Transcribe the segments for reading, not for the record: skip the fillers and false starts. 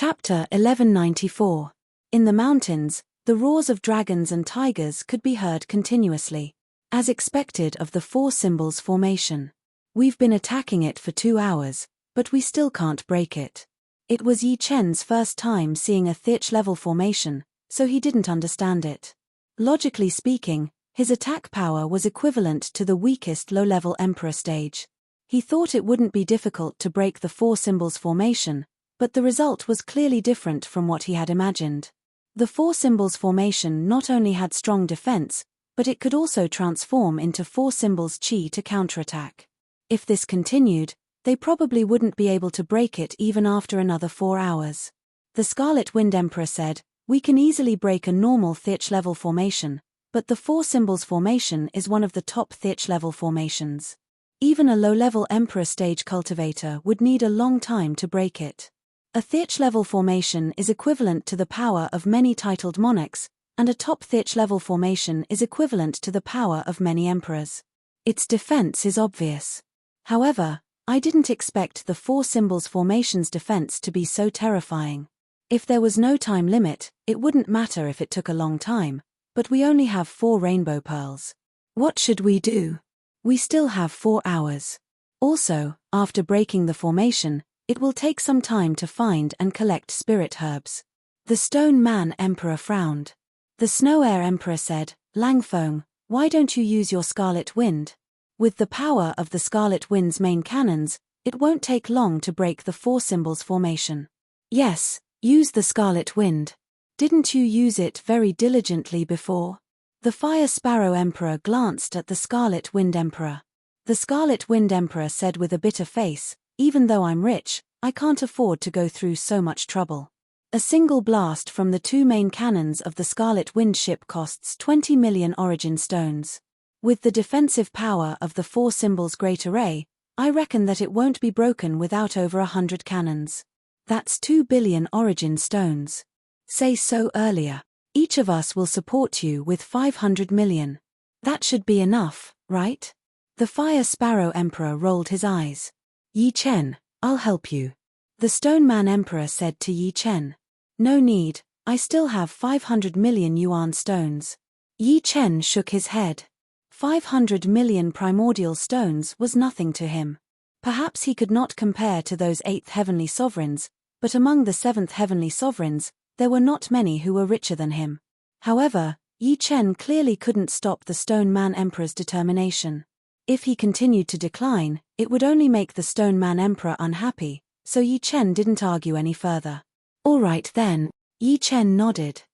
Chapter 1194. In the mountains, the roars of dragons and tigers could be heard continuously. As expected of the four symbols formation. We've been attacking it for 2 hours, but we still can't break it. It was Yi Chen's first time seeing a Thich-level formation, so he didn't understand it. Logically speaking, his attack power was equivalent to the weakest low-level Emperor stage. He thought it wouldn't be difficult to break the four symbols formation, but the result was clearly different from what he had imagined. The four symbols formation not only had strong defense, but it could also transform into four symbols chi to counterattack. If this continued, they probably wouldn't be able to break it even after another 4 hours. The Scarlet Wind Emperor said, "We can easily break a normal Thich-level formation, but the four symbols formation is one of the top Thich-level formations. Even a low-level Emperor stage cultivator would need a long time to break it. A Thich-level formation is equivalent to the power of many titled monarchs, and a top Thich-level formation is equivalent to the power of many emperors. Its defense is obvious. However, I didn't expect the four symbols formation's defense to be so terrifying. If there was no time limit, it wouldn't matter if it took a long time, but we only have 4 rainbow pearls. What should we do? We still have 4 hours. Also, after breaking the formation, it will take some time to find and collect spirit herbs." The Stone Man Emperor frowned. The Snow Air Emperor said, "Langfeng, why don't you use your Scarlet Wind? With the power of the Scarlet Wind's main cannons, it won't take long to break the four symbols formation." "Yes, use the Scarlet Wind. Didn't you use it very diligently before?" The Fire Sparrow Emperor glanced at the Scarlet Wind Emperor. The Scarlet Wind Emperor said with a bitter face, "Even though I'm rich, I can't afford to go through so much trouble. A single blast from the 2 main cannons of the Scarlet Wind ship costs 20 million origin stones. With the defensive power of the four symbols Great Array, I reckon that it won't be broken without over 100 cannons. That's 2 billion origin stones. Say so earlier. Each of us will support you with 500 million. That should be enough, right?" The Fire Sparrow Emperor rolled his eyes. "Yi Chen, I'll help you." The Stone Man Emperor said to Yi Chen. "No need, I still have 500 million yuan stones." Yi Chen shook his head. 500 million primordial stones was nothing to him. Perhaps he could not compare to those 8th heavenly sovereigns, but among the 7th heavenly sovereigns, there were not many who were richer than him. However, Yi Chen clearly couldn't stop the Stone Man Emperor's determination. If he continued to decline, it would only make the Stone Man Emperor unhappy, so Yi Chen didn't argue any further. "All right then," Yi Chen nodded.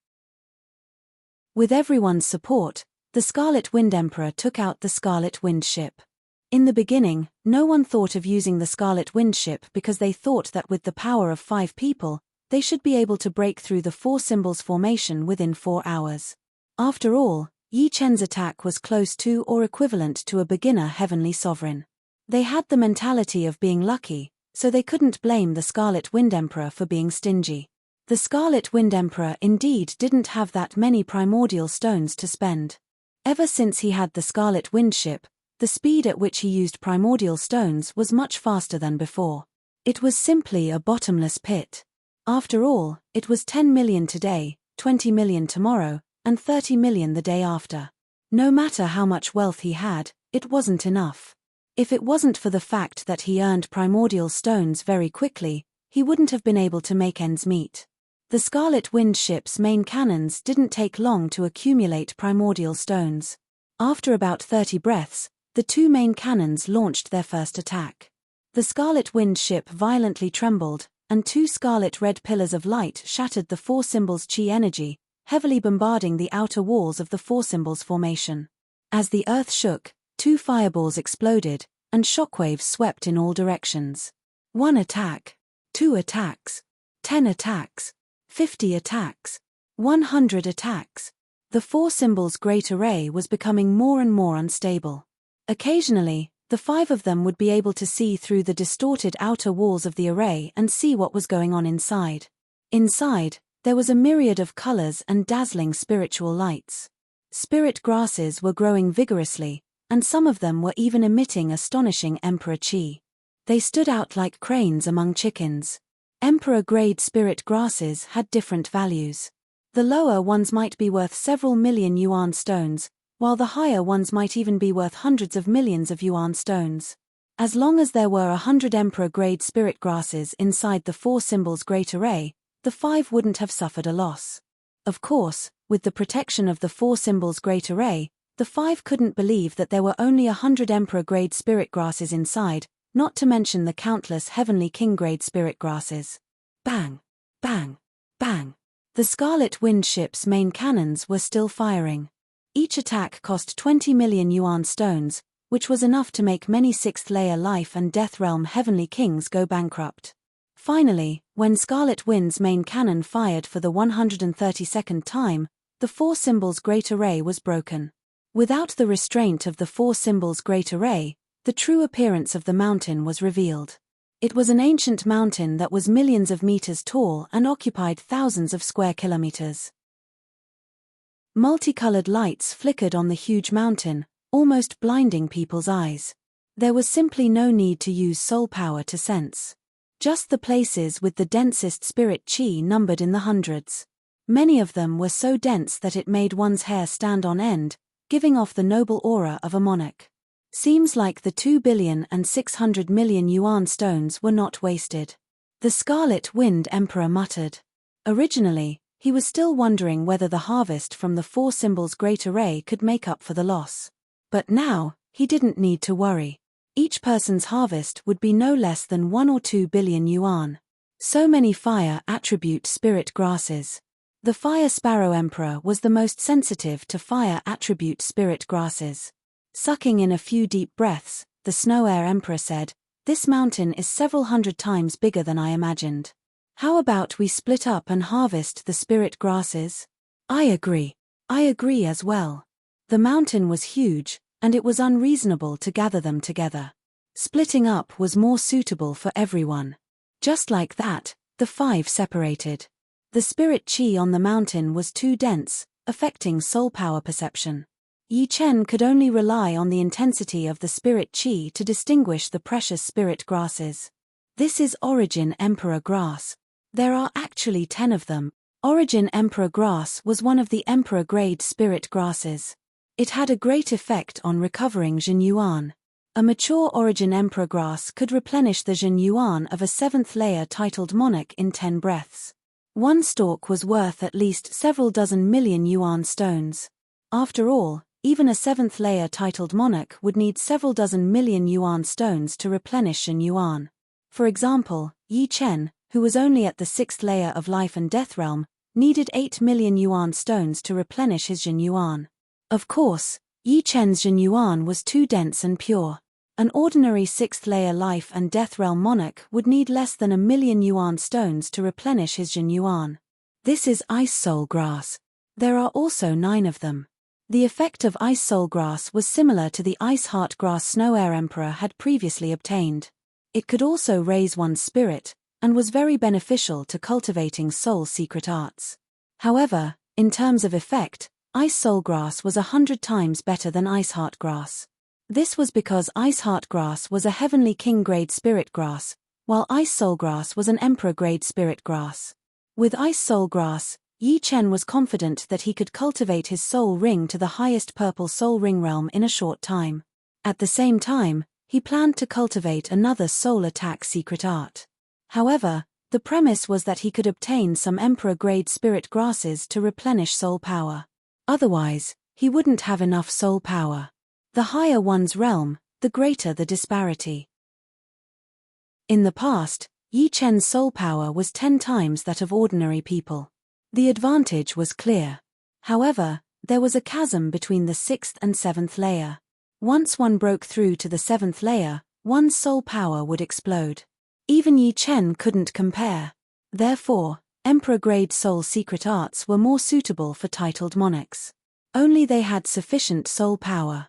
With everyone's support, the Scarlet Wind Emperor took out the Scarlet Wind ship. In the beginning, no one thought of using the Scarlet Wind ship because they thought that with the power of 5 people, they should be able to break through the four symbols formation within 4 hours. After all, Yi Chen's attack was close to or equivalent to a beginner heavenly sovereign. They had the mentality of being lucky, so they couldn't blame the Scarlet Wind Emperor for being stingy. The Scarlet Wind Emperor indeed didn't have that many primordial stones to spend. Ever since he had the Scarlet Wind ship, the speed at which he used primordial stones was much faster than before. It was simply a bottomless pit. After all, it was 10 million today, 20 million tomorrow, and 30 million the day after. No matter how much wealth he had, it wasn't enough. If it wasn't for the fact that he earned primordial stones very quickly, he wouldn't have been able to make ends meet. The Scarlet Wind ship's main cannons didn't take long to accumulate primordial stones. After about 30 breaths, the 2 main cannons launched their first attack. The Scarlet Wind ship violently trembled, and 2 scarlet red pillars of light shattered the four symbols chi energy, heavily bombarding the outer walls of the four symbols formation. As the earth shook, 2 fireballs exploded, and shockwaves swept in all directions. 1 attack, 2 attacks, 10 attacks, 50 attacks, 100 attacks. The four symbols Great Array was becoming more and more unstable. Occasionally, the 5 of them would be able to see through the distorted outer walls of the array and see what was going on inside. Inside, there was a myriad of colors and dazzling spiritual lights. Spirit grasses were growing vigorously, and some of them were even emitting astonishing emperor chi. They stood out like cranes among chickens. Emperor-grade spirit grasses had different values. The lower ones might be worth several million yuan stones, while the higher ones might even be worth hundreds of millions of yuan stones. As long as there were 100 Emperor-grade spirit grasses inside the 4 symbols great array, the 5 wouldn't have suffered a loss. Of course, with the protection of the 4 symbols great array, the 5 couldn't believe that there were only 100 Emperor-grade spirit grasses inside, not to mention the countless Heavenly King-grade spirit grasses. Bang! Bang! Bang! The Scarlet Wind ship's main cannons were still firing. Each attack cost 20 million yuan stones, which was enough to make many 6th-layer Life and Death Realm Heavenly Kings go bankrupt. Finally, when Scarlet Wind's main cannon fired for the 132nd time, the 4 symbols great array was broken. Without the restraint of the 4 symbols great array, the true appearance of the mountain was revealed. It was an ancient mountain that was millions of meters tall and occupied thousands of square kilometers. Multicolored lights flickered on the huge mountain, almost blinding people's eyes. There was simply no need to use soul power to sense. Just the places with the densest spirit chi numbered in the hundreds. Many of them were so dense that it made one's hair stand on end, giving off the noble aura of a monarch. Seems like the 2,600 million yuan stones were not wasted. The Scarlet Wind Emperor muttered. Originally, he was still wondering whether the harvest from the 4 symbols great array could make up for the loss. But now, he didn't need to worry. Each person's harvest would be no less than 1 or 2 billion yuan. So many fire attribute spirit grasses. The Fire Sparrow Emperor was the most sensitive to fire attribute spirit grasses. Sucking in a few deep breaths, the Snow Air Emperor said, "This mountain is several hundred times bigger than I imagined. How about we split up and harvest the spirit grasses?" I agree as well. The mountain was huge, and it was unreasonable to gather them together. Splitting up was more suitable for everyone. Just like that, the 5 separated. The spirit chi on the mountain was too dense, affecting soul power perception. Yi Chen could only rely on the intensity of the spirit chi to distinguish the precious spirit grasses. This is Origin Emperor Grass. There are actually 10 of them. Origin Emperor Grass was one of the Emperor-grade spirit grasses. It had a great effect on recovering Jin Yuan. A mature Origin Emperor Grass could replenish the Jin Yuan of a 7th-layer titled monarch in 10 breaths. One stalk was worth at least several dozen million yuan stones. After all, even a 7th-layer titled monarch would need several dozen million yuan stones to replenish Jin Yuan. For example, Yi Chen, who was only at the 6th layer of Life and Death Realm, needed 8 million yuan stones to replenish his Jin Yuan. Of course, Yi Chen's Jin Yuan was too dense and pure. An ordinary 6th layer Life and Death Realm monarch would need less than 1 million yuan stones to replenish his Jin Yuan. This is Ice Soul Grass. There are also 9 of them. The effect of Ice Soul Grass was similar to the Ice Heart Grass Snow Air Emperor had previously obtained. It could also raise one's spirit, and was very beneficial to cultivating soul secret arts. However, in terms of effect, Ice Soul Grass was 100 times better than Ice Heart Grass. This was because Ice Heart Grass was a Heavenly King-grade spirit grass, while Ice Soul Grass was an Emperor-grade spirit grass. With Ice Soul Grass, Yi Chen was confident that he could cultivate his soul ring to the highest purple soul ring realm in a short time. At the same time, he planned to cultivate another soul attack secret art. However, the premise was that he could obtain some Emperor-grade spirit grasses to replenish soul power. Otherwise, he wouldn't have enough soul power. The higher one's realm, the greater the disparity. In the past, Yi Chen's soul power was 10 times that of ordinary people. The advantage was clear. However, there was a chasm between the 6th and 7th layer. Once one broke through to the 7th layer, one's soul power would explode. Even Yi Chen couldn't compare. Therefore, Emperor-grade soul secret arts were more suitable for titled monarchs. Only they had sufficient soul power.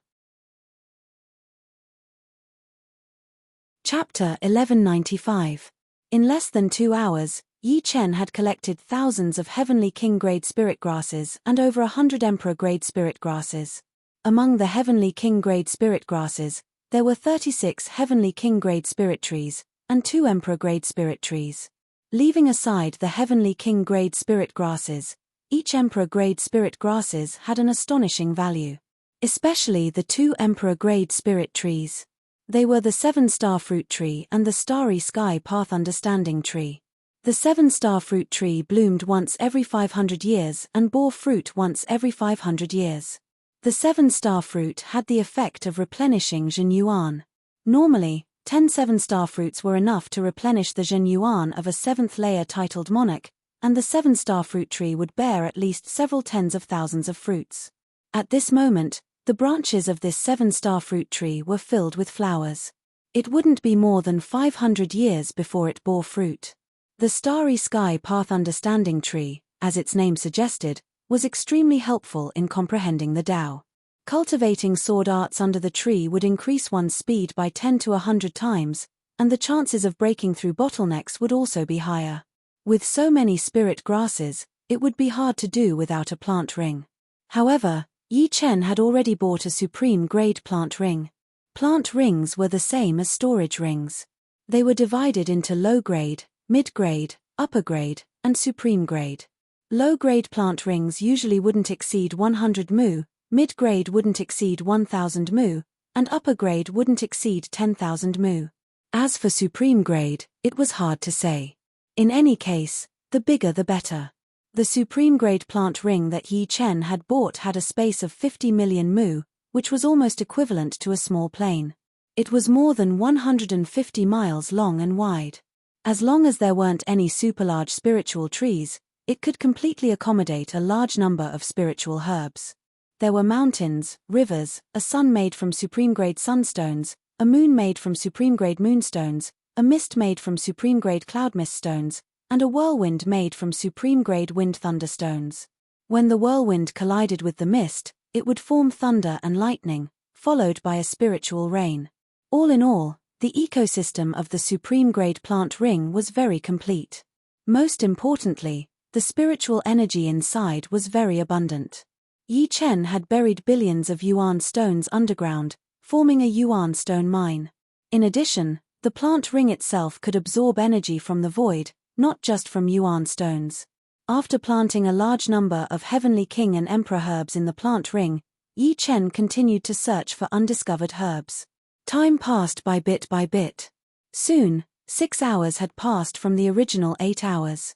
Chapter 1195. In less than 2 hours, Yi Chen had collected thousands of Heavenly King-grade spirit grasses and over 100 Emperor-grade spirit grasses. Among the Heavenly King-grade spirit grasses, there were 36 Heavenly King-grade spirit trees, and 2 Emperor-grade spirit trees. Leaving aside the heavenly king grade spirit grasses, each emperor grade spirit grasses had an astonishing value. Especially the 2 emperor grade spirit trees. They were the 7-star fruit tree and the starry sky path understanding tree. The 7-star fruit tree bloomed once every 500 years and bore fruit once every 500 years. The 7-star fruit had the effect of replenishing Zhen Yuan. Normally, 10 7-star fruits were enough to replenish the Zhen Yuan of a 7th layer titled monarch, and the 7-star fruit tree would bear at least several tens of thousands of fruits. At this moment, the branches of this 7-star fruit tree were filled with flowers. It wouldn't be more than 500 years before it bore fruit. The starry sky path understanding tree, as its name suggested, was extremely helpful in comprehending the Tao. Cultivating sword arts under the tree would increase one's speed by 10 to 100 times, and the chances of breaking through bottlenecks would also be higher. With so many spirit grasses, it would be hard to do without a plant ring. However, Yi Chen had already bought a supreme grade plant ring. Plant rings were the same as storage rings. They were divided into low grade, mid grade, upper grade, and supreme grade. Low grade plant rings usually wouldn't exceed 100 mu, mid grade wouldn't exceed 1000 mu, and upper grade wouldn't exceed 10,000 mu. As for supreme grade, it was hard to say. In any case, the bigger the better. The supreme grade plant ring that Yi Chen had bought had a space of 50 million mu, which was almost equivalent to a small plane. It was more than 150 miles long and wide. As long as there weren't any super large spiritual trees, it could completely accommodate a large number of spiritual herbs. There were mountains, rivers, a sun made from supreme grade sunstones, a moon made from supreme grade moonstones, a mist made from supreme grade cloud mist stones, and a whirlwind made from supreme grade wind thunderstones. When the whirlwind collided with the mist, it would form thunder and lightning, followed by a spiritual rain. All in all, the ecosystem of the supreme grade plant ring was very complete. Most importantly, the spiritual energy inside was very abundant. Yi Chen had buried billions of yuan stones underground, forming a yuan stone mine. In addition, the plant ring itself could absorb energy from the void, not just from yuan stones. After planting a large number of heavenly king and emperor herbs in the plant ring, Yi Chen continued to search for undiscovered herbs. Time passed by bit. Soon, 6 hours had passed from the original 8 hours.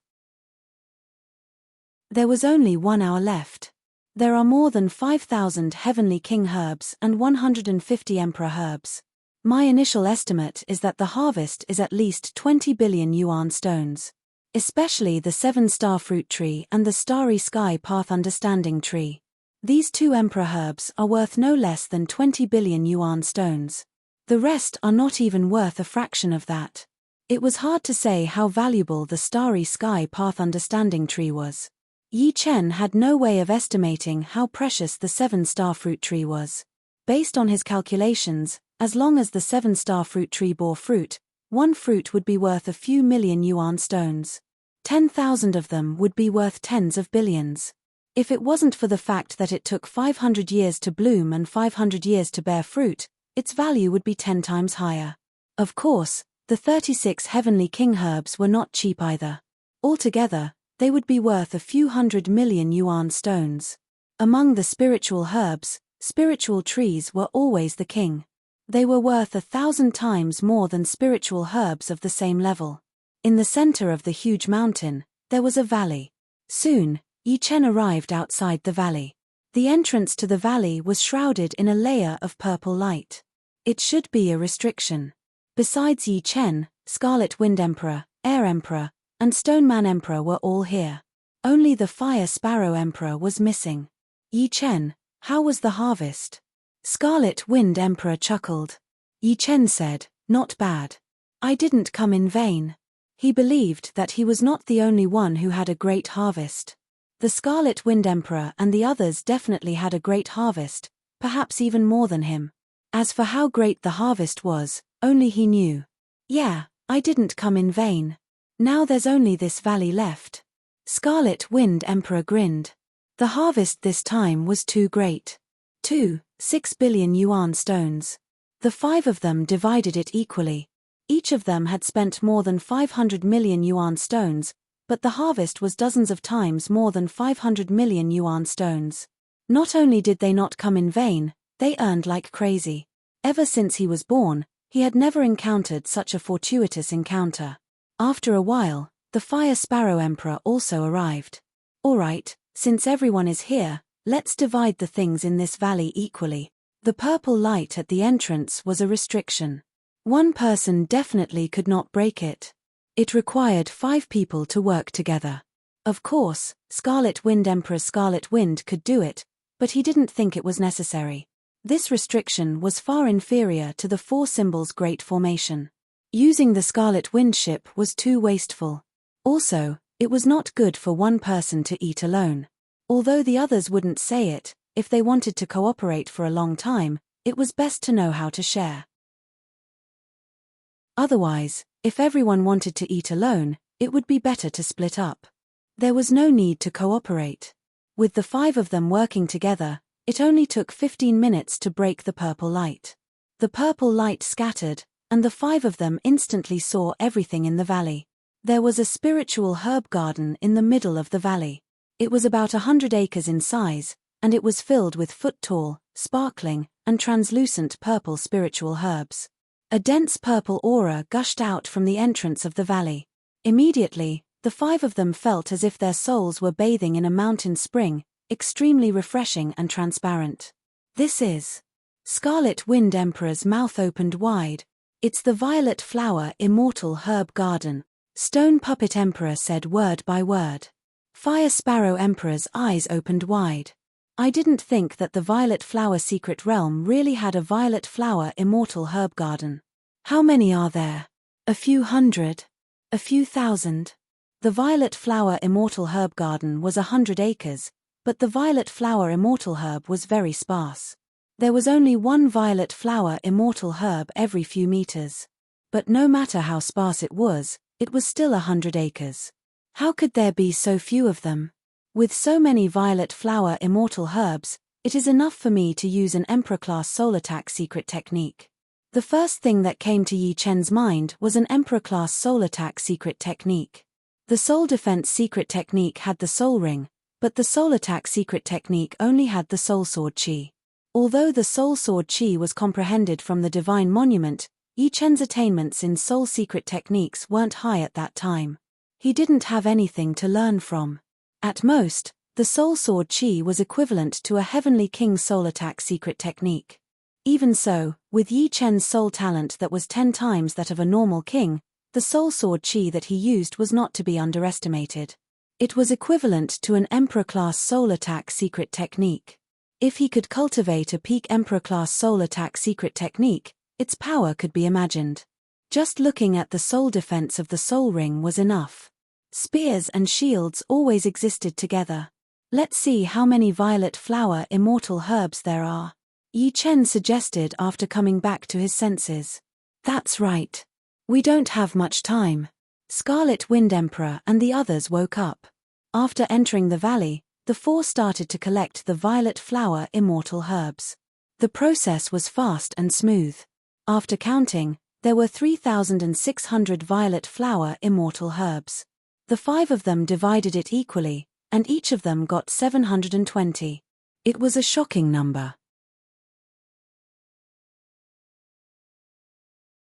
There was only 1 hour left. There are more than 5,000 heavenly king herbs and 150 emperor herbs. My initial estimate is that the harvest is at least 20 billion yuan stones. Especially the 7-star fruit tree and the starry sky path understanding tree. These 2 emperor herbs are worth no less than 20 billion yuan stones. The rest are not even worth a fraction of that. It was hard to say how valuable the starry sky path understanding tree was. Yi Chen had no way of estimating how precious the 7-star fruit tree was. Based on his calculations, as long as the 7-star fruit tree bore fruit, 1 fruit would be worth a few million yuan stones. 10,000 of them would be worth tens of billions. If it wasn't for the fact that it took 500 years to bloom and 500 years to bear fruit, its value would be 10 times higher. Of course, the 36 heavenly king herbs were not cheap either. Altogether, they would be worth a few 100 million yuan stones. Among the spiritual herbs, spiritual trees were always the king. They were worth 1,000 times more than spiritual herbs of the same level. In the center of the huge mountain, there was a valley. Soon, Yi Chen arrived outside the valley. The entrance to the valley was shrouded in a layer of purple light. It should be a restriction. Besides Yi Chen, Scarlet Wind Emperor, Air Emperor, and Stone Man Emperor were all here. Only the Fire Sparrow Emperor was missing. Yi Chen, how was the harvest? Scarlet Wind Emperor chuckled. Yi Chen said, not bad. I didn't come in vain. He believed that he was not the only one who had a great harvest. The Scarlet Wind Emperor and the others definitely had a great harvest, perhaps even more than him. As for how great the harvest was, only he knew. Yeah, I didn't come in vain. Now there's only this valley left. Scarlet Wind Emperor grinned. The harvest this time was too great. 6 billion yuan stones. The 5 of them divided it equally. Each of them had spent more than 500 million yuan stones, but the harvest was dozens of times more than 500 million yuan stones. Not only did they not come in vain, they earned like crazy. Ever since he was born, he had never encountered such a fortuitous encounter. After a while, the Fire Sparrow Emperor also arrived. All right, since everyone is here, let's divide the things in this valley equally. The purple light at the entrance was a restriction. One person definitely could not break it. It required 5 people to work together. Of course, Scarlet Wind Emperor's Scarlet Wind could do it, but he didn't think it was necessary. This restriction was far inferior to the 4 symbols' great formation. Using the Scarlet Wind ship was too wasteful. Also, it was not good for one person to eat alone. Although the others wouldn't say it, if they wanted to cooperate for a long time, it was best to know how to share. Otherwise, if everyone wanted to eat alone, it would be better to split up. There was no need to cooperate. With the 5 of them working together, it only took 15 minutes to break the purple light. The purple light scattered, and the 5 of them instantly saw everything in the valley. There was a spiritual herb garden in the middle of the valley. It was about 100 acres in size, and it was filled with foot-tall, sparkling, and translucent purple spiritual herbs. A dense purple aura gushed out from the entrance of the valley. Immediately, the 5 of them felt as if their souls were bathing in a mountain spring, extremely refreshing and transparent. This is Scarlet Wind Emperor's mouth opened wide. It's the Violet Flower Immortal Herb Garden. Stone Puppet Emperor said word by word. Fire Sparrow Emperor's eyes opened wide. I didn't think that the Violet Flower Secret Realm really had a Violet Flower Immortal Herb Garden. How many are there? A few hundred? A few thousand? The Violet Flower Immortal Herb Garden was 100 acres, but the Violet Flower Immortal Herb was very sparse. There was only one Violet Flower Immortal Herb every few meters. But no matter how sparse it was still 100 acres. How could there be so few of them? With so many Violet Flower Immortal Herbs, it is enough for me to use an Emperor-class soul attack secret technique. The first thing that came to Yi Chen's mind was an Emperor-class soul attack secret technique. The soul defense secret technique had the soul ring, but the soul attack secret technique only had the soul sword chi. Although the soul sword chi was comprehended from the divine monument, Yi Chen's attainments in soul secret techniques weren't high at that time. He didn't have anything to learn from. At most, the soul sword chi was equivalent to a heavenly king soul attack secret technique. Even so, with Yi Chen's soul talent that was 10 times that of a normal king, the soul sword chi that he used was not to be underestimated. It was equivalent to an Emperor-class soul attack secret technique. If he could cultivate a peak Emperor-class soul attack secret technique, its power could be imagined. Just looking at the soul defense of the soul ring was enough. Spears and shields always existed together. Let's see how many Violet Flower Immortal Herbs there are. Yi Chen suggested after coming back to his senses. That's right. We don't have much time. Scarlet Wind Emperor and the others woke up. After entering the valley, the 4 started to collect the Violet Flower Immortal Herbs. The process was fast and smooth. After counting, there were 3,600 Violet Flower Immortal Herbs. The 5 of them divided it equally, and each of them got 720. It was a shocking number.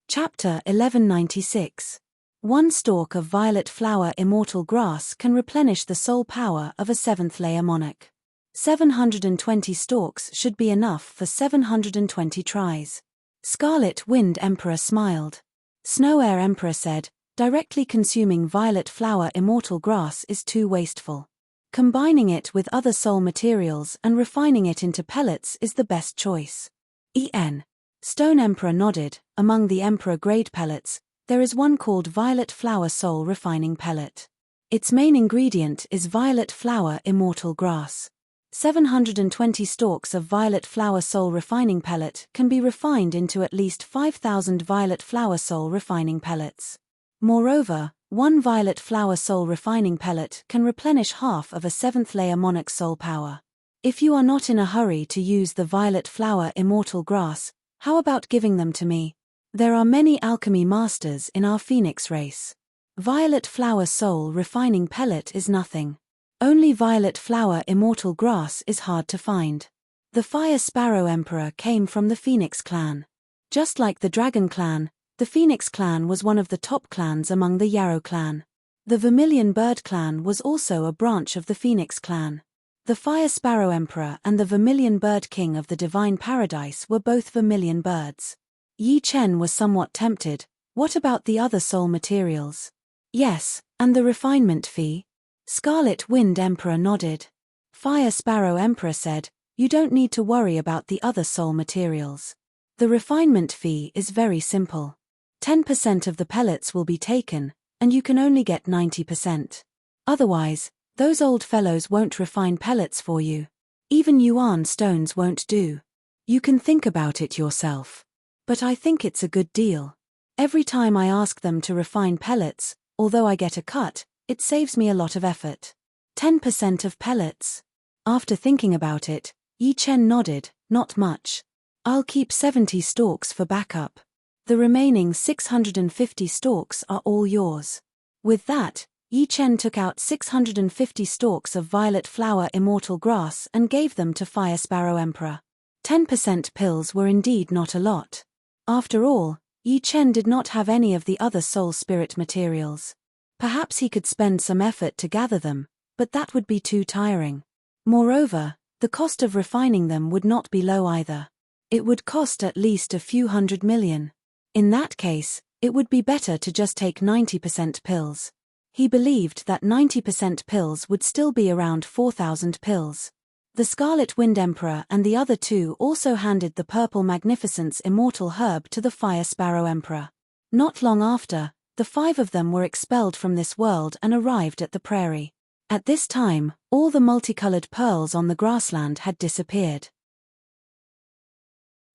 Chapter 1196. One stalk of Violet Flower Immortal Grass can replenish the soul power of a 7th-layer monarch. 720 stalks should be enough for 720 tries. Scarlet Wind Emperor smiled. Snow Air Emperor said, directly consuming Violet Flower Immortal Grass is too wasteful. Combining it with other soul materials and refining it into pellets is the best choice. Stone Emperor nodded. Among the Emperor-grade pellets, there is one called Violet Flower Soul Refining Pellet. Its main ingredient is Violet Flower Immortal Grass. 720 stalks of Violet Flower Soul Refining Pellet can be refined into at least 5,000 Violet Flower Soul Refining Pellets. Moreover, one Violet Flower Soul Refining Pellet can replenish half of a 7th-layer monarch soul power. If you are not in a hurry to use the Violet Flower Immortal Grass, how about giving them to me? There are many alchemy masters in our phoenix race. Violet flower soul refining pellet is nothing. Only violet flower immortal grass is hard to find. The fire sparrow emperor came from the Phoenix clan. Just like the dragon clan, the Phoenix clan was one of the top clans among the Yarrow clan. The vermilion bird clan was also a branch of the Phoenix clan. The fire sparrow emperor and the vermilion bird king of the divine paradise were both vermilion birds. Yi Chen was somewhat tempted. What about the other soul materials? Yes, and the refinement fee? Scarlet Wind Emperor nodded. Fire Sparrow Emperor said, you don't need to worry about the other soul materials. The refinement fee is very simple. 10% of the pellets will be taken, and you can only get 90%. Otherwise, those old fellows won't refine pellets for you. Even yuan stones won't do. You can think about it yourself. But I think it's a good deal. Every time I ask them to refine pellets, although I get a cut, it saves me a lot of effort. 10% of pellets. After thinking about it, Yi Chen nodded, not much. I'll keep 70 stalks for backup. The remaining 650 stalks are all yours. With that, Yi Chen took out 650 stalks of violet flower immortal grass and gave them to Fire Sparrow Emperor. 10% pills were indeed not a lot. After all, Yi Chen did not have any of the other soul spirit materials. Perhaps he could spend some effort to gather them, but that would be too tiring. Moreover, the cost of refining them would not be low either. It would cost at least a few $100 million. In that case, it would be better to just take 90% pills. He believed that 90% pills would still be around 4,000 pills. The Scarlet Wind Emperor and the other two also handed the Purple Magnificence Immortal Herb to the Fire Sparrow Emperor. Not long after, the 5 of them were expelled from this world and arrived at the prairie. At this time, all the multicolored pearls on the grassland had disappeared.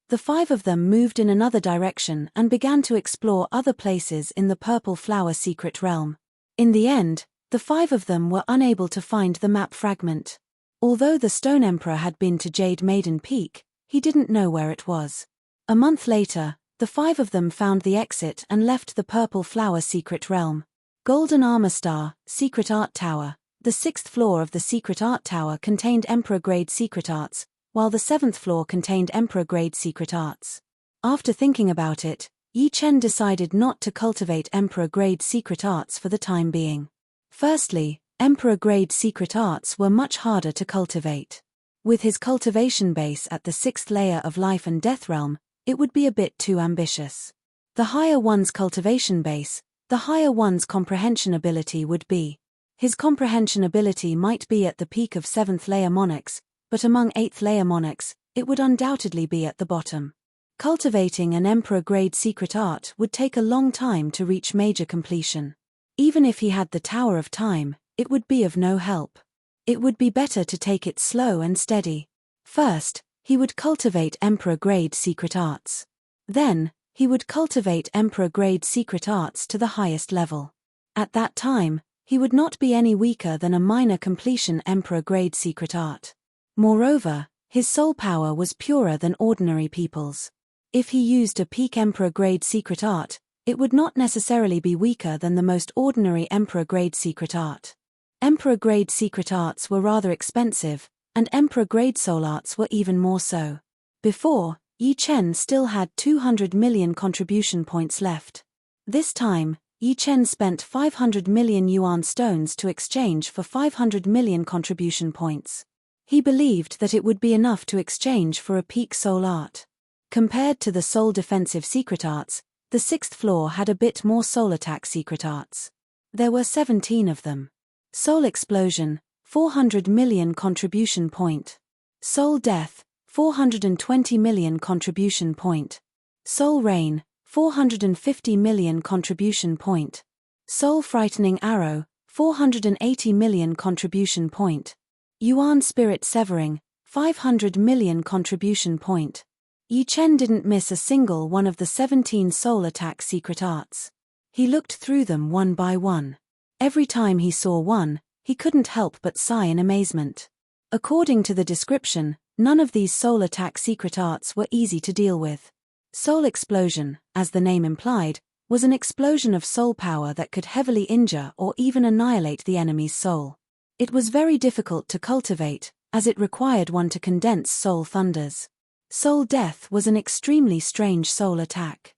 The 5 of them moved in another direction and began to explore other places in the Purple Flower Secret Realm. In the end, the 5 of them were unable to find the map fragment. Although the Stone Emperor had been to Jade Maiden Peak, he didn't know where it was. A month later, the 5 of them found the exit and left the Purple Flower Secret Realm. Golden Armor Star, Secret Art Tower. The 6th floor of the Secret Art Tower contained Emperor-grade secret arts, while the 7th floor contained Emperor-grade secret arts. After thinking about it, Yi Chen decided not to cultivate Emperor-grade secret arts for the time being. Firstly, Emperor-grade secret arts were much harder to cultivate. With his cultivation base at the 6th layer of Life and Death Realm, it would be a bit too ambitious. The higher one's cultivation base, the higher one's comprehension ability would be. His comprehension ability might be at the peak of 7th layer monarchs, but among 8th layer monarchs, it would undoubtedly be at the bottom. Cultivating an Emperor-grade secret art would take a long time to reach major completion. Even if he had the Tower of Time, it would be of no help. It would be better to take it slow and steady. First, he would cultivate Emperor-grade secret arts. Then, he would cultivate Emperor-grade secret arts to the highest level. At that time, he would not be any weaker than a minor completion Emperor-grade secret art. Moreover, his soul power was purer than ordinary people's. If he used a peak Emperor-grade secret art, it would not necessarily be weaker than the most ordinary Emperor-grade secret art. Emperor-grade secret arts were rather expensive, and Emperor-grade soul arts were even more so. Before, Yi Chen still had 200 million contribution points left. This time, Yi Chen spent 500 million yuan stones to exchange for 500 million contribution points. He believed that it would be enough to exchange for a peak soul art. Compared to the soul defensive secret arts, the 6th floor had a bit more soul attack secret arts. There were 17 of them. Soul Explosion, 400 million contribution point. Soul Death, 420 million contribution point. Soul Rain, 450 million contribution point. Soul Frightening Arrow, 480 million contribution point. Yuan Spirit Severing, 500 million contribution point. Yi Chen didn't miss a single one of the 17 soul attack secret arts. He looked through them one by one. Every time he saw one, he couldn't help but sigh in amazement. According to the description, none of these soul attack secret arts were easy to deal with. Soul explosion, as the name implied, was an explosion of soul power that could heavily injure or even annihilate the enemy's soul. It was very difficult to cultivate, as it required one to condense soul thunders. Soul death was an extremely strange soul attack.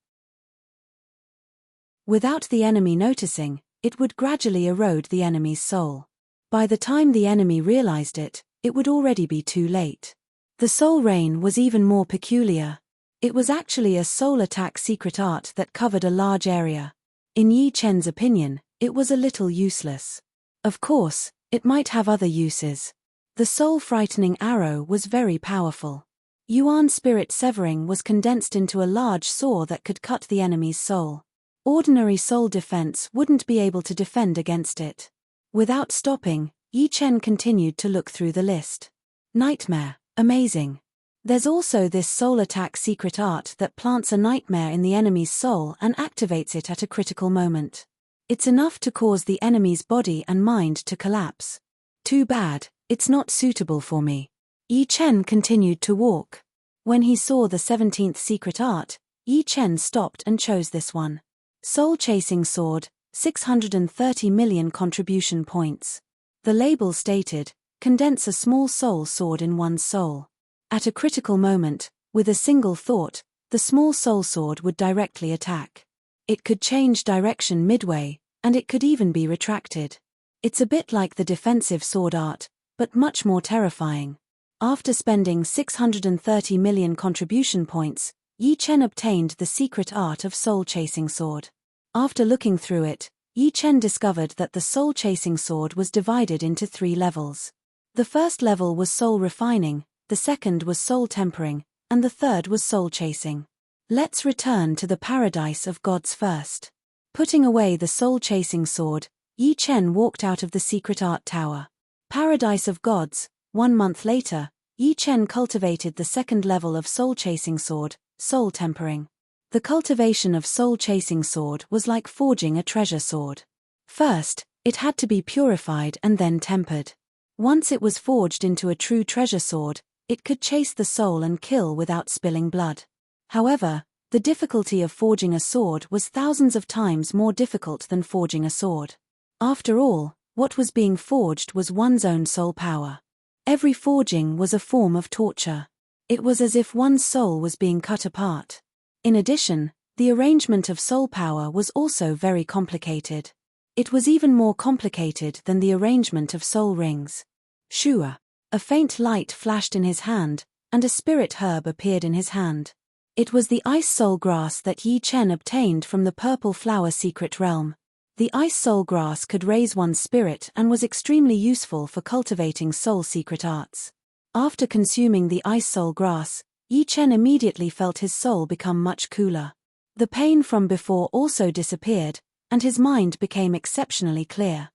Without the enemy noticing, it would gradually erode the enemy's soul. By the time the enemy realized it, it would already be too late. The soul rain was even more peculiar. It was actually a soul attack secret art that covered a large area. In Yi Chen's opinion, it was a little useless. Of course, it might have other uses. The soul-frightening arrow was very powerful. Yuan spirit severing was condensed into a large saw that could cut the enemy's soul. Ordinary soul defense wouldn't be able to defend against it. Without stopping, Yi Chen continued to look through the list. Nightmare, amazing. There's also this soul attack secret art that plants a nightmare in the enemy's soul and activates it at a critical moment. It's enough to cause the enemy's body and mind to collapse. Too bad, it's not suitable for me. Yi Chen continued to walk. When he saw the 17th secret art, Yi Chen stopped and chose this one. Soul Chasing Sword, 630 million contribution points. The label stated, condense a small soul sword in one's soul. At a critical moment, with a single thought, the small soul sword would directly attack. It could change direction midway, and it could even be retracted. It's a bit like the defensive sword art, but much more terrifying. After spending 630 million contribution points, Yi Chen obtained the secret art of Soul Chasing Sword. After looking through it, Yi Chen discovered that the Soul Chasing Sword was divided into 3 levels. The first level was soul refining, the second was soul tempering, and the third was soul chasing. Let's return to the paradise of gods first. Putting away the soul chasing sword, Yi Chen walked out of the secret art tower. Paradise of gods. 1 month later, Yi Chen cultivated the second level of soul chasing sword, soul tempering. The cultivation of soul chasing sword was like forging a treasure sword. First, it had to be purified and then tempered. Once it was forged into a true treasure sword, it could chase the soul and kill without spilling blood. However, the difficulty of forging a sword was thousands of times more difficult than forging a sword. After all, what was being forged was one's own soul power. Every forging was a form of torture. It was as if one's soul was being cut apart. In addition, the arrangement of soul power was also very complicated. It was even more complicated than the arrangement of soul rings. Shua. A faint light flashed in his hand, and a spirit herb appeared in his hand. It was the ice soul grass that Yi Chen obtained from the purple flower secret realm. The ice soul grass could raise one's spirit and was extremely useful for cultivating soul secret arts. After consuming the ice soul grass, Yi Chen immediately felt his soul become much cooler. The pain from before also disappeared, and his mind became exceptionally clear.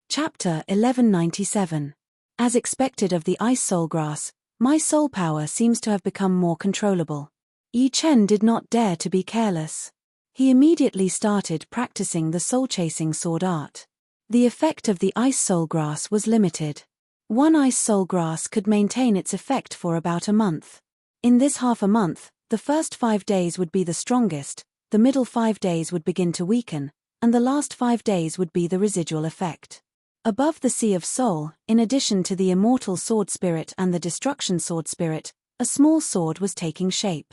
Chapter 1197. As expected of the ice soul grass, my soul power seems to have become more controllable. Yi Chen did not dare to be careless. He immediately started practicing the soul-chasing sword art. The effect of the ice soul grass was limited. One ice soul grass could maintain its effect for about a month. In this half a month, the first 5 days would be the strongest, the middle 5 days would begin to weaken, and the last 5 days would be the residual effect. Above the Sea of Soul, in addition to the Immortal Sword Spirit and the Destruction Sword Spirit, a small sword was taking shape.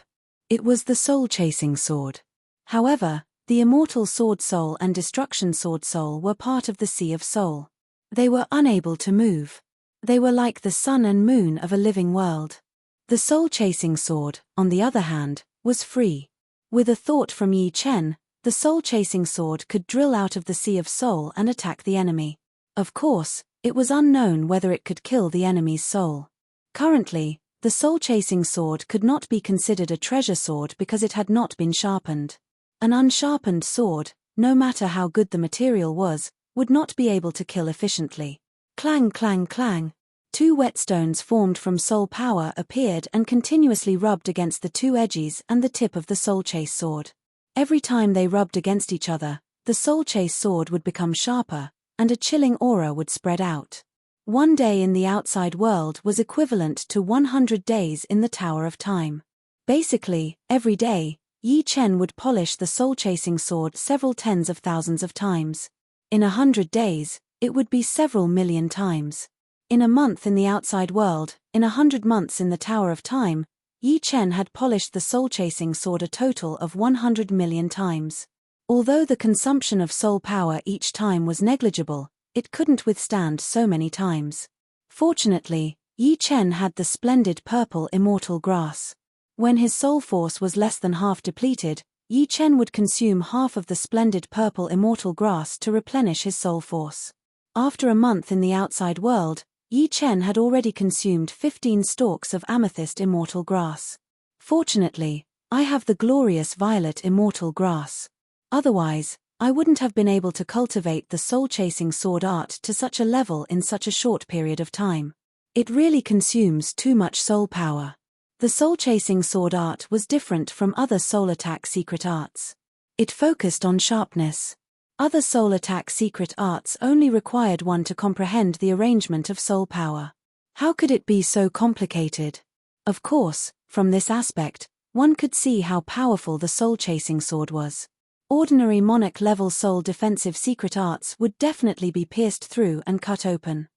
It was the soul-chasing sword. However, the Immortal Sword Soul and Destruction Sword Soul were part of the Sea of Soul. They were unable to move. They were like the sun and moon of a living world. The soul-chasing sword, on the other hand, was free. With a thought from Yi Chen, the soul-chasing sword could drill out of the Sea of Soul and attack the enemy. Of course, it was unknown whether it could kill the enemy's soul. Currently, the soul-chasing sword could not be considered a treasure sword because it had not been sharpened. An unsharpened sword, no matter how good the material was, would not be able to kill efficiently. Clang clang clang. 2 whetstones formed from soul power appeared and continuously rubbed against the 2 edges and the tip of the soul-chase sword. Every time they rubbed against each other, the soul-chase sword would become sharper, and a chilling aura would spread out. 1 day in the outside world was equivalent to 100 days in the Tower of Time. Basically, every day, Yi Chen would polish the soul-chasing sword several tens of thousands of times. In 100 days, it would be several million times. In a month in the outside world, in 100 months in the Tower of Time, Yi Chen had polished the soul-chasing sword a total of 100 million times. Although the consumption of soul power each time was negligible, it couldn't withstand so many times. Fortunately, Yi Chen had the splendid purple immortal grass. When his soul force was less than half depleted, Yi Chen would consume half of the splendid purple immortal grass to replenish his soul force. After a month in the outside world, Yi Chen had already consumed 15 stalks of amethyst immortal grass. Fortunately, I have the glorious violet immortal grass. Otherwise, I wouldn't have been able to cultivate the soul-chasing sword art to such a level in such a short period of time. It really consumes too much soul power. The soul-chasing sword art was different from other soul attack secret arts. It focused on sharpness. Other soul attack secret arts only required one to comprehend the arrangement of soul power. How could it be so complicated? Of course, from this aspect, one could see how powerful the soul-chasing sword was. Ordinary monarch-level soul defensive secret arts would definitely be pierced through and cut open.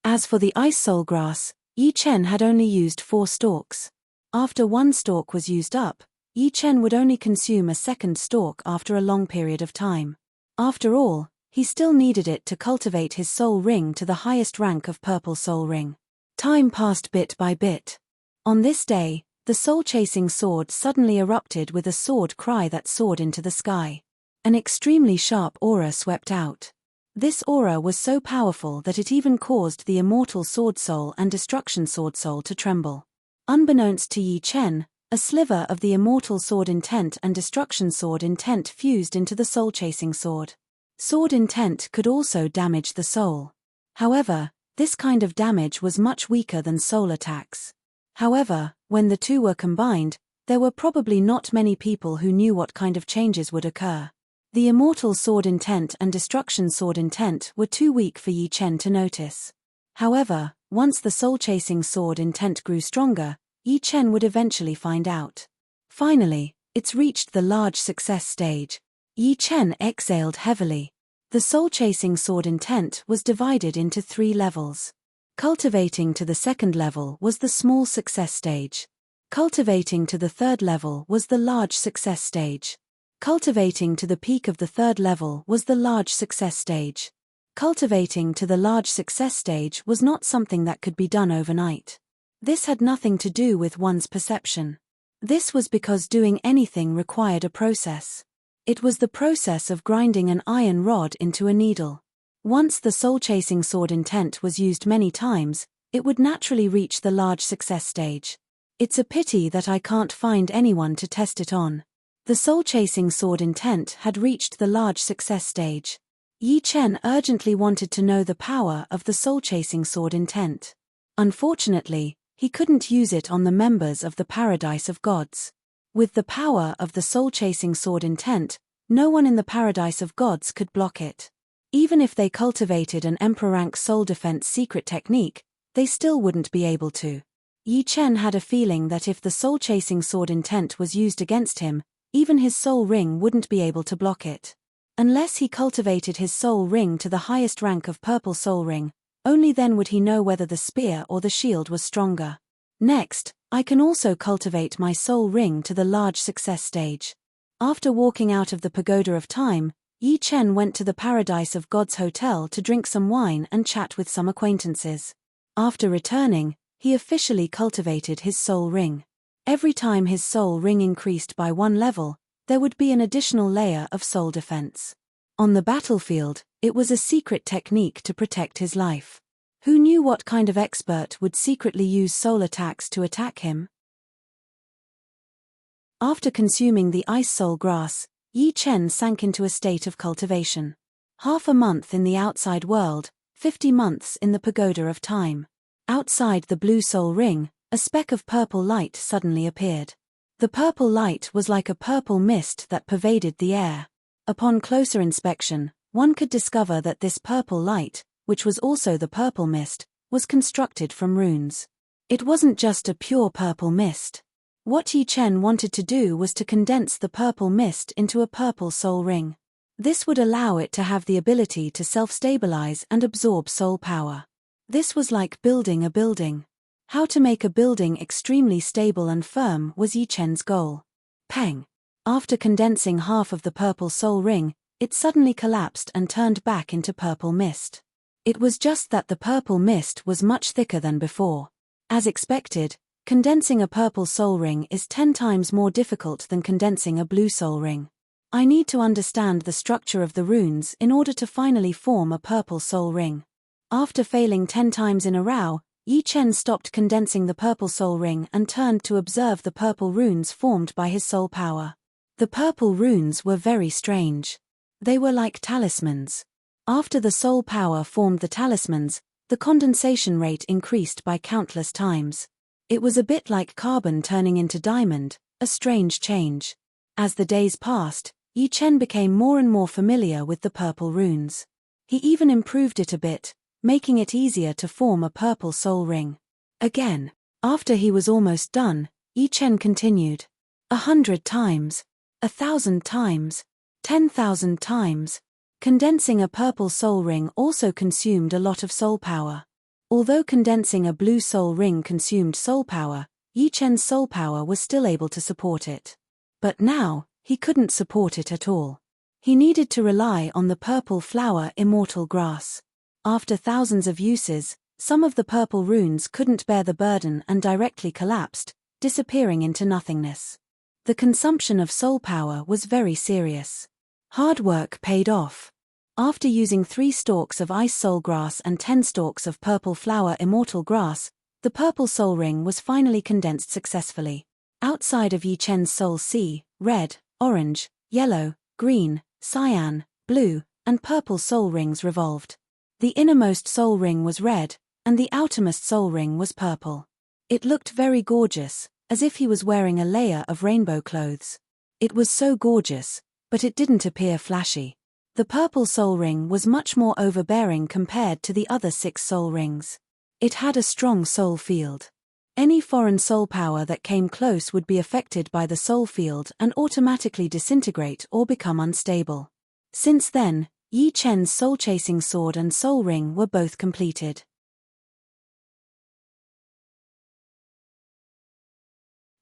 As for the ice soul grass, Yi Chen had only used 4 stalks. After one stalk was used up, Yi Chen would only consume a second stalk after a long period of time. After all, he still needed it to cultivate his soul ring to the highest rank of purple soul ring. Time passed bit by bit. On this day, the soul-chasing sword suddenly erupted with a sword cry that soared into the sky. An extremely sharp aura swept out. This aura was so powerful that it even caused the immortal sword soul and destruction sword soul to tremble. Unbeknownst to Yi Chen, a sliver of the immortal sword intent and destruction sword intent fused into the soul-chasing sword. Sword intent could also damage the soul. However, this kind of damage was much weaker than soul attacks. However, when the two were combined, there were probably not many people who knew what kind of changes would occur. The immortal sword intent and destruction sword intent were too weak for Yi Chen to notice. However, once the soul-chasing sword intent grew stronger, Yi Chen would eventually find out. Finally, it's reached the large success stage. Yi Chen exhaled heavily. The soul-chasing sword intent was divided into 3 levels. Cultivating to the second level was the small success stage. Cultivating to the third level was the large success stage. Cultivating to the peak of the third level was the large success stage. Cultivating to the large success stage was not something that could be done overnight. This had nothing to do with one's perception. This was because doing anything required a process. It was the process of grinding an iron rod into a needle. Once the soul-chasing sword intent was used many times, it would naturally reach the large success stage. It's a pity that I can't find anyone to test it on. The soul-chasing sword intent had reached the large success stage. Yi Chen urgently wanted to know the power of the soul-chasing sword intent. Unfortunately, he couldn't use it on the members of the Paradise of Gods. With the power of the soul-chasing sword intent, no one in the Paradise of Gods could block it. Even if they cultivated an Emperor rank soul defense secret technique, they still wouldn't be able to. Yi Chen had a feeling that if the soul-chasing sword intent was used against him, even his soul ring wouldn't be able to block it. Unless he cultivated his soul ring to the highest rank of purple soul ring, only then would he know whether the spear or the shield was stronger. Next, I can also cultivate my soul ring to the large success stage. After walking out of the Pagoda of Time, Yi Chen went to the Paradise of Gods Hotel to drink some wine and chat with some acquaintances. After returning, he officially cultivated his soul ring. Every time his soul ring increased by 1 level, there would be an additional layer of soul defense. On the battlefield, it was a secret technique to protect his life. Who knew what kind of expert would secretly use soul attacks to attack him? After consuming the ice soul grass, Yi Chen sank into a state of cultivation. Half a month in the outside world, 50 months in the Pagoda of Time. Outside the blue soul ring, a speck of purple light suddenly appeared. The purple light was like a purple mist that pervaded the air. Upon closer inspection, one could discover that this purple light, which was also the purple mist, was constructed from runes. It wasn't just a pure purple mist. What Yi Chen wanted to do was to condense the purple mist into a purple soul ring. This would allow it to have the ability to self-stabilize and absorb soul power. This was like building a building. How to make a building extremely stable and firm was Yi Chen's goal. Peng. After condensing half of the purple soul ring, it suddenly collapsed and turned back into purple mist. It was just that the purple mist was much thicker than before. As expected, condensing a purple soul ring is 10 times more difficult than condensing a blue soul ring. I need to understand the structure of the runes in order to finally form a purple soul ring. After failing 10 times in a row, Yi Chen stopped condensing the purple soul ring and turned to observe the purple runes formed by his soul power. The purple runes were very strange. They were like talismans. After the soul power formed the talismans, the condensation rate increased by countless times. It was a bit like carbon turning into diamond, a strange change. As the days passed, Yi Chen became more and more familiar with the purple runes. He even improved it a bit, making it easier to form a purple soul ring. Again, after he was almost done, Yi Chen continued. 100 times. 1,000 times. 10,000 times. Condensing a purple soul ring also consumed a lot of soul power. Although condensing a blue soul ring consumed soul power, Yi Chen's soul power was still able to support it. But now, he couldn't support it at all. He needed to rely on the purple flower Immortal grass. After thousands of uses, some of the purple runes couldn't bear the burden and directly collapsed, disappearing into nothingness. The consumption of soul power was very serious. Hard work paid off. After using 3 stalks of ice soul grass and 10 stalks of purple flower Immortal grass, the purple soul ring was finally condensed successfully. Outside of Yi Chen's soul sea, red, orange, yellow, green, cyan, blue, and purple soul rings revolved. The innermost soul ring was red, and the outermost soul ring was purple. It looked very gorgeous, as if he was wearing a layer of rainbow clothes. It was so gorgeous, but it didn't appear flashy. The purple soul ring was much more overbearing compared to the other 6 soul rings. It had a strong soul field. Any foreign soul power that came close would be affected by the soul field and automatically disintegrate or become unstable. Since then, Yi Chen's soul-chasing sword and soul ring were both completed.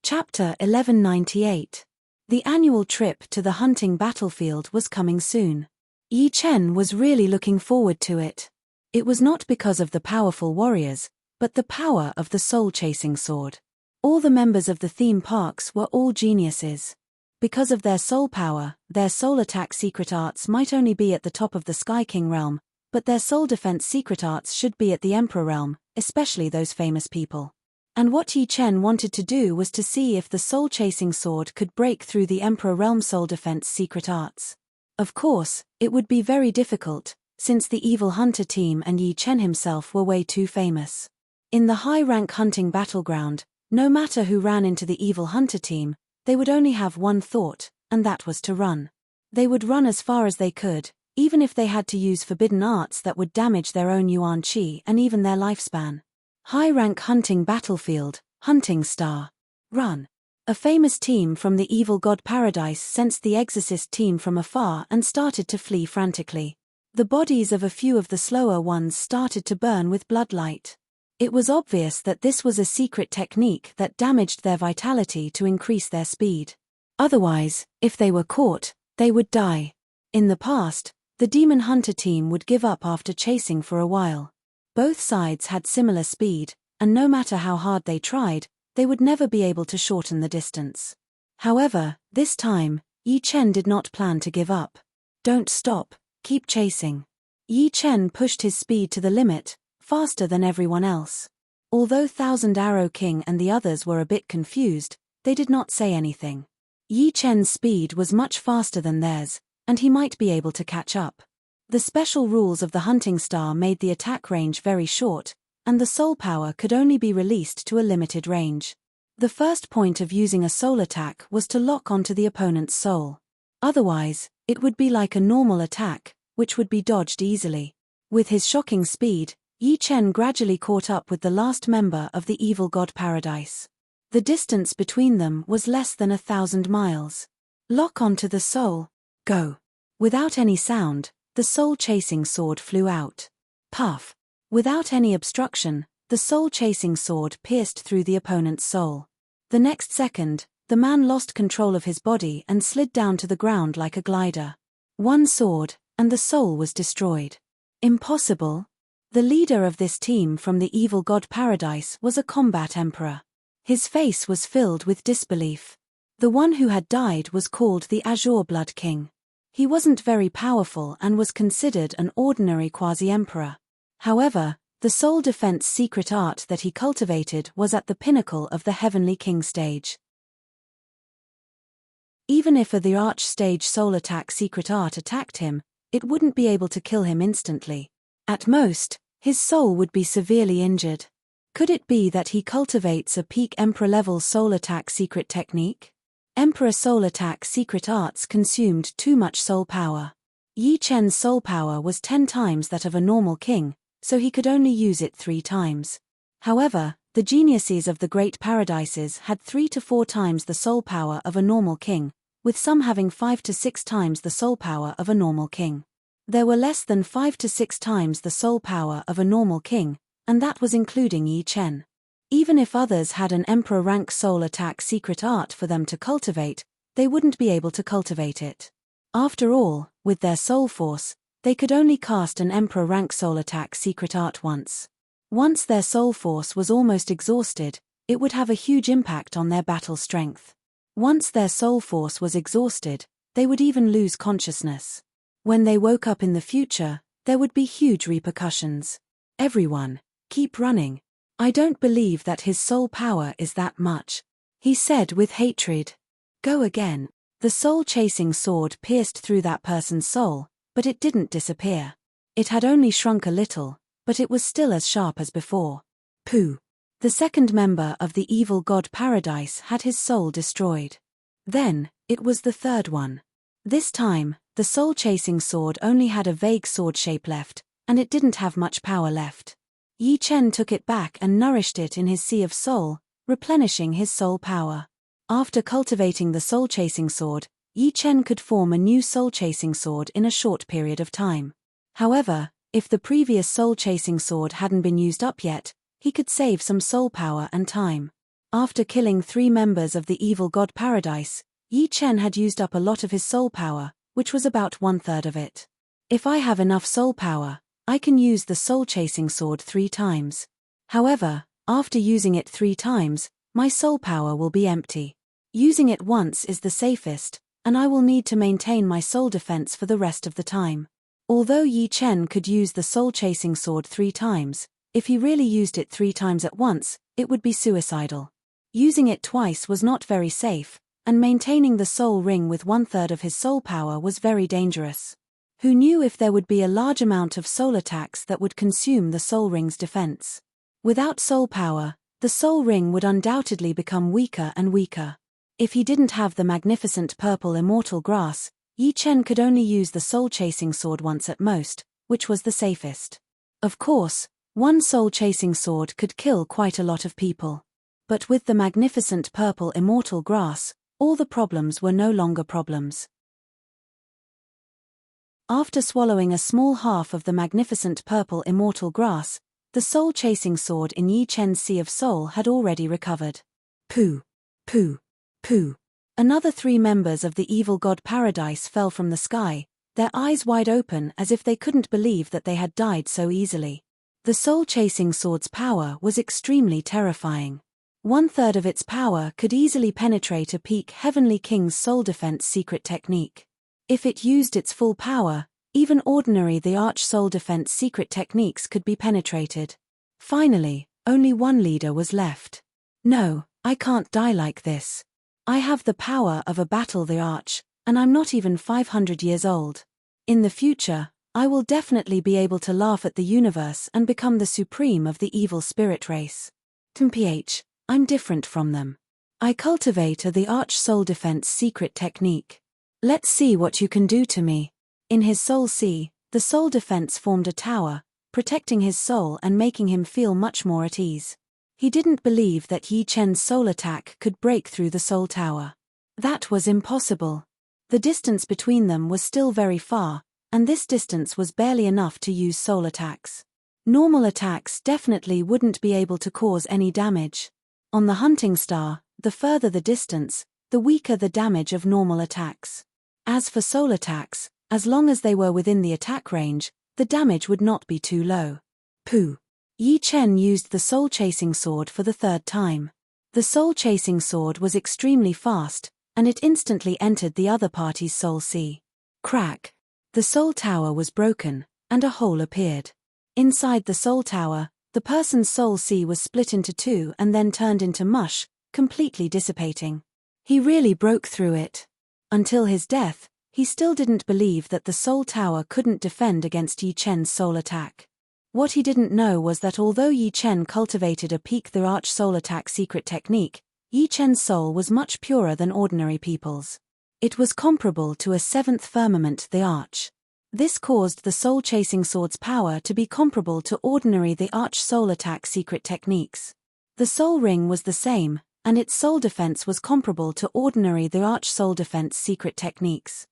Chapter 1198. The annual trip to the hunting battlefield was coming soon. Yi Chen was really looking forward to it. It was not because of the powerful warriors, but the power of the soul-chasing sword. All the members of the theme parks were all geniuses. Because of their soul power, their soul attack secret arts might only be at the top of the Sky King realm, but their soul defense secret arts should be at the Emperor realm, especially those famous people. And what Yi Chen wanted to do was to see if the soul-chasing sword could break through the Emperor realm soul defense secret arts. Of course, it would be very difficult, since the evil hunter team and Yi Chen himself were way too famous. In the high-rank hunting battleground, no matter who ran into the evil hunter team, they would only have one thought, and that was to run. They would run as far as they could, even if they had to use forbidden arts that would damage their own yuan qi and even their lifespan. High-rank hunting battlefield, hunting star. Run. A famous team from the evil god paradise sensed the exorcist team from afar and started to flee frantically. The bodies of a few of the slower ones started to burn with bloodlight. It was obvious that this was a secret technique that damaged their vitality to increase their speed. Otherwise, if they were caught, they would die. In the past, the demon hunter team would give up after chasing for a while. Both sides had similar speed, and no matter how hard they tried, they would never be able to shorten the distance. However, this time, Yi Chen did not plan to give up. Don't stop, keep chasing. Yi Chen pushed his speed to the limit, faster than everyone else. Although Thousand Arrow King and the others were a bit confused, they did not say anything. Yi Chen's speed was much faster than theirs, and he might be able to catch up. The special rules of the hunting star made the attack range very short, and the soul power could only be released to a limited range. The first point of using a soul attack was to lock onto the opponent's soul. Otherwise, it would be like a normal attack, which would be dodged easily. With his shocking speed, Yi Chen gradually caught up with the last member of the evil god paradise. The distance between them was less than 1,000 miles. Lock onto the soul. Go. Without any sound, the soul-chasing sword flew out. Puff. Without any obstruction, the soul-chasing sword pierced through the opponent's soul. The next second, the man lost control of his body and slid down to the ground like a glider. One sword, and the soul was destroyed. Impossible. The leader of this team from the evil god paradise was a combat emperor. His face was filled with disbelief. The one who had died was called the Azure Blood King. He wasn't very powerful and was considered an ordinary quasi-emperor. However, the soul defense secret art that he cultivated was at the pinnacle of the Heavenly King stage. Even if the Arch stage soul attack secret art attacked him, it wouldn't be able to kill him instantly. At most, his soul would be severely injured. Could it be that he cultivates a peak Emperor level soul attack secret technique? Emperor soul attack secret arts consumed too much soul power. Yi Chen's soul power was 10 times that of a normal king, so he could only use it 3 times. However, the geniuses of the Great Paradises had 3 to 4 times the soul power of a normal king, with some having 5 to 6 times the soul power of a normal king. There were less than 5 to 6 times the soul power of a normal king, and that was including Yi Chen. Even if others had an Emperor rank soul attack secret art for them to cultivate, they wouldn't be able to cultivate it. After all, with their soul force, they could only cast an Emperor rank soul attack secret art once. Once their soul force was almost exhausted, it would have a huge impact on their battle strength. Once their soul force was exhausted, they would even lose consciousness. When they woke up in the future, there would be huge repercussions. Everyone, keep running. I don't believe that his soul power is that much, he said with hatred. Go again. The soul-chasing sword pierced through that person's soul, but it didn't disappear. It had only shrunk a little, but it was still as sharp as before. Pooh. The second member of the evil god paradise had his soul destroyed. Then, it was the third one. This time, the soul-chasing sword only had a vague sword shape left, and it didn't have much power left. Yi Chen took it back and nourished it in his sea of soul, replenishing his soul power. After cultivating the soul-chasing sword, Yi Chen could form a new soul-chasing sword in a short period of time. However, if the previous soul-chasing sword hadn't been used up yet, he could save some soul power and time. After killing 3 members of the evil god paradise, Yi Chen had used up a lot of his soul power, which was about 1/3 of it. If I have enough soul power, I can use the soul-chasing sword 3 times. However, after using it 3 times, my soul power will be empty. Using it once is the safest, and I will need to maintain my soul defense for the rest of the time. Although Yi Chen could use the soul-chasing sword 3 times, if he really used it 3 times at once, it would be suicidal. Using it twice was not very safe, and maintaining the soul ring with 1/3 of his soul power was very dangerous. Who knew if there would be a large amount of soul attacks that would consume the soul ring's defense? Without soul power, the soul ring would undoubtedly become weaker and weaker. If he didn't have the magnificent purple immortal grass, Yi Chen could only use the soul-chasing sword once at most, which was the safest. Of course, one soul-chasing sword could kill quite a lot of people. But with the magnificent purple immortal grass, all the problems were no longer problems. After swallowing a small half of the magnificent purple immortal grass, the soul-chasing sword in Yi Chen's Sea of Soul had already recovered. Pooh. Pooh. Pooh. Another 3 members of the evil god paradise fell from the sky, their eyes wide open as if they couldn't believe that they had died so easily. The soul-chasing sword's power was extremely terrifying. 1/3 of its power could easily penetrate a peak Heavenly King's soul defense secret technique. If it used its full power, even ordinary the Arch soul defense secret techniques could be penetrated. Finally, only one leader was left. No, I can't die like this. I have the power of a battle the Arch, and I'm not even 500 years old. In the future, I will definitely be able to laugh at the universe and become the supreme of the evil spirit race. TMPH, I'm different from them. I cultivate the Arch soul defense secret technique. Let's see what you can do to me. In his soul sea, The soul defense formed a tower, protecting his soul and making him feel much more at ease. He didn't believe that Yi Chen's soul attack could break through the soul tower. That was impossible. The distance between them was still very far, and this distance was barely enough to use soul attacks. Normal attacks definitely wouldn't be able to cause any damage. On the hunting star, the further the distance, the weaker the damage of normal attacks. As for soul attacks, as long as they were within the attack range, the damage would not be too low. Pooh. Yi Chen used the soul-chasing sword for the third time. The soul-chasing sword was extremely fast, and it instantly entered the other party's soul sea. Crack. The soul tower was broken, and a hole appeared. Inside the soul tower, the person's soul sea was split into two and then turned into mush, completely dissipating. He really broke through it. Until his death, he still didn't believe that the soul tower couldn't defend against Yi Chen's soul attack. What he didn't know was that although Yi Chen cultivated a peak the arch soul attack secret technique, Yi Chen's soul was much purer than ordinary people's. It was comparable to a seventh firmament the arch. This caused the soul-chasing sword's power to be comparable to ordinary the arch soul attack secret techniques. The soul ring was the same, and its soul defense was comparable to ordinary the arch soul defense secret techniques.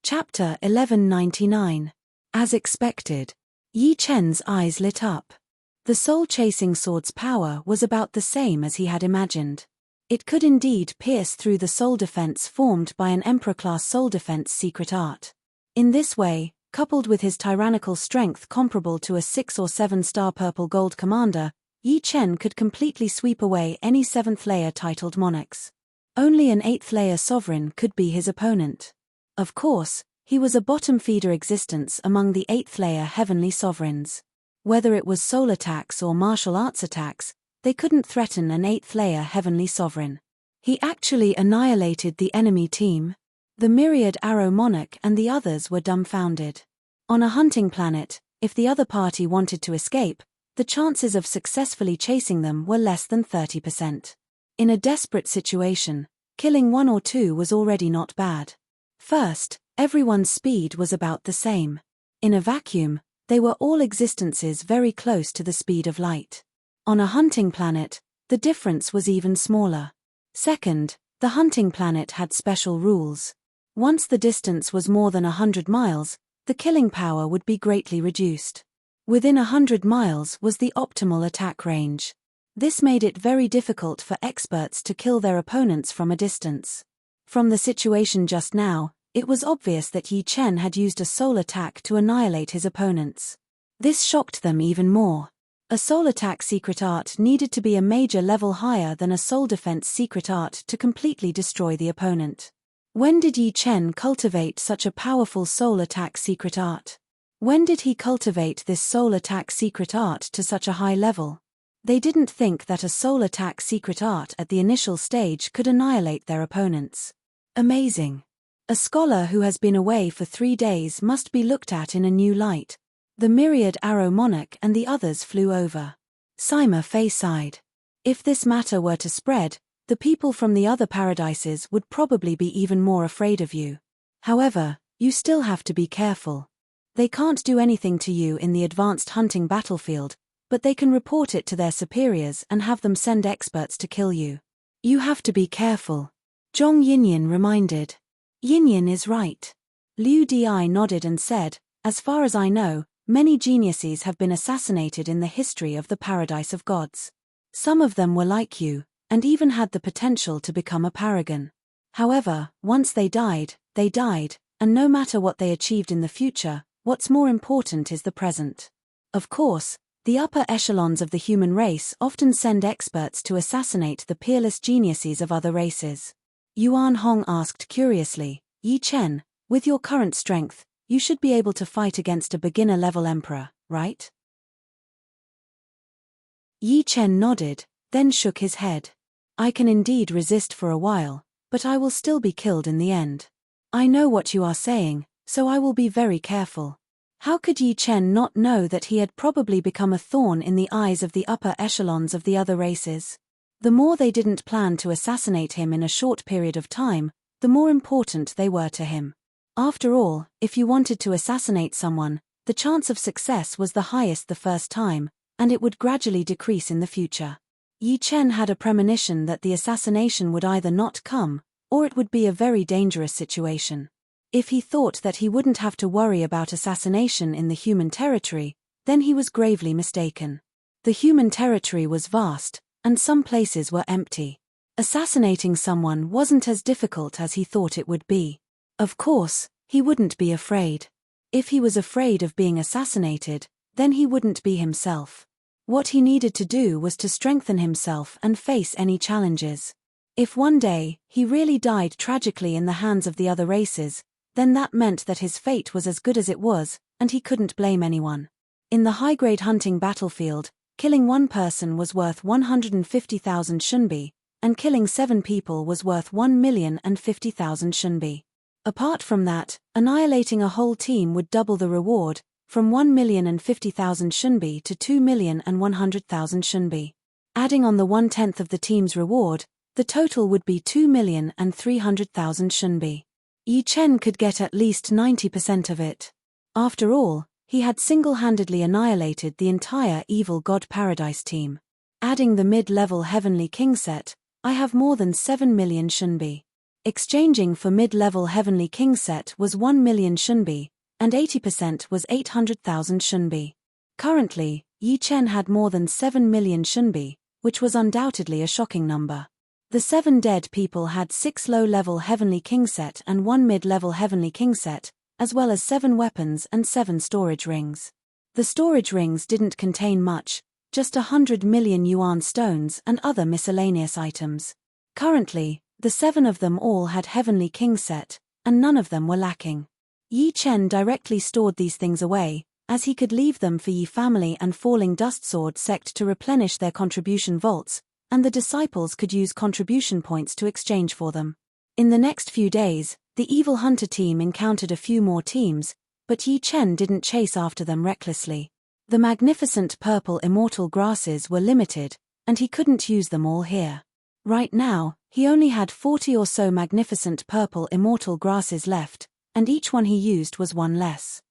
Chapter 1199. As expected. Yi Chen's eyes lit up. The soul-chasing sword's power was about the same as he had imagined. It could indeed pierce through the soul defense formed by an Emperor-class soul defense secret art. In this way, coupled with his tyrannical strength comparable to a 6 or 7-star purple gold commander, Yi Chen could completely sweep away any 7th-layer titled monarchs. Only an 8th-layer sovereign could be his opponent. Of course, he was a bottom-feeder existence among the 8th-layer heavenly sovereigns. Whether it was soul attacks or martial arts attacks, they couldn't threaten an 8th-layer heavenly sovereign. He actually annihilated the enemy team. The myriad arrow monarch and the others were dumbfounded. On a hunting planet, if the other party wanted to escape, the chances of successfully chasing them were less than 30%. In a desperate situation, killing one or two was already not bad. First, everyone's speed was about the same. In a vacuum, they were all existences very close to the speed of light. On a hunting planet, the difference was even smaller. Second, the hunting planet had special rules. Once the distance was more than 100 miles, the killing power would be greatly reduced. Within 100 miles was the optimal attack range. This made it very difficult for experts to kill their opponents from a distance. From the situation just now, it was obvious that Yi Chen had used a soul attack to annihilate his opponents. This shocked them even more. A soul attack secret art needed to be a major level higher than a soul defense secret art to completely destroy the opponent. When did Yi Chen cultivate such a powerful soul attack secret art? When did he cultivate this soul attack secret art to such a high level? They didn't think that a soul attack secret art at the initial stage could annihilate their opponents. Amazing. A scholar who has been away for 3 days must be looked at in a new light. The myriad arrow monarch and the others flew over. Sima Fei sighed. If this matter were to spread, the people from the other paradises would probably be even more afraid of you. However, you still have to be careful. They can't do anything to you in the advanced hunting battlefield, but they can report it to their superiors and have them send experts to kill you. You have to be careful. Zhong Yinyan reminded. Yinyan is right. Liu Di nodded and said, as far as I know, many geniuses have been assassinated in the history of the Paradise of Gods. Some of them were like you, and even had the potential to become a paragon. However, once they died, and no matter what they achieved in the future, what's more important is the present. Of course, the upper echelons of the human race often send experts to assassinate the peerless geniuses of other races. Yuan Hong asked curiously, Yi Chen, with your current strength, you should be able to fight against a beginner-level emperor, right? Yi Chen nodded, then shook his head. I can indeed resist for a while, but I will still be killed in the end. I know what you are saying, so I will be very careful. How could Yi Chen not know that he had probably become a thorn in the eyes of the upper echelons of the other races? The more they didn't plan to assassinate him in a short period of time, the more important they were to him. After all, if you wanted to assassinate someone, the chance of success was the highest the first time, and it would gradually decrease in the future. Yi Chen had a premonition that the assassination would either not come, or it would be a very dangerous situation. If he thought that he wouldn't have to worry about assassination in the human territory, then he was gravely mistaken. The human territory was vast, and some places were empty. Assassinating someone wasn't as difficult as he thought it would be. Of course, he wouldn't be afraid. If he was afraid of being assassinated, then he wouldn't be himself. What he needed to do was to strengthen himself and face any challenges. If one day, he really died tragically in the hands of the other races, then that meant that his fate was as good as it was, and he couldn't blame anyone. In the high-grade hunting battlefield, killing one person was worth 150,000 shunbi, and killing 7 people was worth 1,050,000 shunbi. Apart from that, annihilating a whole team would double the reward, from 1,050,000 shunbi to 2,100,000 shunbi. Adding on the 1/10 of the team's reward, the total would be 2,300,000 shunbi. Yi Chen could get at least 90% of it. After all, he had single-handedly annihilated the entire Evil God Paradise team. Adding the mid-level Heavenly King set, I have more than 7 million shunbi. Exchanging for mid-level Heavenly King set was 1 million shunbi, and 80% was 800,000 shunbi. Currently, Yi Chen had more than 7 million shunbi, which was undoubtedly a shocking number. The 7 dead people had 6 low-level Heavenly King set and 1 mid-level Heavenly King set, as well as 7 weapons and 7 storage rings. The storage rings didn't contain much, just 100 million yuan stones and other miscellaneous items. Currently, the 7 of them all had Heavenly King set, and none of them were lacking. Yi Chen directly stored these things away, as he could leave them for Yi family and Falling Dust Sword sect to replenish their contribution vaults, and the disciples could use contribution points to exchange for them. In the next few days, the Evil Hunter team encountered a few more teams, but Yi Chen didn't chase after them recklessly. The magnificent purple immortal grasses were limited, and he couldn't use them all here. Right now, he only had 40 or so magnificent purple immortal grasses left, and each one he used was one less.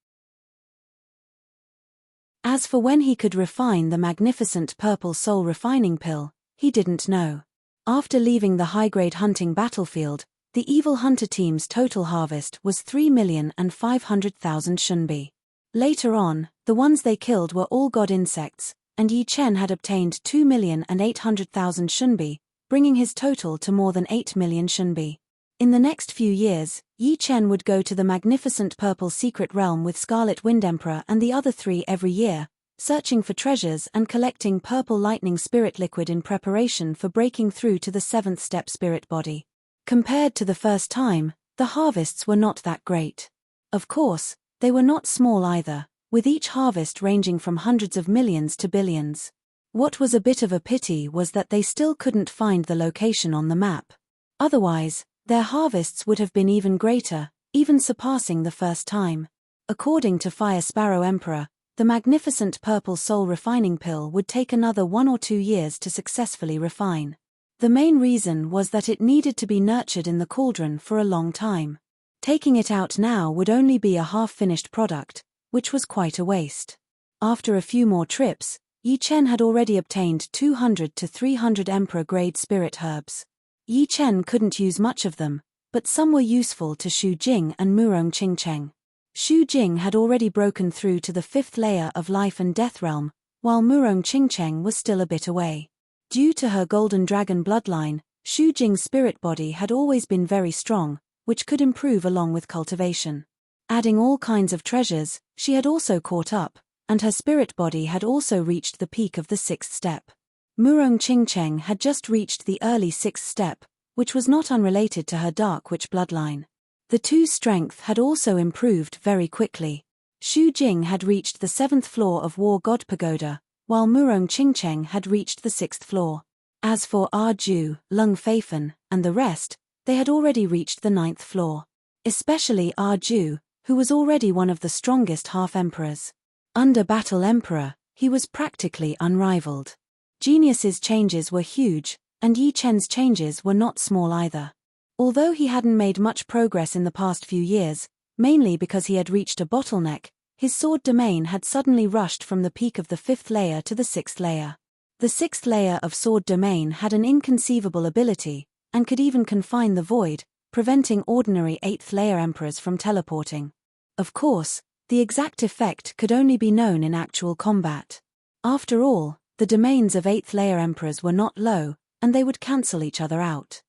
As for when he could refine the magnificent purple soul refining pill, he didn't know. After leaving the high-grade hunting battlefield, the Evil Hunter team's total harvest was 3,500,000 shunbi. Later on, the ones they killed were all god insects, and Yi Chen had obtained 2,800,000 shunbi, bringing his total to more than 8 million shunbi. In the next few years, Yi Chen would go to the magnificent purple secret realm with Scarlet Wind Emperor and the other 3 every year, searching for treasures and collecting purple lightning spirit liquid in preparation for breaking through to the 7th step spirit body. Compared to the first time, the harvests were not that great. Of course, they were not small either, with each harvest ranging from hundreds of millions to billions. What was a bit of a pity was that they still couldn't find the location on the map. Otherwise, their harvests would have been even greater, even surpassing the first time. According to Fire Sparrow Emperor, the magnificent purple soul refining pill would take another 1 or 2 years to successfully refine. The main reason was that it needed to be nurtured in the cauldron for a long time. Taking it out now would only be a half-finished product, which was quite a waste. After a few more trips, Yi Chen had already obtained 200 to 300 Emperor-grade spirit herbs. Yi Chen couldn't use much of them, but some were useful to Xu Jing and Murong Qingcheng. Xu Jing had already broken through to the 5th layer of life and death realm, while Murong Qingcheng was still a bit away. Due to her golden dragon bloodline, Xu Jing's spirit body had always been very strong, which could improve along with cultivation. Adding all kinds of treasures, she had also caught up, and her spirit body had also reached the peak of the 6th step. Murong Qingcheng had just reached the early 6th step, which was not unrelated to her dark witch bloodline. The two's strength had also improved very quickly. Xu Jing had reached the 7th floor of War God Pagoda, while Murong Qingcheng had reached the 6th floor. As for Ju, Lung Feifen, and the rest, they had already reached the 9th floor. Especially Ju, who was already one of the strongest half-emperors. Under Battle Emperor, he was practically unrivaled. Genius's changes were huge, and Yi Chen's changes were not small either. Although he hadn't made much progress in the past few years, mainly because he had reached a bottleneck, his sword domain had suddenly rushed from the peak of the 5th layer to the 6th layer. The 6th layer of sword domain had an inconceivable ability, and could even confine the void, preventing ordinary 8th layer emperors from teleporting. Of course, the exact effect could only be known in actual combat. After all, the domains of 8th layer emperors were not low, and they would cancel each other out.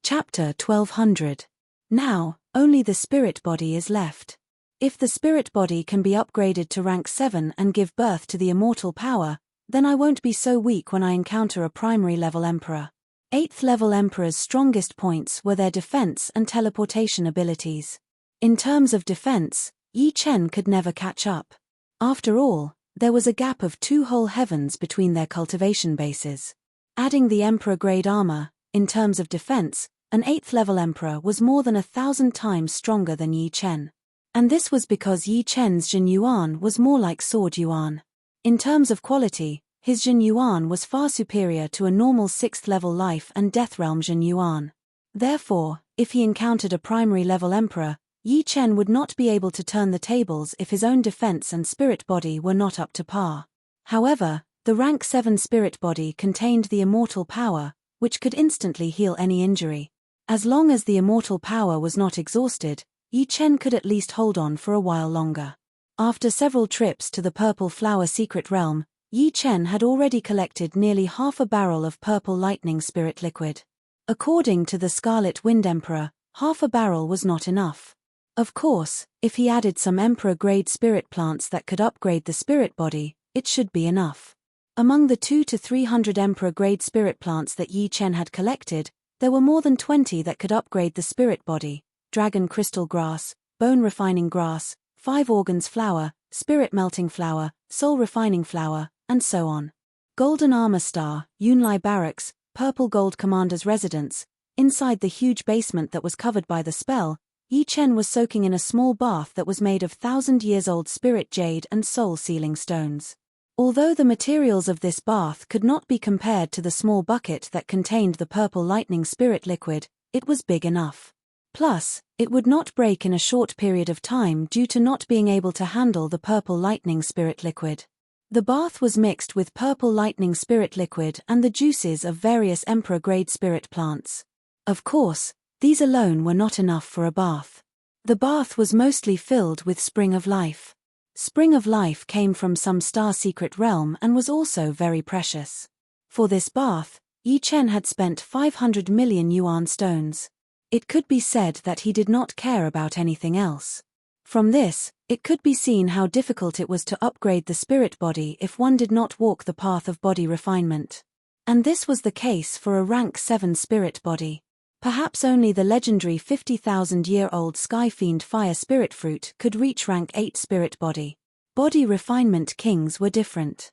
Chapter 1200. Now, only the spirit body is left. If the spirit body can be upgraded to rank 7 and give birth to the immortal power, then I won't be so weak when I encounter a primary level emperor. 8th level emperors' strongest points were their defense and teleportation abilities. In terms of defense, Yi Chen could never catch up. After all, there was a gap of 2 whole heavens between their cultivation bases. Adding the emperor grade armor, in terms of defense, an 8th level emperor was more than 1,000 times stronger than Yi Chen. And this was because Yi Chen's Jin Yuan was more like Sword Yuan. In terms of quality, his Jin Yuan was far superior to a normal 6th level life and death realm Jin Yuan. Therefore, if he encountered a primary level emperor, Yi Chen would not be able to turn the tables if his own defense and spirit body were not up to par. However, the rank 7 spirit body contained the immortal power, which could instantly heal any injury. As long as the immortal power was not exhausted, Yi Chen could at least hold on for a while longer. After several trips to the Purple Flower Secret Realm, Yi Chen had already collected nearly half a barrel of purple lightning spirit liquid. According to the Scarlet Wind Emperor, half a barrel was not enough. Of course, if he added some emperor-grade spirit plants that could upgrade the spirit body, it should be enough. Among the 200 to 300 emperor-grade spirit plants that Yi Chen had collected, there were more than 20 that could upgrade the spirit body: dragon crystal grass, bone refining grass, 5 organs flower, spirit melting flower, soul refining flower, and so on. Golden Armor Star, Yunlai Barracks, Purple Gold Commander's residence. Inside the huge basement that was covered by the spell, Yi Chen was soaking in a small bath that was made of 1,000-years-old spirit jade and soul sealing stones. Although the materials of this bath could not be compared to the small bucket that contained the purple lightning spirit liquid, it was big enough. Plus, it would not break in a short period of time due to not being able to handle the purple lightning spirit liquid. The bath was mixed with purple lightning spirit liquid and the juices of various emperor-grade spirit plants. Of course, these alone were not enough for a bath. The bath was mostly filled with Spring of Life. Spring of Life came from some star-secret realm and was also very precious. For this bath, Yi Chen had spent 500 million yuan stones. It could be said that he did not care about anything else. From this, it could be seen how difficult it was to upgrade the spirit body if one did not walk the path of body refinement. And this was the case for a rank 7 spirit body. Perhaps only the legendary 50,000-year-old Sky Fiend Fire Spirit Fruit could reach rank 8 spirit body. Body refinement kings were different.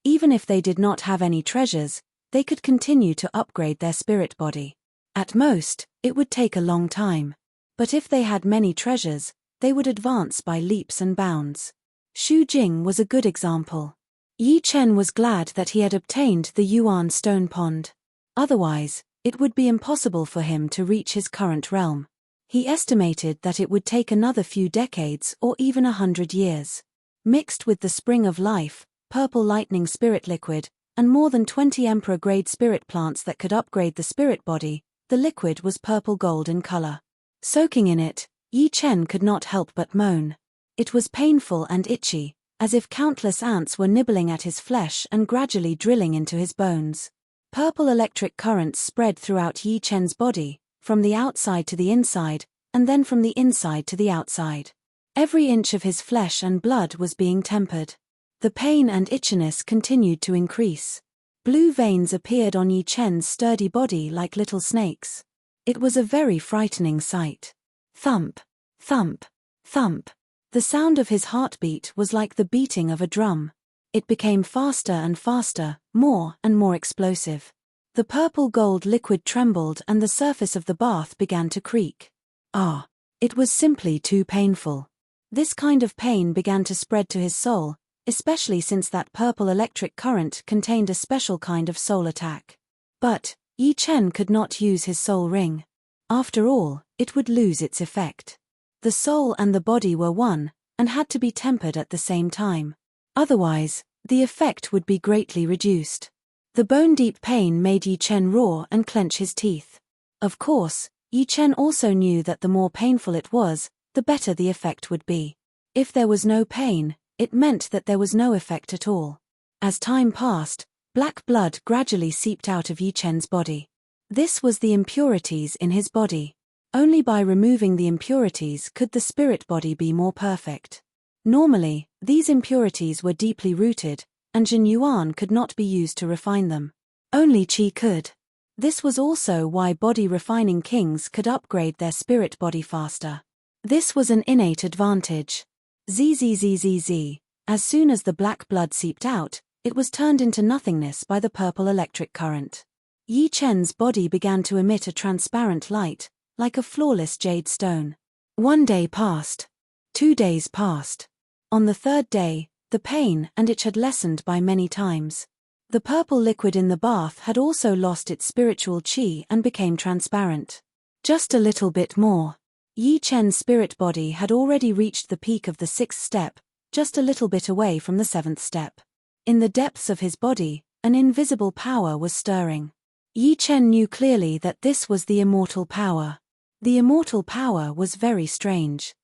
Even if they did not have any treasures, they could continue to upgrade their spirit body. At most, it would take a long time. But if they had many treasures, they would advance by leaps and bounds. Xu Jing was a good example. Yi Chen was glad that he had obtained the Yuan Stone Pond. Otherwise, it would be impossible for him to reach his current realm. He estimated that it would take another few decades or even 100 years. Mixed with the Spring of Life, purple lightning spirit liquid, and more than 20 emperor-grade spirit plants that could upgrade the spirit body, the liquid was purple gold in color. Soaking in it, Yi Chen could not help but moan. It was painful and itchy, as if countless ants were nibbling at his flesh and gradually drilling into his bones. Purple electric currents spread throughout Yi Chen's body, from the outside to the inside, and then from the inside to the outside. Every inch of his flesh and blood was being tempered. The pain and itchiness continued to increase. Blue veins appeared on Yi Chen's sturdy body like little snakes. It was a very frightening sight. Thump, thump, thump. The sound of his heartbeat was like the beating of a drum. It became faster and faster, more and more explosive. The purple gold liquid trembled and the surface of the bath began to creak. Ah! It was simply too painful. This kind of pain began to spread to his soul, especially since that purple electric current contained a special kind of soul attack. But Yi Chen could not use his soul ring. After all, it would lose its effect. The soul and the body were one, and had to be tempered at the same time. Otherwise, the effect would be greatly reduced. The bone-deep pain made Yi Chen roar and clench his teeth. Of course, Yi Chen also knew that the more painful it was, the better the effect would be. If there was no pain, it meant that there was no effect at all. As time passed, black blood gradually seeped out of Yi Chen's body. This was the impurities in his body. Only by removing the impurities could the spirit body be more perfect. Normally, these impurities were deeply rooted, and Jin Yuan could not be used to refine them. Only Qi could. This was also why body-refining kings could upgrade their spirit body faster. This was an innate advantage. Zzzzz. As soon as the black blood seeped out, it was turned into nothingness by the purple electric current. Yi Chen's body began to emit a transparent light, like a flawless jade stone. 1 day passed. 2 days passed. On the 3rd day, the pain and itch had lessened by many times. The purple liquid in the bath had also lost its spiritual qi and became transparent. Just a little bit more. Yi Chen's spirit body had already reached the peak of the 6th step, just a little bit away from the 7th step. In the depths of his body, an invisible power was stirring. Yi Chen knew clearly that this was the immortal power. The immortal power was very strange.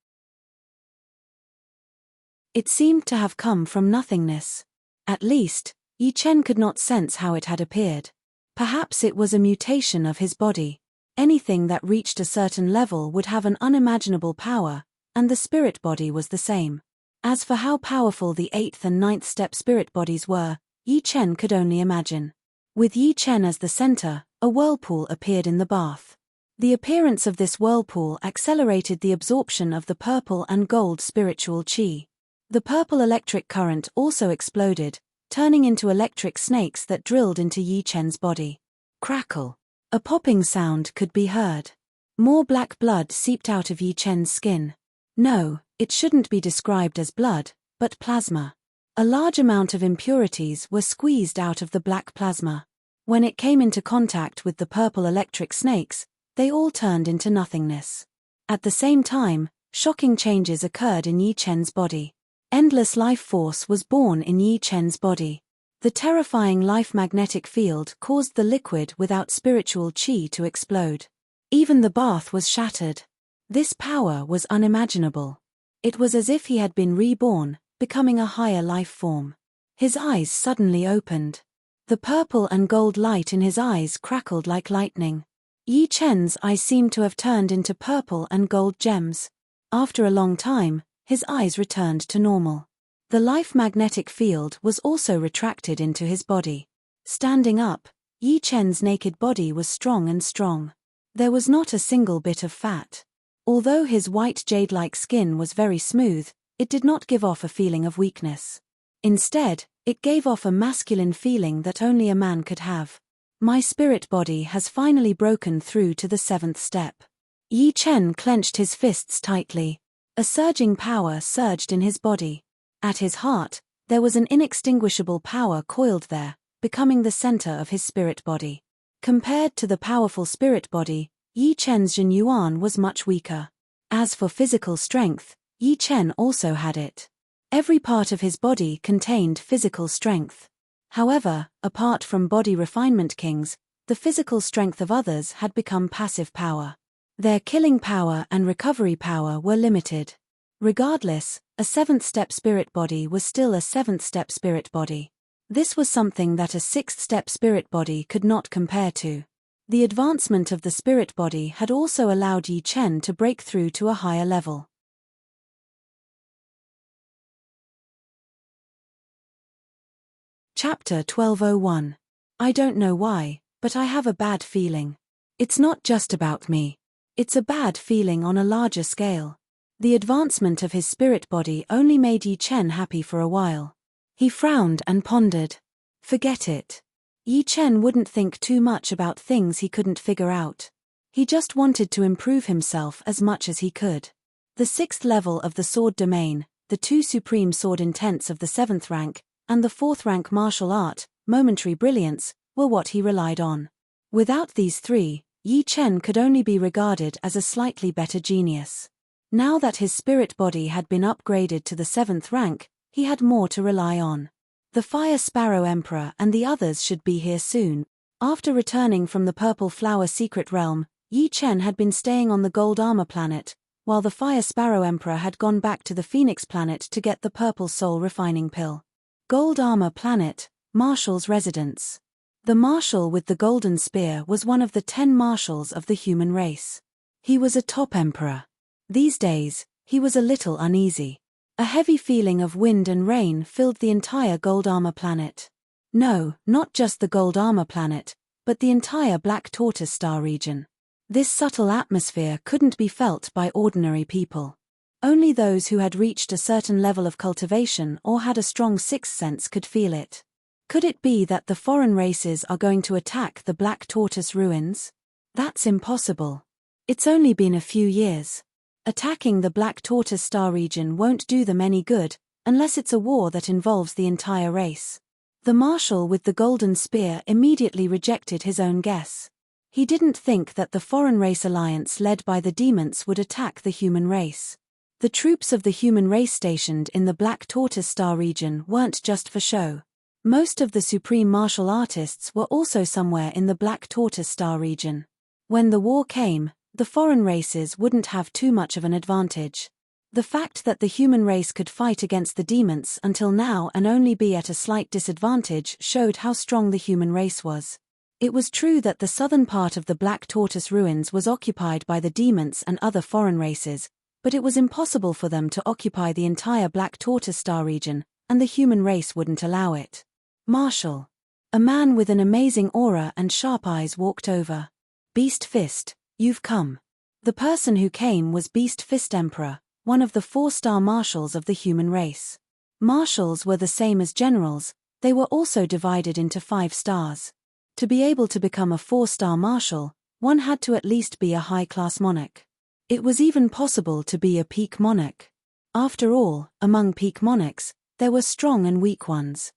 It seemed to have come from nothingness. At least, Yi Chen could not sense how it had appeared. Perhaps it was a mutation of his body. Anything that reached a certain level would have an unimaginable power, and the spirit body was the same. As for how powerful the 8th and 9th step spirit bodies were, Yi Chen could only imagine. With Yi Chen as the center, a whirlpool appeared in the bath. The appearance of this whirlpool accelerated the absorption of the purple and gold spiritual qi. The purple electric current also exploded, turning into electric snakes that drilled into Yi Chen's body. Crackle. A popping sound could be heard. More black blood seeped out of Yi Chen's skin. No, it shouldn't be described as blood, but plasma. A large amount of impurities were squeezed out of the black plasma. When it came into contact with the purple electric snakes, they all turned into nothingness. At the same time, shocking changes occurred in Yi Chen's body. Endless life force was born in Yi Chen's body. The terrifying life magnetic field caused the liquid without spiritual qi to explode. Even the bath was shattered. This power was unimaginable. It was as if he had been reborn, becoming a higher life form. His eyes suddenly opened. The purple and gold light in his eyes crackled like lightning. Yi Chen's eyes seemed to have turned into purple and gold gems. After a long time, his eyes returned to normal. The life magnetic field was also retracted into his body. Standing up, Yi Chen's naked body was strong and strong. There was not a single bit of fat. Although his white jade-like skin was very smooth, it did not give off a feeling of weakness. Instead, it gave off a masculine feeling that only a man could have. My spirit body has finally broken through to the 7th step. Yi Chen clenched his fists tightly. A surging power surged in his body. At his heart, there was an inextinguishable power coiled there, becoming the center of his spirit body. Compared to the powerful spirit body, Yi Chen's Jin Yuan was much weaker. As for physical strength, Yi Chen also had it. Every part of his body contained physical strength. However, apart from body refinement kings, the physical strength of others had become passive power. Their killing power and recovery power were limited. Regardless, a 7th step spirit body was still a 7th step spirit body. This was something that a 6th step spirit body could not compare to. The advancement of the spirit body had also allowed Yi Chen to break through to a higher level. Chapter 1201. I don't know why, but I have a bad feeling. It's not just about me. It's a bad feeling on a larger scale. The advancement of his spirit body only made Yi Chen happy for a while. He frowned and pondered. Forget it. Yi Chen wouldn't think too much about things he couldn't figure out. He just wanted to improve himself as much as he could. The 6th level of the sword domain, the 2 supreme sword intents of the 7th rank, and the 4th rank martial art, momentary brilliance, were what he relied on. Without these 3, Yi Chen could only be regarded as a slightly better genius. Now that his spirit body had been upgraded to the 7th rank, he had more to rely on. The Fire Sparrow Emperor and the others should be here soon. After returning from the Purple Flower Secret Realm, Yi Chen had been staying on the Gold Armor planet, while the Fire Sparrow Emperor had gone back to the Phoenix planet to get the Purple Soul Refining Pill. Gold Armor Planet, Marshall's residence. The Marshal with the Golden Spear was one of the 10 marshals of the human race. He was a top emperor. These days, he was a little uneasy. A heavy feeling of wind and rain filled the entire Gold Armor planet. No, not just the Gold Armor planet, but the entire Black Tortoise Star region. This subtle atmosphere couldn't be felt by ordinary people. Only those who had reached a certain level of cultivation or had a strong sixth sense could feel it. Could it be that the foreign races are going to attack the Black Tortoise ruins? That's impossible. It's only been a few years. Attacking the Black Tortoise Star region won't do them any good, unless it's a war that involves the entire race. The Marshal with the Golden Spear immediately rejected his own guess. He didn't think that the foreign race alliance led by the demons would attack the human race. The troops of the human race stationed in the Black Tortoise Star region weren't just for show. Most of the supreme martial artists were also somewhere in the Black Tortoise Star region. When the war came, the foreign races wouldn't have too much of an advantage. The fact that the human race could fight against the demons until now and only be at a slight disadvantage showed how strong the human race was. It was true that the southern part of the Black Tortoise ruins was occupied by the demons and other foreign races, but it was impossible for them to occupy the entire Black Tortoise Star region, and the human race wouldn't allow it. Marshal. A man with an amazing aura and sharp eyes walked over. Beast Fist, you've come. The person who came was Beast Fist Emperor, one of the 4-star marshals of the human race. Marshals were the same as generals, they were also divided into 5 stars. To be able to become a 4-star marshal, one had to at least be a high-class monarch. It was even possible to be a peak monarch. After all, among peak monarchs, there were strong and weak ones.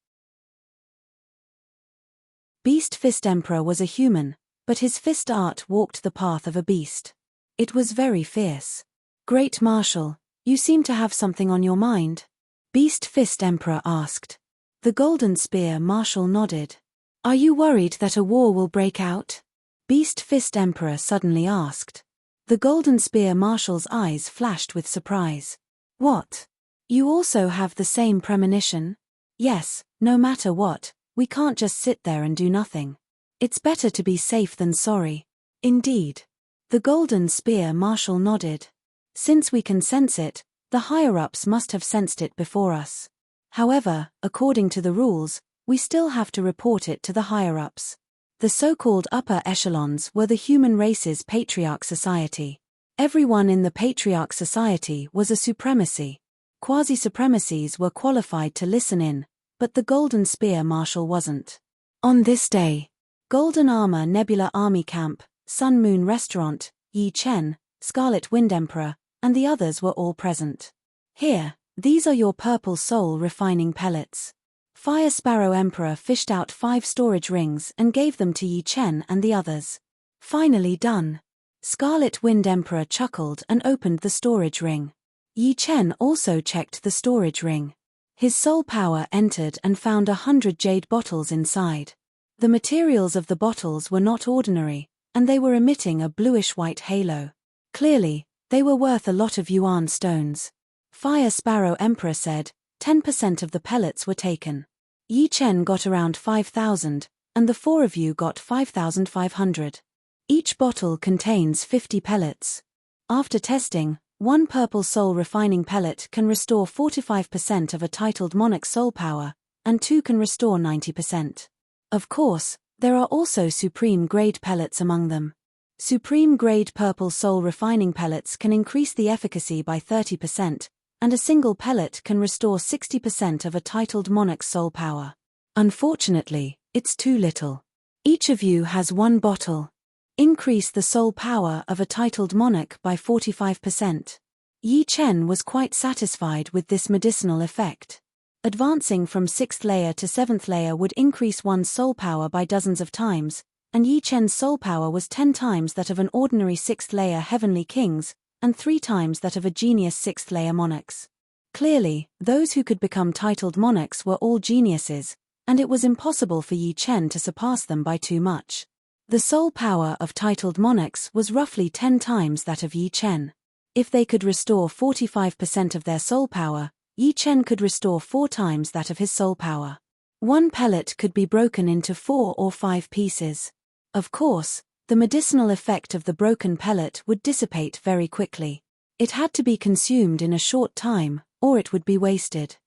Beast Fist Emperor was a human, but his fist art walked the path of a beast. It was very fierce. Great Marshal, you seem to have something on your mind? Beast Fist Emperor asked. The Golden Spear Marshal nodded. Are you worried that a war will break out? Beast Fist Emperor suddenly asked. The Golden Spear Marshal's eyes flashed with surprise. What? You also have the same premonition? Yes, no matter what, we can't just sit there and do nothing. It's better to be safe than sorry. Indeed. The Golden Spear Marshal nodded. Since we can sense it, the higher-ups must have sensed it before us. However, according to the rules, we still have to report it to the higher-ups. The so-called upper echelons were the human race's Patriarch Society. Everyone in the Patriarch Society was a supremacy. Quasi-supremacies were qualified to listen in, but the Golden Spear Marshal wasn't. On this day, Golden Armor Nebula Army Camp, Sun Moon Restaurant, Yi Chen, Scarlet Wind Emperor, and the others were all present. Here, these are your purple soul refining pellets. Fire Sparrow Emperor fished out 5 storage rings and gave them to Yi Chen and the others. Finally done. Scarlet Wind Emperor chuckled and opened the storage ring. Yi Chen also checked the storage ring. His soul power entered and found 100 jade bottles inside. The materials of the bottles were not ordinary, and they were emitting a bluish-white halo. Clearly, they were worth a lot of yuan stones. Fire Sparrow Emperor said, 10% of the pellets were taken. Yi Chen got around 5,000, and the 4 of you got 5,500. Each bottle contains 50 pellets. After testing, 1 purple soul refining pellet can restore 45% of a titled monarch soul power, and 2 can restore 90%. Of course, there are also supreme grade pellets among them. Supreme grade purple soul refining pellets can increase the efficacy by 30%, and a single pellet can restore 60% of a titled monarch's soul power. Unfortunately, it's too little. Each of you has 1 bottle. Increase the soul power of a titled monarch by 45%. Yi Chen was quite satisfied with this medicinal effect. Advancing from 6th layer to 7th layer would increase one's soul power by dozens of times, and Yi Chen's soul power was 10 times that of an ordinary 6th layer heavenly kings, and 3 times that of a genius 6th layer monarchs. Clearly, those who could become titled monarchs were all geniuses, and it was impossible for Yi Chen to surpass them by too much. The soul power of titled monarchs was roughly 10 times that of Yi Chen. If they could restore 45% of their soul power, Yi Chen could restore 4 times that of his soul power. One pellet could be broken into 4 or 5 pieces. Of course, the medicinal effect of the broken pellet would dissipate very quickly. It had to be consumed in a short time, or it would be wasted.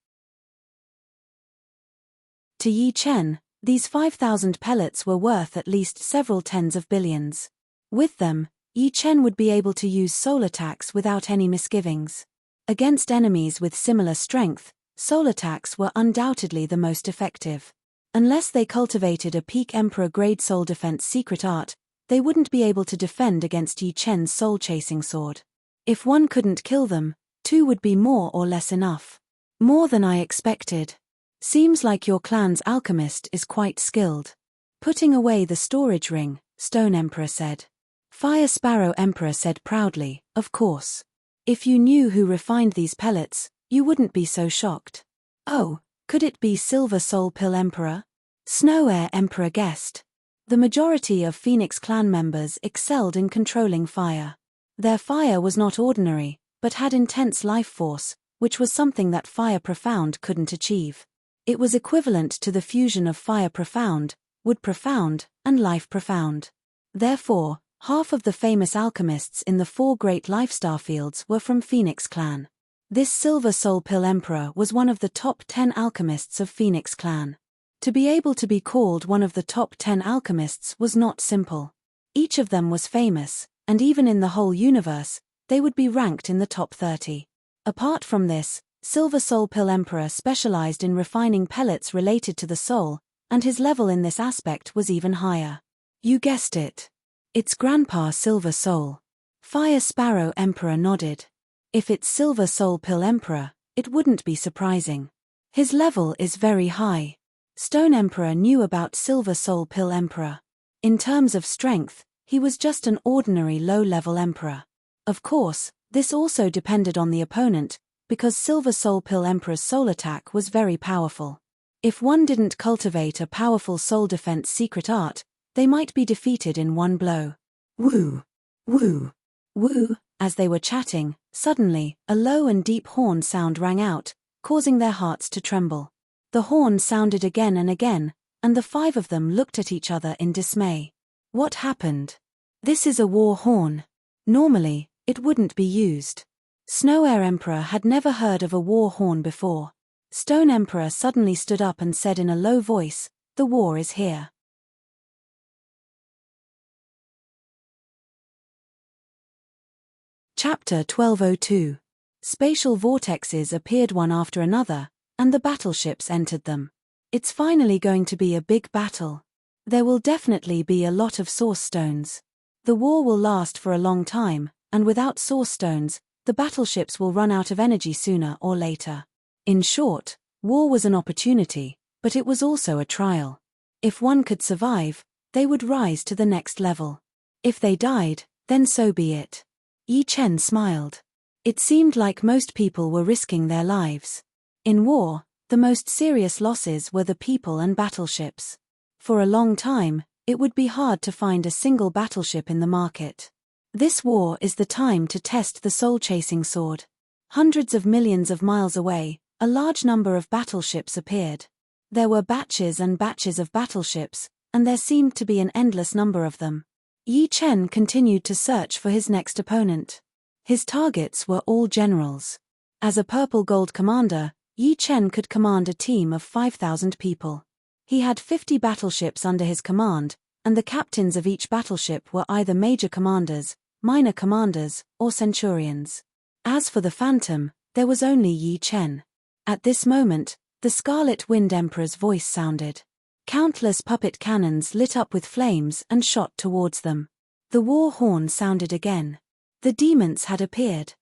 To Yi Chen, these 5,000 pellets were worth at least several tens of billions. With them, Yi Chen would be able to use soul attacks without any misgivings. Against enemies with similar strength, soul attacks were undoubtedly the most effective. Unless they cultivated a peak Emperor-grade soul defense secret art, they wouldn't be able to defend against Yi Chen's soul-chasing sword. If one couldn't kill them, 2 would be more or less enough. More than I expected. Seems like your clan's alchemist is quite skilled. Putting away the storage ring, Stone Emperor said. Fire Sparrow Emperor said proudly, of course. If you knew who refined these pellets, you wouldn't be so shocked. Oh, could it be Silver Soul Pill Emperor? Snow Air Emperor guessed. The majority of Phoenix clan members excelled in controlling fire. Their fire was not ordinary, but had intense life force, which was something that Fire Profound couldn't achieve. It was equivalent to the fusion of Fire Profound, Wood Profound, and Life Profound. Therefore, half of the famous alchemists in the 4 great lifestar fields were from Phoenix clan. This Silver Soul Pill Emperor was one of the top 10 alchemists of Phoenix clan. To be able to be called one of the top 10 alchemists was not simple. Each of them was famous, and even in the whole universe, they would be ranked in the top 30. Apart from this, Silver Soul Pill Emperor specialized in refining pellets related to the soul, and his level in this aspect was even higher. You guessed it. It's Grandpa Silver Soul. Fire Sparrow Emperor nodded. If it's Silver Soul Pill Emperor, it wouldn't be surprising. His level is very high. Stone Emperor knew about Silver Soul Pill Emperor. In terms of strength, he was just an ordinary low-level emperor. Of course, this also depended on the opponent, because Silver Soul Pill Emperor's soul attack was very powerful. If one didn't cultivate a powerful soul defense secret art, they might be defeated in one blow. Woo! Woo! Woo! As they were chatting, suddenly, a low and deep horn sound rang out, causing their hearts to tremble. The horn sounded again and again, and the 5 of them looked at each other in dismay. What happened? This is a war horn. Normally, it wouldn't be used. Snow Air Emperor had never heard of a war horn before. Stone Emperor suddenly stood up and said in a low voice, "The war is here." Chapter 1202. Spatial vortexes appeared one after another, and the battleships entered them. It's finally going to be a big battle. There will definitely be a lot of source stones. The war will last for a long time, and without source stones, the battleships will run out of energy sooner or later. In short, war was an opportunity, but it was also a trial. If one could survive, they would rise to the next level. If they died, then so be it. Yi Chen smiled. It seemed like most people were risking their lives. In war, the most serious losses were the people and battleships. For a long time, it would be hard to find a single battleship in the market. This war is the time to test the soul-chasing sword. Hundreds of millions of miles away, a large number of battleships appeared. There were batches and batches of battleships, and there seemed to be an endless number of them. Yi Chen continued to search for his next opponent. His targets were all generals. As a purple gold commander, Yi Chen could command a team of 5,000 people. He had 50 battleships under his command, and the captains of each battleship were either major commanders, minor commanders, or centurions. As for the Phantom, there was only Yi Chen. At this moment, the Scarlet Wind Emperor's voice sounded. Countless puppet cannons lit up with flames and shot towards them. The war horn sounded again. The demons had appeared.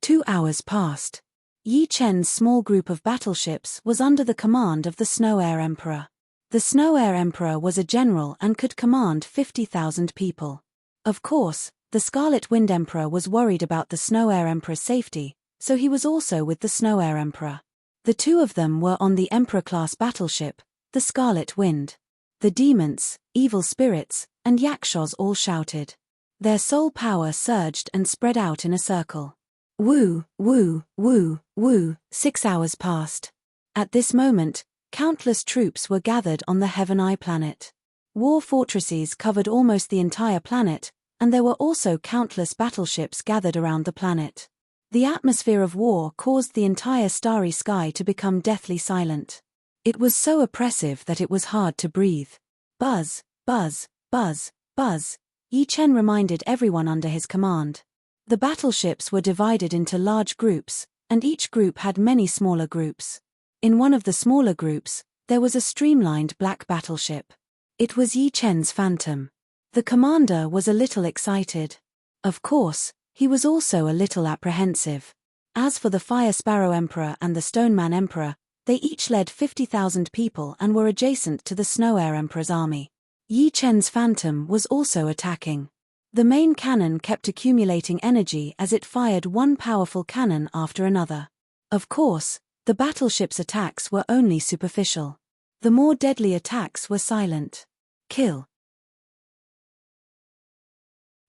2 hours passed. Yi Chen's small group of battleships was under the command of the Snow Air Emperor. The Snow Air Emperor was a general and could command 50,000 people. Of course, the Scarlet Wind Emperor was worried about the Snow Air Emperor's safety, so he was also with the Snow Air Emperor. The two of them were on the Emperor-class battleship, the Scarlet Wind. The demons, evil spirits, and yakshas all shouted. Their soul power surged and spread out in a circle. Woo, woo, woo, woo, 6 hours passed. At this moment, countless troops were gathered on the Heaven Eye planet. War fortresses covered almost the entire planet, and there were also countless battleships gathered around the planet. The atmosphere of war caused the entire starry sky to become deathly silent. It was so oppressive that it was hard to breathe. Buzz, buzz, buzz, buzz, Yi Chen reminded everyone under his command. The battleships were divided into large groups, and each group had many smaller groups. In one of the smaller groups, there was a streamlined black battleship. It was Yi Chen's Phantom. The commander was a little excited. Of course, he was also a little apprehensive. As for the Fire Sparrow Emperor and the Stone Man Emperor, they each led 50,000 people and were adjacent to the Snow Air Emperor's army. Yi Chen's Phantom was also attacking. The main cannon kept accumulating energy as it fired one powerful cannon after another. Of course, the battleship's attacks were only superficial. The more deadly attacks were silent. Kill.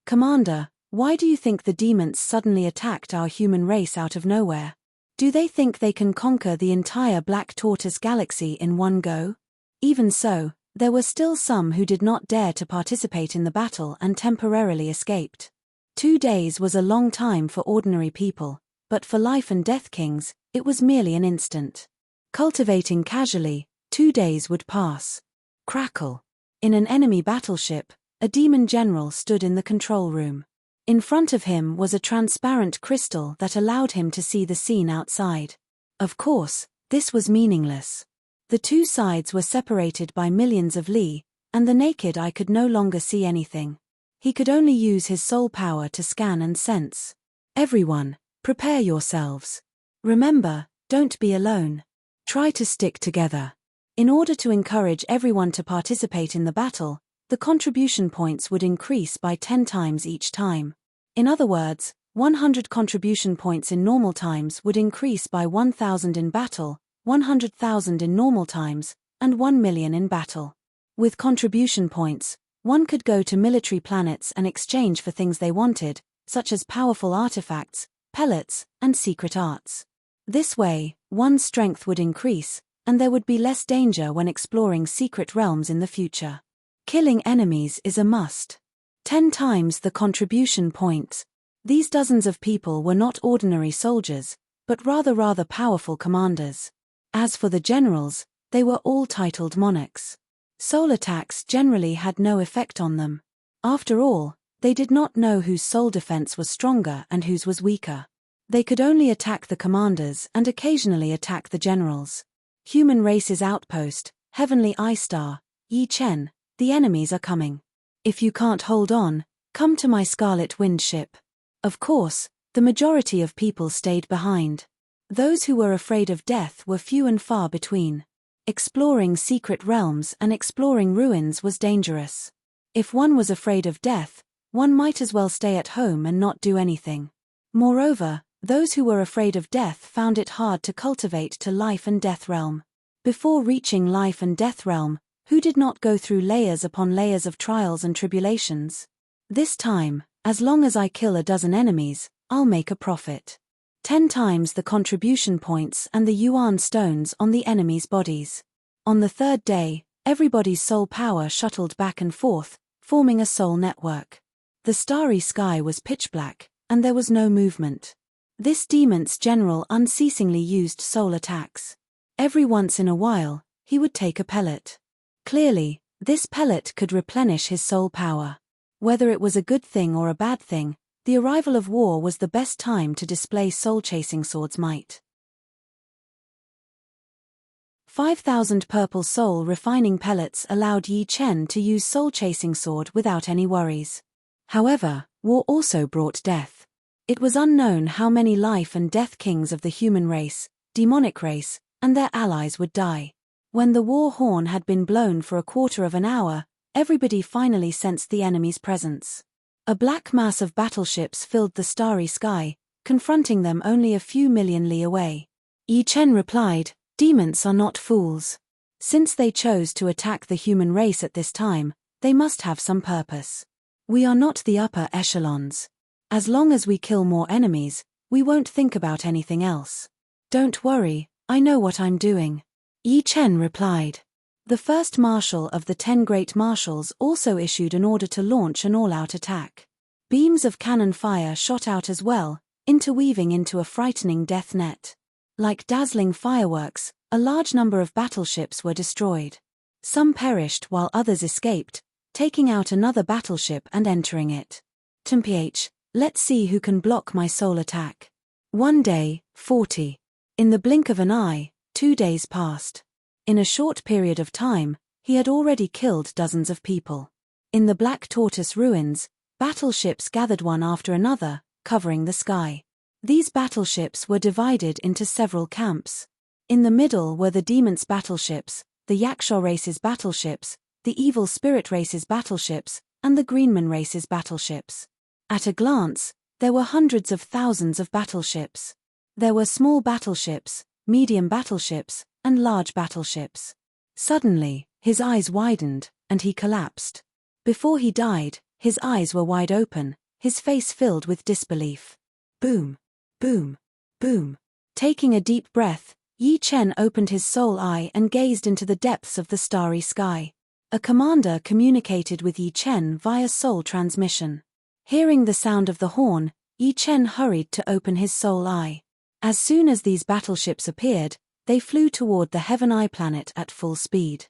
Commander, why do you think the demons suddenly attacked our human race out of nowhere? Do they think they can conquer the entire Black Tortoise galaxy in one go? Even so, there were still some who did not dare to participate in the battle and temporarily escaped. 2 days was a long time for ordinary people, but for life and death kings, it was merely an instant. Cultivating casually, 2 days would pass. Crackle. In an enemy battleship, a demon general stood in the control room. In front of him was a transparent crystal that allowed him to see the scene outside. Of course, this was meaningless. The two sides were separated by millions of li, and the naked eye could no longer see anything. He could only use his soul power to scan and sense. Everyone, prepare yourselves. Remember, don't be alone. Try to stick together. In order to encourage everyone to participate in the battle, the contribution points would increase by 10 times each time. In other words, 100 contribution points in normal times would increase by 1,000 in battle, 100,000 in normal times, and 1 million in battle. With contribution points, one could go to military planets and exchange for things they wanted, such as powerful artifacts, pellets, and secret arts. This way, one's strength would increase, and there would be less danger when exploring secret realms in the future. Killing enemies is a must. 10 times the contribution points. These dozens of people were not ordinary soldiers, but rather powerful commanders. As for the generals, they were all titled monarchs. Soul attacks generally had no effect on them. After all, they did not know whose soul defense was stronger and whose was weaker. They could only attack the commanders and occasionally attack the generals. Human race's outpost, Heavenly Eye Star, Yi Chen, the enemies are coming. If you can't hold on, come to my Scarlet Wind ship. Of course, the majority of people stayed behind. Those who were afraid of death were few and far between. Exploring secret realms and exploring ruins was dangerous. If one was afraid of death, one might as well stay at home and not do anything. Moreover, those who were afraid of death found it hard to cultivate to life and death realm. Before reaching life and death realm, who did not go through layers upon layers of trials and tribulations? This time, as long as I kill a dozen enemies, I'll make a profit. 10 times the contribution points and the yuan stones on the enemies' bodies. On the third day, everybody's soul power shuttled back and forth, forming a soul network. The starry sky was pitch black, and there was no movement. This demon's general unceasingly used soul attacks. Every once in a while, he would take a pellet. Clearly, this pellet could replenish his soul power. Whether it was a good thing or a bad thing, the arrival of war was the best time to display soul-chasing sword's might. 5,000 purple soul refining pellets allowed Yi Chen to use soul-chasing sword without any worries. However, war also brought death. It was unknown how many life and death kings of the human race, demonic race, and their allies would die. When the war horn had been blown for a quarter of an hour, everybody finally sensed the enemy's presence. A black mass of battleships filled the starry sky, confronting them only a few million li away. Yi Chen replied, "Demons are not fools. Since they chose to attack the human race at this time, they must have some purpose. We are not the upper echelons. As long as we kill more enemies, we won't think about anything else. Don't worry, I know what I'm doing." Yi Chen replied. The first marshal of the 10 great marshals also issued an order to launch an all-out attack. Beams of cannon fire shot out as well, interweaving into a frightening death net. Like dazzling fireworks, a large number of battleships were destroyed. Some perished while others escaped, taking out another battleship and entering it. "Temph, let's see who can block my soul attack." One day, 40. In the blink of an eye, 2 days passed. In a short period of time, he had already killed dozens of people. In the Black Tortoise ruins, battleships gathered one after another, covering the sky. These battleships were divided into several camps. In the middle were the Demons battleships, the Yaksha race's battleships, the Evil Spirit race's battleships, and the Greenman race's battleships. At a glance, there were hundreds of thousands of battleships. There were small battleships, medium battleships, and large battleships. Suddenly, his eyes widened, and he collapsed. Before he died, his eyes were wide open, his face filled with disbelief. Boom, boom, boom. Taking a deep breath, Yi Chen opened his soul eye and gazed into the depths of the starry sky. A commander communicated with Yi Chen via soul transmission. Hearing the sound of the horn, Yi Chen hurried to open his soul eye. As soon as these battleships appeared, they flew toward the Heaven Eye planet at full speed.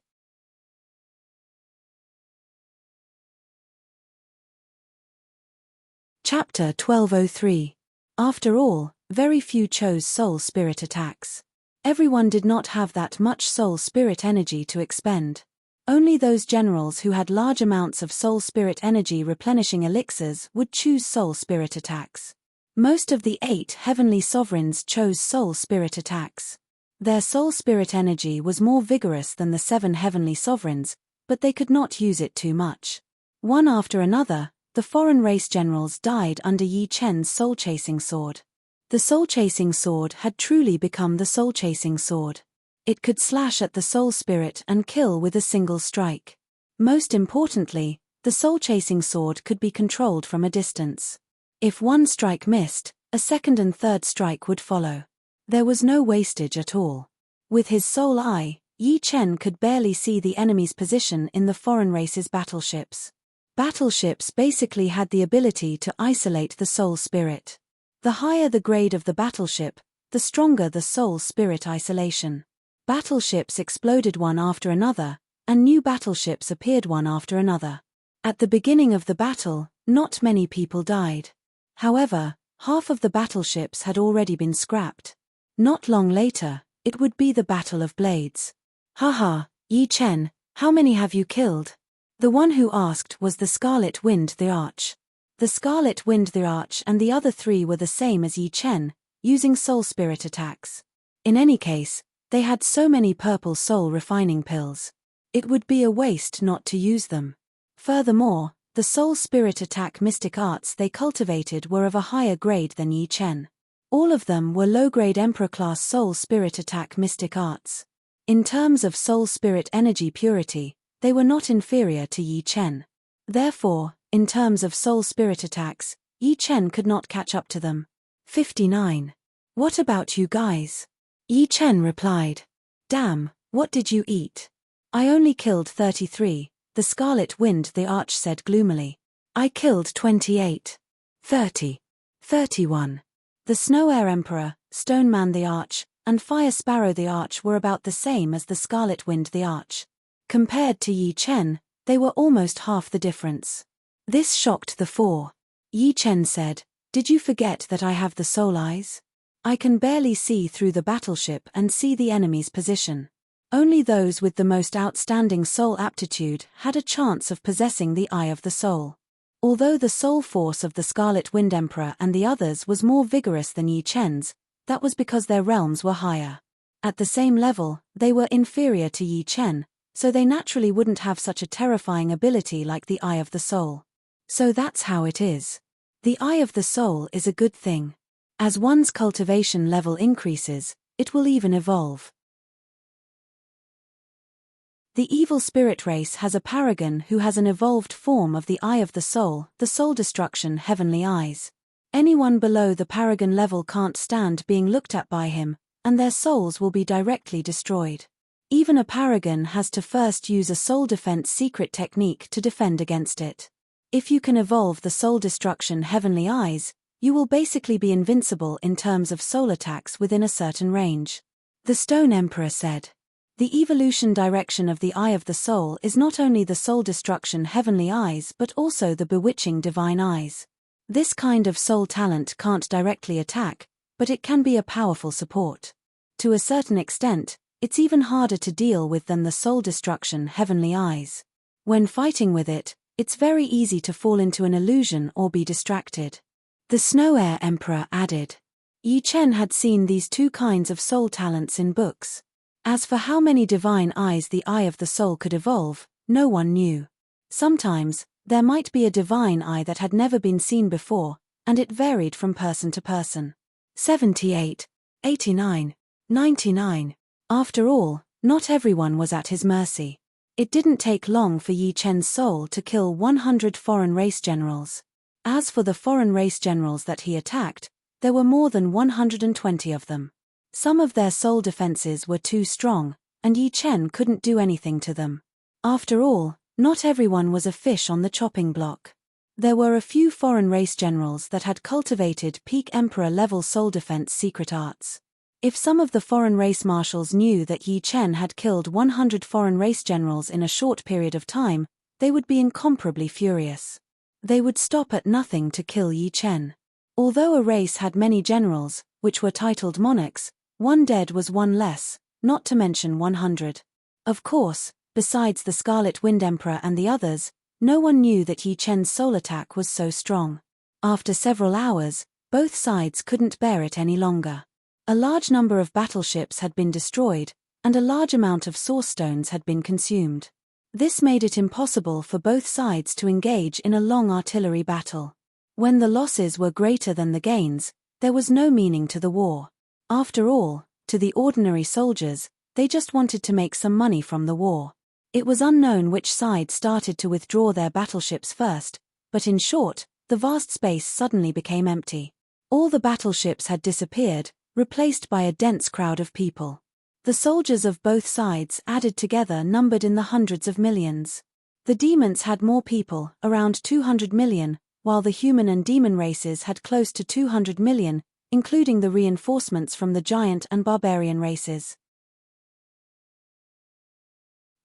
Chapter 1203. After all, very few chose soul spirit attacks. Everyone did not have that much soul spirit energy to expend. Only those generals who had large amounts of soul spirit energy replenishing elixirs would choose soul spirit attacks. Most of the 8 heavenly sovereigns chose soul spirit attacks. Their soul spirit energy was more vigorous than the 7 heavenly sovereigns, but they could not use it too much. One after another, the foreign race generals died under Yi Chen's soul-chasing sword. The soul-chasing sword had truly become the soul-chasing sword. It could slash at the soul spirit and kill with a single strike. Most importantly, the soul-chasing sword could be controlled from a distance. If one strike missed, a second and third strike would follow. There was no wastage at all. With his soul eye, Yi Chen could barely see the enemy's position in the foreign race's battleships. Battleships basically had the ability to isolate the soul spirit. The higher the grade of the battleship, the stronger the soul spirit isolation. Battleships exploded one after another, and new battleships appeared one after another. At the beginning of the battle, not many people died. However, half of the battleships had already been scrapped. Not long later, it would be the Battle of Blades. "Haha, Yi Chen, how many have you killed?" The one who asked was the Scarlet Wind the Arch. The Scarlet Wind the Arch and the other 3 were the same as Yi Chen, using soul spirit attacks. In any case, they had so many purple soul refining pills. It would be a waste not to use them. Furthermore, the soul spirit attack mystic arts they cultivated were of a higher grade than Yi Chen. All of them were low-grade Emperor-class soul spirit attack mystic arts. In terms of soul spirit energy purity, they were not inferior to Yi Chen. Therefore, in terms of soul spirit attacks, Yi Chen could not catch up to them. 59. What about you guys? Yi Chen replied. Damn, what did you eat? I only killed 33, the Scarlet Wind the Arch said gloomily. I killed 28. 30. 31. The Snow Air Emperor, Stone Man the Arch, and Fire Sparrow the Arch were about the same as the Scarlet Wind the Arch. Compared to Yi Chen, they were almost half the difference. This shocked the 4. Yi Chen said, "Did you forget that I have the soul eyes? I can barely see through the battleship and see the enemy's position. Only those with the most outstanding soul aptitude had a chance of possessing the Eye of the Soul. Although the soul force of the Scarlet Wind Emperor and the others was more vigorous than Yi Chen's, that was because their realms were higher. At the same level, they were inferior to Yi Chen, so they naturally wouldn't have such a terrifying ability like the Eye of the Soul. So that's how it is. The Eye of the Soul is a good thing. As one's cultivation level increases, it will even evolve. The evil spirit race has a paragon who has an evolved form of the Eye of the Soul destruction heavenly eyes. Anyone below the paragon level can't stand being looked at by him, and their souls will be directly destroyed. Even a paragon has to first use a soul defense secret technique to defend against it. If you can evolve the soul destruction heavenly eyes, you will basically be invincible in terms of soul attacks within a certain range. The Stone Emperor said. The evolution direction of the Eye of the Soul is not only the soul destruction heavenly eyes but also the bewitching divine eyes. This kind of soul talent can't directly attack, but it can be a powerful support. To a certain extent, it's even harder to deal with than the soul destruction heavenly eyes. When fighting with it, it's very easy to fall into an illusion or be distracted. The Snow Air Emperor added. Yi Chen had seen these two kinds of soul talents in books. As for how many divine eyes the Eye of the Soul could evolve, no one knew. Sometimes, there might be a divine eye that had never been seen before, and it varied from person to person. 78, 89, 99. After all, not everyone was at his mercy. It didn't take long for Yi Chen's soul to kill 100 foreign race generals. As for the foreign race generals that he attacked, there were more than 120 of them. Some of their soul defenses were too strong, and Yi Chen couldn't do anything to them. After all, not everyone was a fish on the chopping block. There were a few foreign race generals that had cultivated peak emperor-level soul defense secret arts. If some of the foreign race marshals knew that Yi Chen had killed 100 foreign race generals in a short period of time, they would be incomparably furious. They would stop at nothing to kill Yi Chen. Although a race had many generals, which were titled monarchs, one dead was one less, not to mention 100. Of course, besides the Scarlet Wind Emperor and the others, no one knew that Yi Chen's soul attack was so strong. After several hours, both sides couldn't bear it any longer. A large number of battleships had been destroyed, and a large amount of source stones had been consumed. This made it impossible for both sides to engage in a long artillery battle. When the losses were greater than the gains, there was no meaning to the war. After all, to the ordinary soldiers, they just wanted to make some money from the war. It was unknown which side started to withdraw their battleships first, but in short, the vast space suddenly became empty. All the battleships had disappeared, replaced by a dense crowd of people. The soldiers of both sides added together numbered in the hundreds of millions. The demons had more people, around 200 million, while the human and demon races had close to 200 million, including the reinforcements from the giant and barbarian races.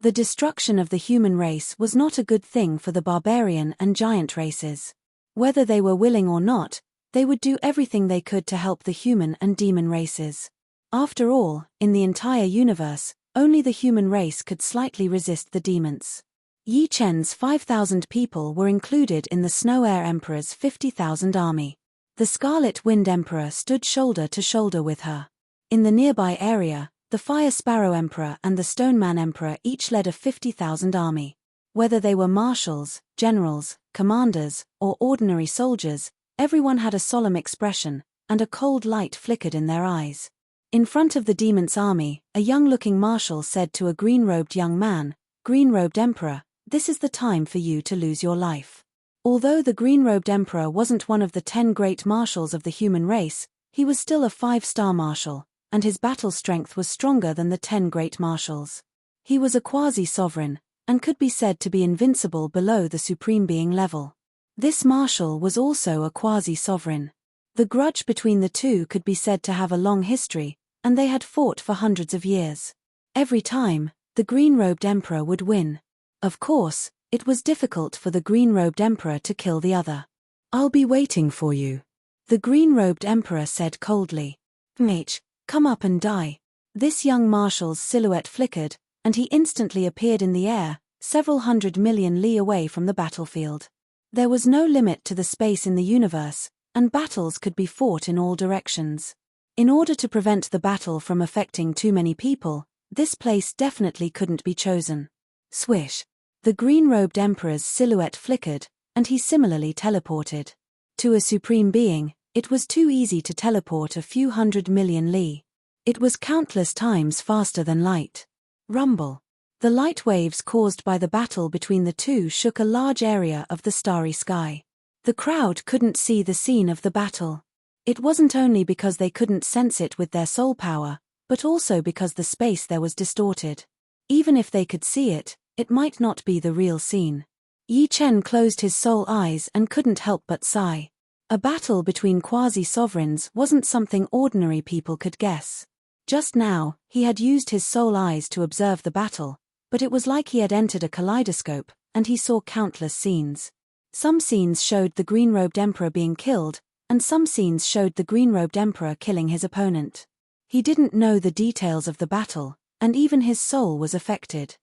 The destruction of the human race was not a good thing for the barbarian and giant races. Whether they were willing or not, they would do everything they could to help the human and demon races. After all, in the entire universe, only the human race could slightly resist the demons. Yi Chen's 5,000 people were included in the Snow Air Emperor's 50,000 army. The Scarlet Wind Emperor stood shoulder to shoulder with her. In the nearby area, the Fire Sparrow Emperor and the Stone Man Emperor each led a 50,000 army. Whether they were marshals, generals, commanders, or ordinary soldiers, everyone had a solemn expression, and a cold light flickered in their eyes. In front of the demon's army, a young-looking marshal said to a green-robed young man, "Green-robed Emperor, this is the time for you to lose your life." Although the green-robed Emperor wasn't one of the 10 great marshals of the human race, he was still a 5-star marshal, and his battle strength was stronger than the 10 great marshals. He was a quasi-sovereign, and could be said to be invincible below the supreme being level. This marshal was also a quasi-sovereign. The grudge between the two could be said to have a long history, and they had fought for hundreds of years. Every time, the green-robed Emperor would win. Of course, it was difficult for the green-robed Emperor to kill the other. "I'll be waiting for you," the green-robed Emperor said coldly. "Mage, come up and die." This young marshal's silhouette flickered, and he instantly appeared in the air, several hundred million li away from the battlefield. There was no limit to the space in the universe, and battles could be fought in all directions. In order to prevent the battle from affecting too many people, this place definitely couldn't be chosen. Swish! The green-robed emperor's silhouette flickered, and he similarly teleported. To a supreme being, it was too easy to teleport a few 100 million li. It was countless times faster than light. Rumble. The light waves caused by the battle between the two shook a large area of the starry sky. The crowd couldn't see the scene of the battle. It wasn't only because they couldn't sense it with their soul power, but also because the space there was distorted. Even if they could see it, it might not be the real scene. Yi Chen closed his soul eyes and couldn't help but sigh. A battle between quasi-sovereigns wasn't something ordinary people could guess. Just now, he had used his soul eyes to observe the battle, but it was like he had entered a kaleidoscope, and he saw countless scenes. Some scenes showed the green-robed emperor being killed, and some scenes showed the green-robed emperor killing his opponent. He didn't know the details of the battle, and even his soul was affected.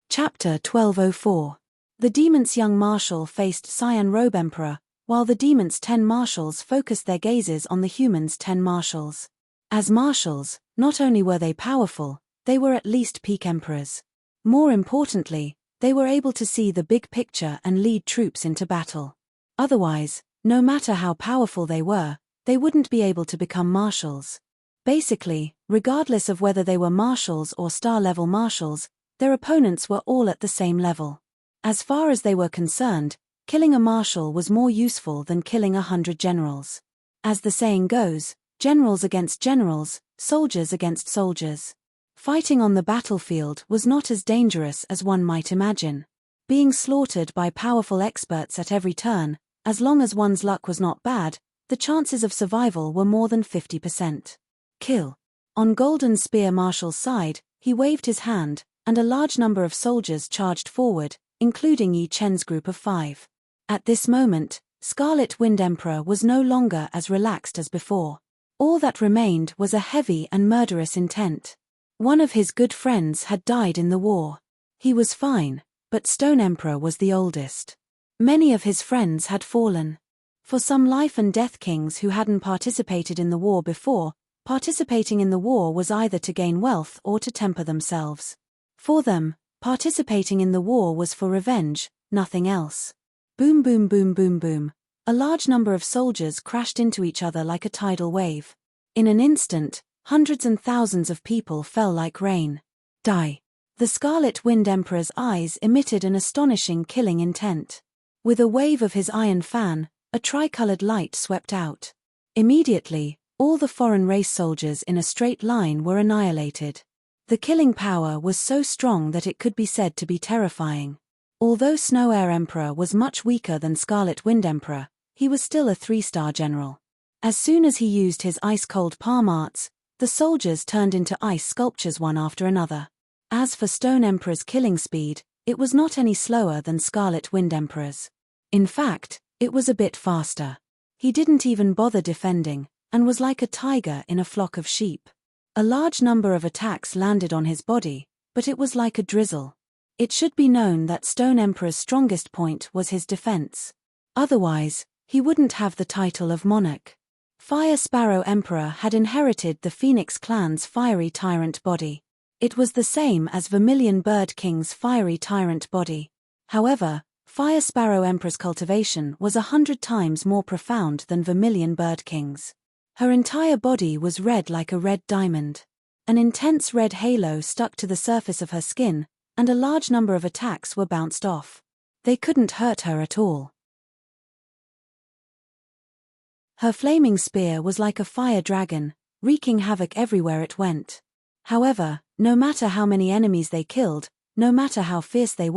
Chapter 1204. The Demon's young marshal faced Cyan Robe Emperor, while the Demon's 10 marshals focused their gazes on the human's 10 marshals. As marshals, not only were they powerful, they were at least peak emperors. More importantly, they were able to see the big picture and lead troops into battle. Otherwise, no matter how powerful they wouldn't be able to become marshals. Basically, regardless of whether they were marshals or star-level marshals, their opponents were all at the same level. As far as they were concerned, killing a marshal was more useful than killing 100 generals. As the saying goes, generals against generals, soldiers against soldiers. Fighting on the battlefield was not as dangerous as one might imagine. Being slaughtered by powerful experts at every turn, as long as one's luck was not bad, the chances of survival were more than 50%. Kill. On Golden Spear Marshal's side, he waved his hand, and a large number of soldiers charged forward, including Yi Chen's group of 5. At this moment, Scarlet Wind Emperor was no longer as relaxed as before. All that remained was a heavy and murderous intent. One of his good friends had died in the war. He was fine, but Stone Emperor was the oldest. Many of his friends had fallen. For some life and death kings who hadn't participated in the war before, participating in the war was either to gain wealth or to temper themselves. For them, participating in the war was for revenge, nothing else. Boom boom boom boom boom. A large number of soldiers crashed into each other like a tidal wave. In an instant, hundreds and thousands of people fell like rain. Die. The Scarlet Wind Emperor's eyes emitted an astonishing killing intent. With a wave of his iron fan, a tricolored light swept out. Immediately, all the foreign race soldiers in a straight line were annihilated. The killing power was so strong that it could be said to be terrifying. Although Snow Air Emperor was much weaker than Scarlet Wind Emperor, he was still a 3-star general. As soon as he used his ice-cold palm arts, the soldiers turned into ice sculptures one after another. As for Stone Emperor's killing speed, it was not any slower than Scarlet Wind Emperor's. In fact, it was a bit faster. He didn't even bother defending, and was like a tiger in a flock of sheep. A large number of attacks landed on his body, but it was like a drizzle. It should be known that Stone Emperor's strongest point was his defense. Otherwise, he wouldn't have the title of monarch. Fire Sparrow Emperor had inherited the Phoenix clan's fiery tyrant body. It was the same as Vermilion Bird King's fiery tyrant body. However, Fire Sparrow Emperor's cultivation was 100 times more profound than Vermilion Bird King's. Her entire body was red like a red diamond. An intense red halo stuck to the surface of her skin, and a large number of attacks were bounced off. They couldn't hurt her at all. Her flaming spear was like a fire dragon, wreaking havoc everywhere it went. However, no matter how many enemies they killed, no matter how fierce they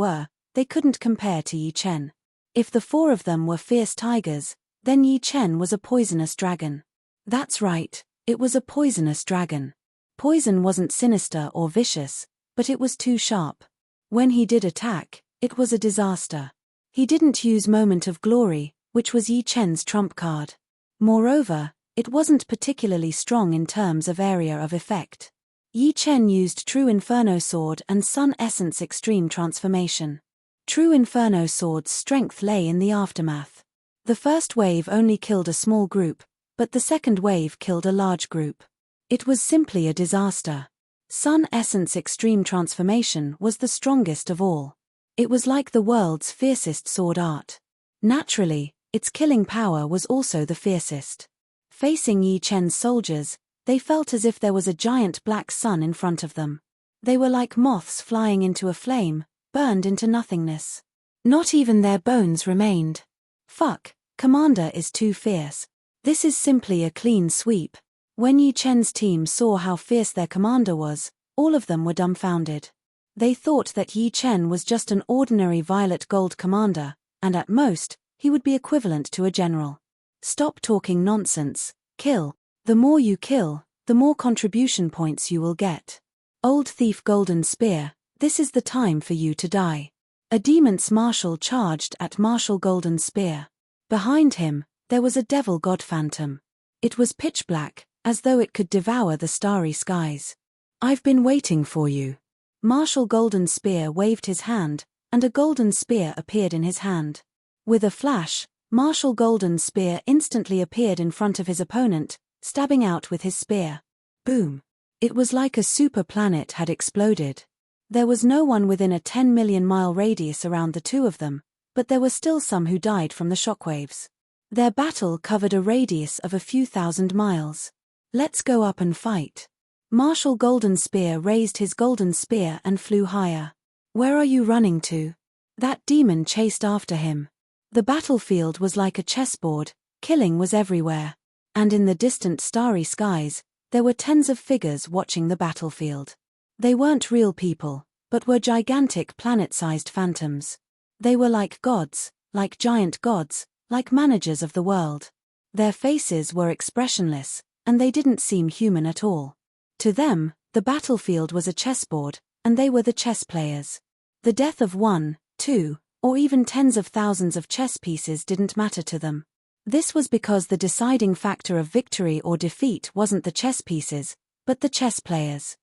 couldn't compare to Yi Chen. If the 4 of them were fierce tigers, then Yi Chen was a poisonous dragon. That's right, it was a poisonous dragon. Poison wasn't sinister or vicious, but it was too sharp. When he did attack, it was a disaster. He didn't use Moment of Glory, which was Yi Chen's trump card. Moreover, it wasn't particularly strong in terms of area of effect. Yi Chen used True Inferno Sword and Sun Essence Extreme Transformation. True Inferno Sword's strength lay in the aftermath. The first wave only killed a small group, but the second wave killed a large group. It was simply a disaster. Sun Essence Extreme Transformation was the strongest of all. It was like the world's fiercest sword art. Naturally, its killing power was also the fiercest. Facing Yi Chen's soldiers, they felt as if there was a giant black sun in front of them. They were like moths flying into a flame, burned into nothingness. Not even their bones remained. Fuck, Commander is too fierce. This is simply a clean sweep. When Yi Chen's team saw how fierce their commander was, all of them were dumbfounded. They thought that Yi Chen was just an ordinary violet gold commander, and at most, he would be equivalent to a general. Stop talking nonsense, kill. The more you kill, the more contribution points you will get. Old Thief Golden Spear, this is the time for you to die. A demon's marshal charged at Marshal Golden Spear. Behind him, there was a devil god phantom. It was pitch black, as though it could devour the starry skies. I've been waiting for you. Marshal Golden Spear waved his hand, and a golden spear appeared in his hand. With a flash, Marshal Golden Spear instantly appeared in front of his opponent, stabbing out with his spear. Boom. It was like a super planet had exploded. There was no one within a 10 million mile radius around the two of them, but there were still some who died from the shockwaves. Their battle covered a radius of a few thousand miles. Let's go up and fight. Marshal Golden Spear raised his golden spear and flew higher. Where are you running to? That demon chased after him. The battlefield was like a chessboard, killing was everywhere. And in the distant starry skies, there were tens of figures watching the battlefield. They weren't real people, but were gigantic planet-sized phantoms. They were like gods, like giant gods, like managers of the world. Their faces were expressionless, and they didn't seem human at all. To them, the battlefield was a chessboard, and they were the chess players. The death of one, two, or even tens of thousands of chess pieces didn't matter to them. This was because the deciding factor of victory or defeat wasn't the chess pieces, but the chess players.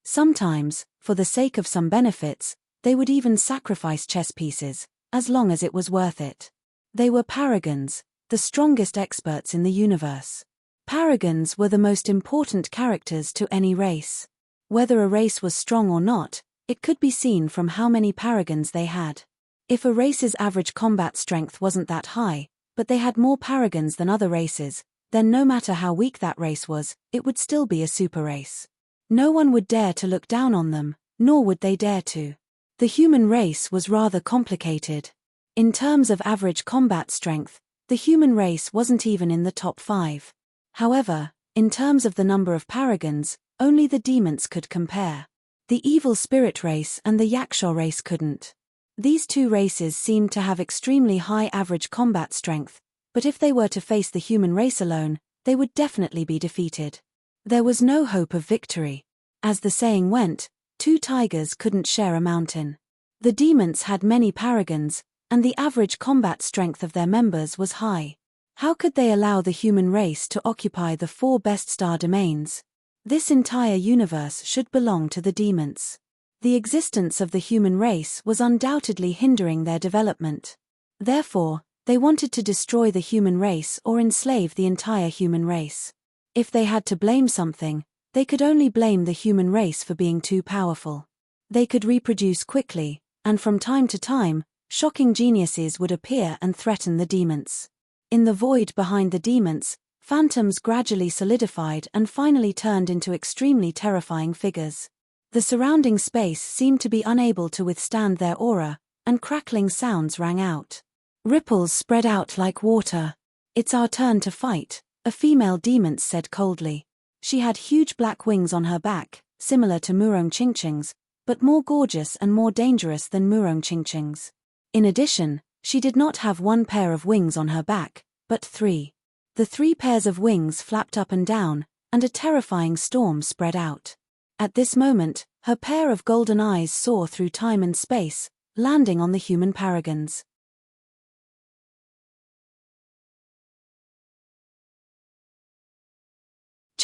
Sometimes, for the sake of some benefits, they would even sacrifice chess pieces, as long as it was worth it. They were paragons, the strongest experts in the universe. Paragons were the most important characters to any race. Whether a race was strong or not, it could be seen from how many paragons they had. If a race's average combat strength wasn't that high, but they had more paragons than other races, then no matter how weak that race was, it would still be a super race. No one would dare to look down on them, nor would they dare to. The human race was rather complicated. In terms of average combat strength, the human race wasn't even in the top 5. However, in terms of the number of paragons, only the demons could compare. The evil spirit race and the Yaksha race couldn't. These two races seemed to have extremely high average combat strength, but if they were to face the human race alone, they would definitely be defeated. There was no hope of victory. As the saying went, two tigers couldn't share a mountain. The demons had many paragons, and the average combat strength of their members was high. How could they allow the human race to occupy the 4 best star domains? This entire universe should belong to the demons. The existence of the human race was undoubtedly hindering their development. Therefore, they wanted to destroy the human race or enslave the entire human race. If they had to blame something, they could only blame the human race for being too powerful. They could reproduce quickly, and from time to time, shocking geniuses would appear and threaten the demons. In the void behind the demons, phantoms gradually solidified and finally turned into extremely terrifying figures. The surrounding space seemed to be unable to withstand their aura, and crackling sounds rang out. Ripples spread out like water. It's our turn to fight, a female demon said coldly. She had huge black wings on her back, similar to Murong Chingching's, but more gorgeous and more dangerous than Murong Chingching's. In addition, she did not have 1 pair of wings on her back, but 3. The 3 pairs of wings flapped up and down, and a terrifying storm spread out. At this moment, her pair of golden eyes saw through time and space, landing on the human paragons.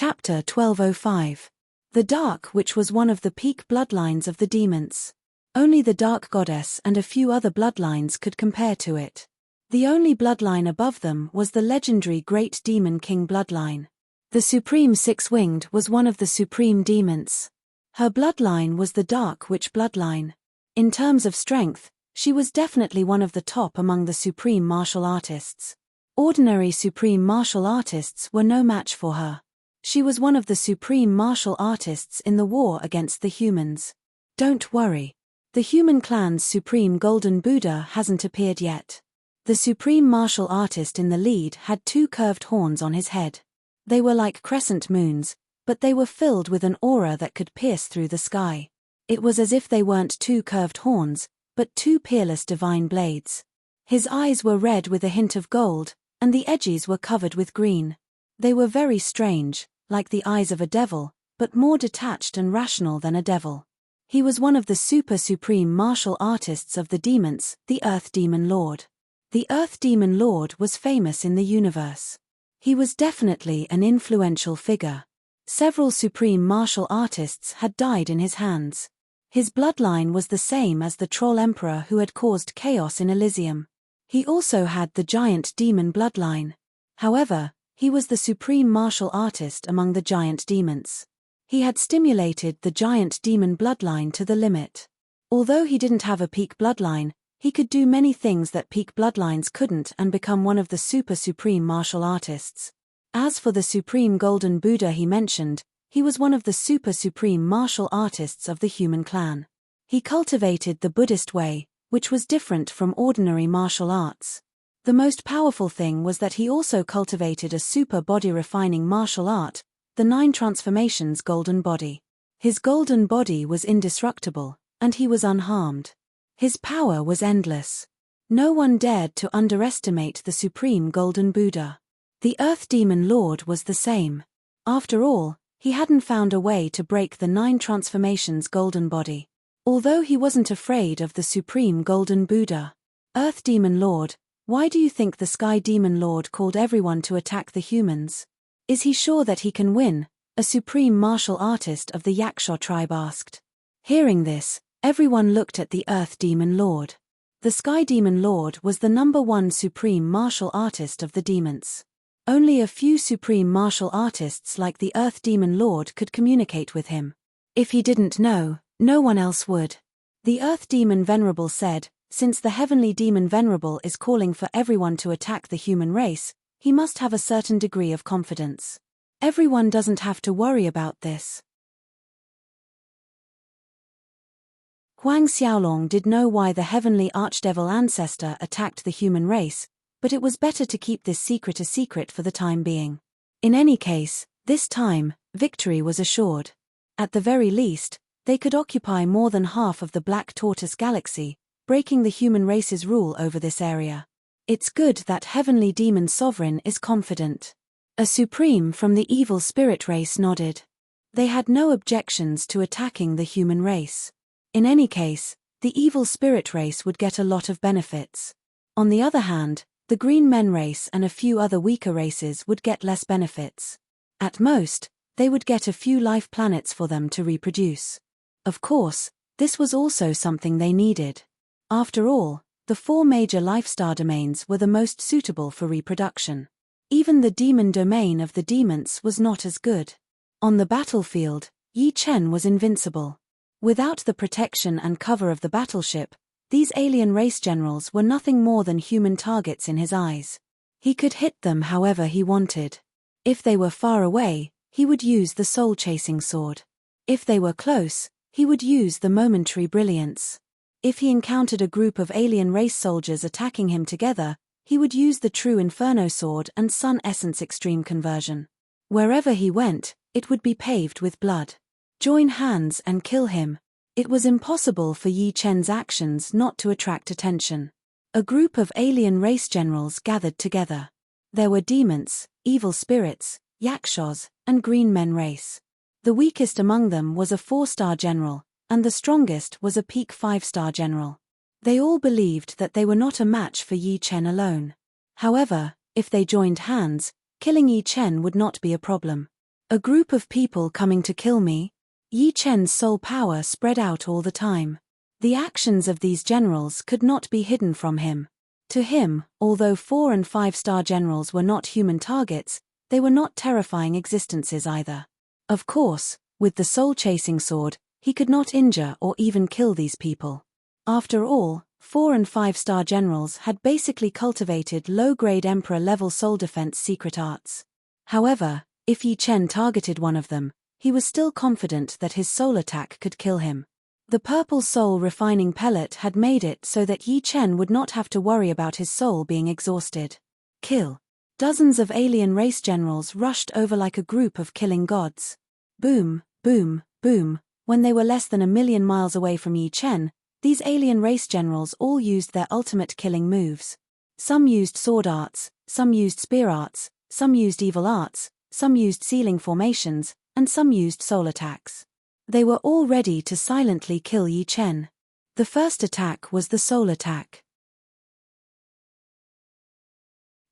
Chapter 1205. The Dark, which was one of the peak bloodlines of the demons. Only the Dark Goddess and a few other bloodlines could compare to it. The only bloodline above them was the legendary Great Demon King bloodline. The Supreme Six-Winged was one of the supreme demons. Her bloodline was the Dark Witch bloodline. In terms of strength, she was definitely one of the top among the supreme martial artists. Ordinary supreme martial artists were no match for her. She was one of the supreme martial artists in the war against the humans. Don't worry. The human clan's supreme golden Buddha hasn't appeared yet. The supreme martial artist in the lead had two curved horns on his head. They were like crescent moons, but they were filled with an aura that could pierce through the sky. It was as if they weren't two curved horns, but two peerless divine blades. His eyes were red with a hint of gold, and the edges were covered with green. They were very strange, like the eyes of a devil, but more detached and rational than a devil. He was one of the supreme martial artists of the demons, the Earth Demon Lord. The Earth Demon Lord was famous in the universe. He was definitely an influential figure. Several supreme martial artists had died in his hands. His bloodline was the same as the Troll Emperor who had caused chaos in Elysium. He also had the giant demon bloodline. However, he was the supreme martial artist among the giant demons. He had stimulated the giant demon bloodline to the limit. Although he didn't have a peak bloodline, he could do many things that peak bloodlines couldn't and become one of the supreme martial artists. As for the supreme golden Buddha he mentioned, he was one of the supreme martial artists of the human clan. He cultivated the Buddhist way, which was different from ordinary martial arts. The most powerful thing was that he also cultivated a super body-refining martial art, the 9 transformations golden body. His golden body was indestructible, and he was unharmed. His power was endless. No one dared to underestimate the supreme golden Buddha. The Earth Demon Lord was the same. After all, he hadn't found a way to break the 9 transformations golden body. Although he wasn't afraid of the supreme golden Buddha. Earth Demon Lord, why do you think the Sky Demon Lord called everyone to attack the humans? Is he sure that he can win? A supreme martial artist of the Yaksha tribe asked. Hearing this, everyone looked at the Earth Demon Lord. The Sky Demon Lord was the #1 supreme martial artist of the demons. Only a few supreme martial artists like the Earth Demon Lord could communicate with him. If he didn't know, no one else would. The Earth Demon Venerable said, since the Heavenly Demon Venerable is calling for everyone to attack the human race, he must have a certain degree of confidence. Everyone doesn't have to worry about this. Huang Xiaolong did know why the Heavenly Archdevil ancestor attacked the human race, but it was better to keep this secret a secret for the time being. In any case, this time, victory was assured. At the very least, they could occupy more than half of the Black Tortoise Galaxy, breaking the human race's rule over this area. It's good that Heavenly Demon Sovereign is confident. A Supreme from the evil spirit race nodded. They had no objections to attacking the human race. In any case, the evil spirit race would get a lot of benefits. On the other hand, the green men race and a few other weaker races would get less benefits. At most, they would get a few life planets for them to reproduce. Of course, this was also something they needed. After all, the 4 major life star domains were the most suitable for reproduction. Even the demon domain of the demons was not as good. On the battlefield, Yi Chen was invincible. Without the protection and cover of the battleship, these alien race generals were nothing more than human targets in his eyes. He could hit them however he wanted. If they were far away, he would use the soul-chasing sword. If they were close, he would use the momentary brilliance. If he encountered a group of alien race soldiers attacking him together, he would use the true Inferno sword and Sun Essence Extreme Conversion. Wherever he went, it would be paved with blood. Join hands and kill him. It was impossible for Yi Chen's actions not to attract attention. A group of alien race generals gathered together. There were demons, evil spirits, yakshas, and green men race. The weakest among them was a 4-star general, and the strongest was a peak 5-star general. They all believed that they were not a match for Yi Chen alone. However, if they joined hands, killing Yi Chen would not be a problem. A group of people coming to kill me? Yi Chen's soul power spread out all the time. The actions of these generals could not be hidden from him. To him, although 4- and 5-star generals were not human targets, they were not terrifying existences either. Of course, with the soul-chasing sword, he could not injure or even kill these people. After all, 4- and 5-star generals had basically cultivated low-grade emperor-level soul defense secret arts. However, if Yi Chen targeted one of them, he was still confident that his soul attack could kill him. The purple soul refining pellet had made it so that Yi Chen would not have to worry about his soul being exhausted. Kill. Dozens of alien race generals rushed over like a group of killing gods. Boom, boom, boom. When they were less than 1,000,000 miles away from Yi Chen, these alien race generals all used their ultimate killing moves. Some used sword arts, some used spear arts, some used evil arts, some used sealing formations, and some used soul attacks. They were all ready to silently kill Yi Chen. The first attack was the soul attack.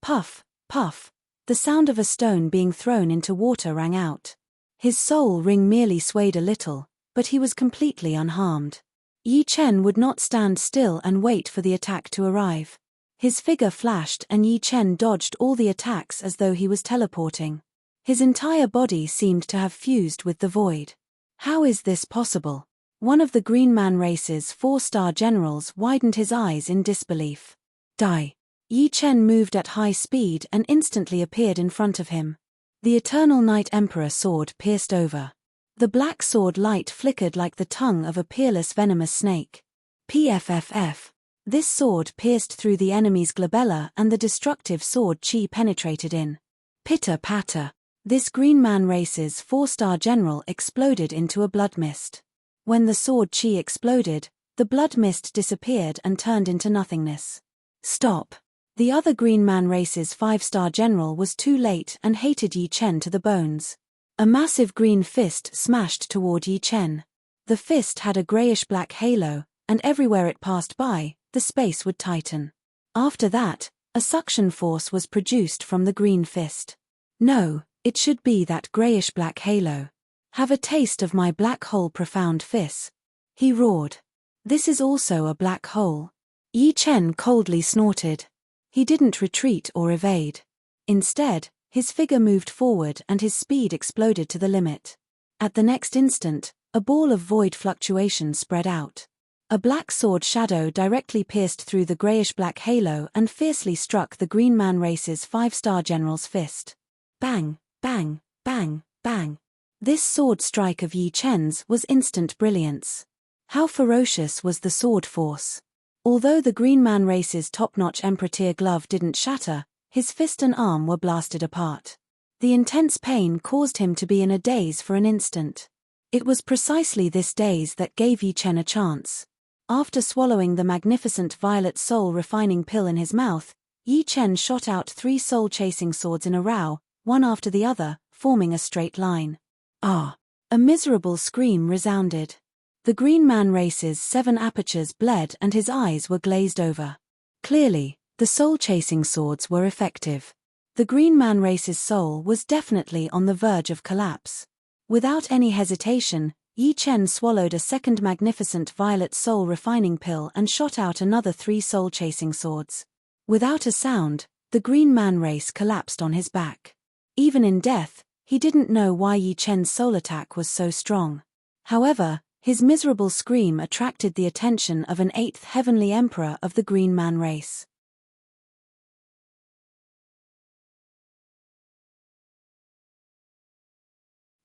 Puff, puff. The sound of a stone being thrown into water rang out. His soul ring merely swayed a little, but he was completely unharmed. Yi Chen would not stand still and wait for the attack to arrive. His figure flashed and Yi Chen dodged all the attacks as though he was teleporting. His entire body seemed to have fused with the void. How is this possible? One of the Green Man race's 4-star generals widened his eyes in disbelief. Die. Yi Chen moved at high speed and instantly appeared in front of him. The Eternal Night Emperor sword pierced over. The black sword light flickered like the tongue of a peerless venomous snake. PFFF. This sword pierced through the enemy's glabella and the destructive sword chi penetrated in. Pitter-patter. This Green Man race's 4-star general exploded into a blood mist. When the sword chi exploded, the blood mist disappeared and turned into nothingness. Stop. The other Green Man race's 5-star general was too late and hated Yi Chen to the bones. A massive green fist smashed toward Yi Chen. The fist had a grayish-black halo, and everywhere it passed by, the space would tighten. After that, a suction force was produced from the green fist. No, it should be that grayish-black halo. Have a taste of my black hole profound fist. He roared. This is also a black hole. Yi Chen coldly snorted. He didn't retreat or evade. Instead, his figure moved forward and his speed exploded to the limit. At the next instant, a ball of void fluctuation spread out. A black sword shadow directly pierced through the grayish-black halo and fiercely struck the Green Man race's 5-star general's fist. Bang, bang, bang, bang. This sword strike of Yi Chen's was instant brilliance. How ferocious was the sword force. Although the Green Man race's top-notch Emperor glove didn't shatter, his fist and arm were blasted apart. The intense pain caused him to be in a daze for an instant. It was precisely this daze that gave Yi Chen a chance. After swallowing the magnificent violet soul refining pill in his mouth, Yi Chen shot out 3 soul-chasing swords in a row, one after the other, forming a straight line. Ah! A miserable scream resounded. The Green Man race's 7 apertures bled and his eyes were glazed over. Clearly, the soul-chasing swords were effective. The Green Man race's soul was definitely on the verge of collapse. Without any hesitation, Yi Chen swallowed a second magnificent violet soul refining pill and shot out another 3 soul-chasing swords. Without a sound, the Green Man race collapsed on his back. Even in death, he didn't know why Yi Chen's soul attack was so strong. However, his miserable scream attracted the attention of an 8th heavenly emperor of the Green Man race.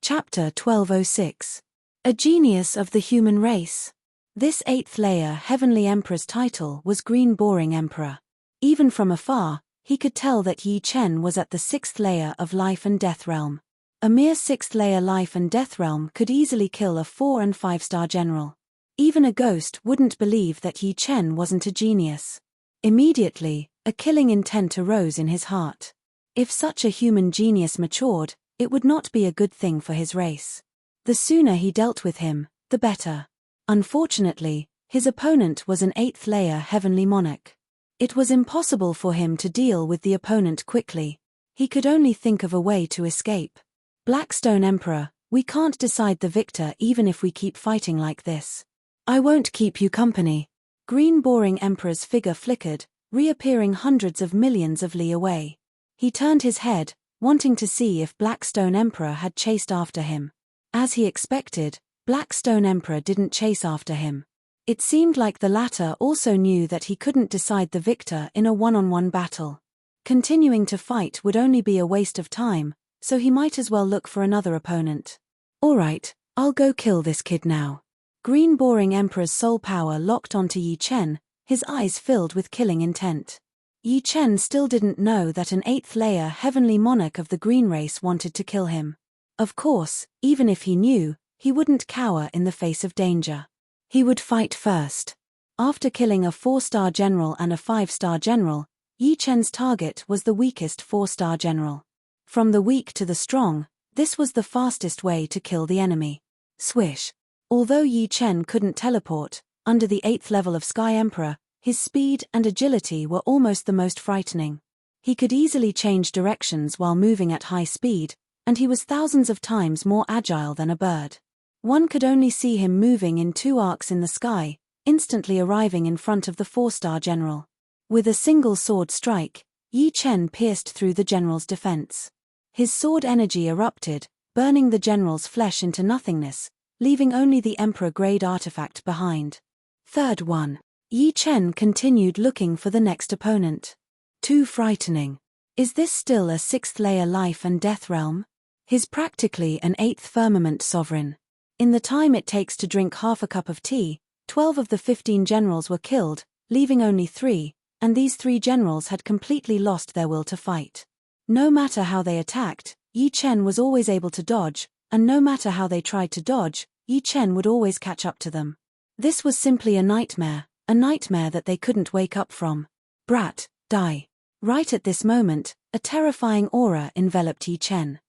Chapter 1206. A Genius of the Human Race. This 8th layer heavenly emperor's title was Green Boring Emperor. Even from afar, he could tell that Yi Chen was at the 6th layer of life and death realm. A mere 6th layer life and death realm could easily kill a 4- and 5-star general. Even a ghost wouldn't believe that Yi Chen wasn't a genius. Immediately, a killing intent arose in his heart. If such a human genius matured, it would not be a good thing for his race. The sooner he dealt with him, the better. Unfortunately, his opponent was an 8th layer heavenly monarch. It was impossible for him to deal with the opponent quickly. He could only think of a way to escape. Blackstone Emperor, we can't decide the victor even if we keep fighting like this. I won't keep you company. Green Boring Emperor's figure flickered, reappearing hundreds of millions of li away. He turned his head, wanting to see if Blackstone Emperor had chased after him. As he expected, Blackstone Emperor didn't chase after him. It seemed like the latter also knew that he couldn't decide the victor in a one-on-one battle. Continuing to fight would only be a waste of time, so he might as well look for another opponent. Alright, I'll go kill this kid now. Green Boring Emperor's soul power locked onto Yi Chen, his eyes filled with killing intent. Yi Chen still didn't know that an 8th layer heavenly monarch of the green race wanted to kill him. Of course, even if he knew, he wouldn't cower in the face of danger. He would fight first. After killing a 4-star general and a 5-star general, Yi Chen's target was the weakest 4-star general. From the weak to the strong, this was the fastest way to kill the enemy. Swish. Although Yi Chen couldn't teleport, under the 8th level of Sky Emperor, his speed and agility were almost the most frightening. He could easily change directions while moving at high speed, and he was thousands of times more agile than a bird. One could only see him moving in 2 arcs in the sky, instantly arriving in front of the 4-star general. With a single sword strike, Yi Chen pierced through the general's defense. His sword energy erupted, burning the general's flesh into nothingness, leaving only the Emperor-grade artifact behind. Third one. Yi Chen continued looking for the next opponent. Too frightening. Is this still a 6th layer life and death realm? He's practically an 8th firmament sovereign. In the time it takes to drink half a cup of tea, 12 of the 15 generals were killed, leaving only 3, and these 3 generals had completely lost their will to fight. No matter how they attacked, Yi Chen was always able to dodge, and no matter how they tried to dodge, Yi Chen would always catch up to them. This was simply a nightmare that they couldn't wake up from. Brat, die. Right at this moment, a terrifying aura enveloped Yi Chen.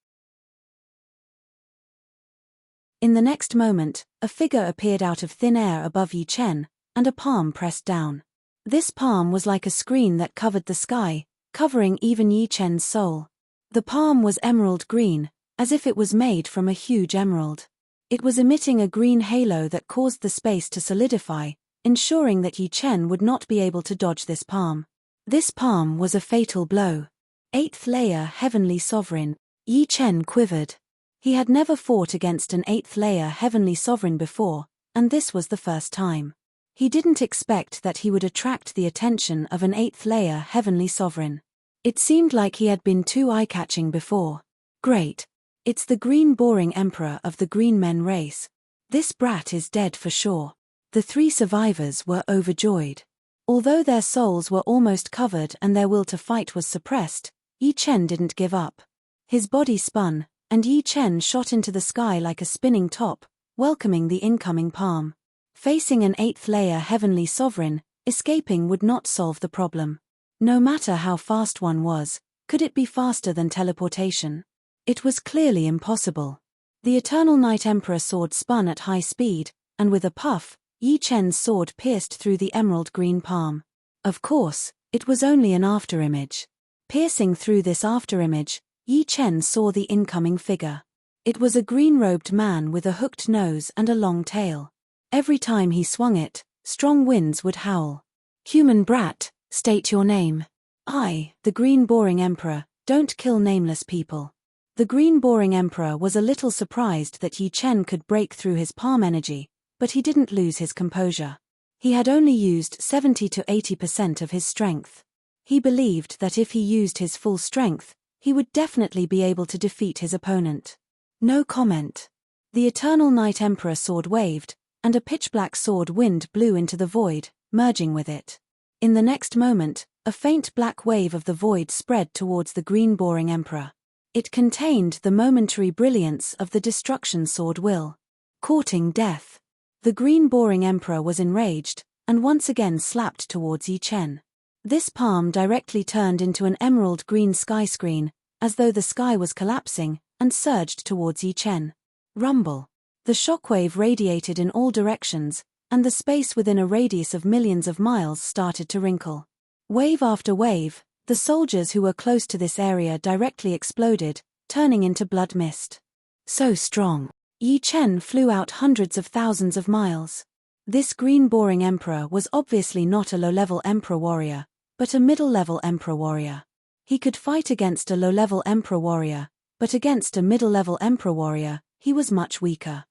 In the next moment, a figure appeared out of thin air above Yi Chen, and a palm pressed down. This palm was like a screen that covered the sky, covering even Yi Chen's soul. The palm was emerald green, as if it was made from a huge emerald. It was emitting a green halo that caused the space to solidify, ensuring that Yi Chen would not be able to dodge this palm. This palm was a fatal blow. 8th layer heavenly sovereign. Yi Chen quivered. He had never fought against an 8th layer heavenly sovereign before, and this was the first time. He didn't expect that he would attract the attention of an 8th layer heavenly sovereign. It seemed like he had been too eye-catching before. Great. It's the Green Boring Emperor of the Green Men race. This brat is dead for sure. The 3 survivors were overjoyed. Although their souls were almost covered and their will to fight was suppressed, Yi Chen didn't give up. His body spun, and Yi Chen shot into the sky like a spinning top, welcoming the incoming palm. Facing an 8th layer heavenly sovereign, escaping would not solve the problem. No matter how fast one was, could it be faster than teleportation? It was clearly impossible. The Eternal Night Emperor sword spun at high speed, and with a puff, Yi Chen's sword pierced through the emerald green palm. Of course, it was only an afterimage. Piercing through this afterimage, Yi Chen saw the incoming figure. It was a green-robed man with a hooked nose and a long tail. Every time he swung it, strong winds would howl. Human brat, state your name. I, the Green Boring Emperor, don't kill nameless people. The Green Boring Emperor was a little surprised that Yi Chen could break through his palm energy, but he didn't lose his composure. He had only used 70 to 80% of his strength. He believed that if he used his full strength, he would definitely be able to defeat his opponent. No comment. The Eternal Night Emperor sword waved, and a pitch-black sword wind blew into the void, merging with it. In the next moment, a faint black wave of the void spread towards the Green Boring Emperor. It contained the momentary brilliance of the destruction sword will. Courting death. The Green Boring Emperor was enraged, and once again slapped towards Yi Chen. This palm directly turned into an emerald green sky screen, as though the sky was collapsing, and surged towards Yi Chen. Rumble. The shockwave radiated in all directions, and the space within a radius of millions of miles started to wrinkle. Wave after wave, the soldiers who were close to this area directly exploded, turning into blood mist. So strong. Yi Chen flew out hundreds of thousands of miles. This green boring emperor was obviously not a low-level emperor warrior, but a middle-level emperor warrior. He could fight against a low-level emperor warrior, but against a middle-level emperor warrior, he was much weaker.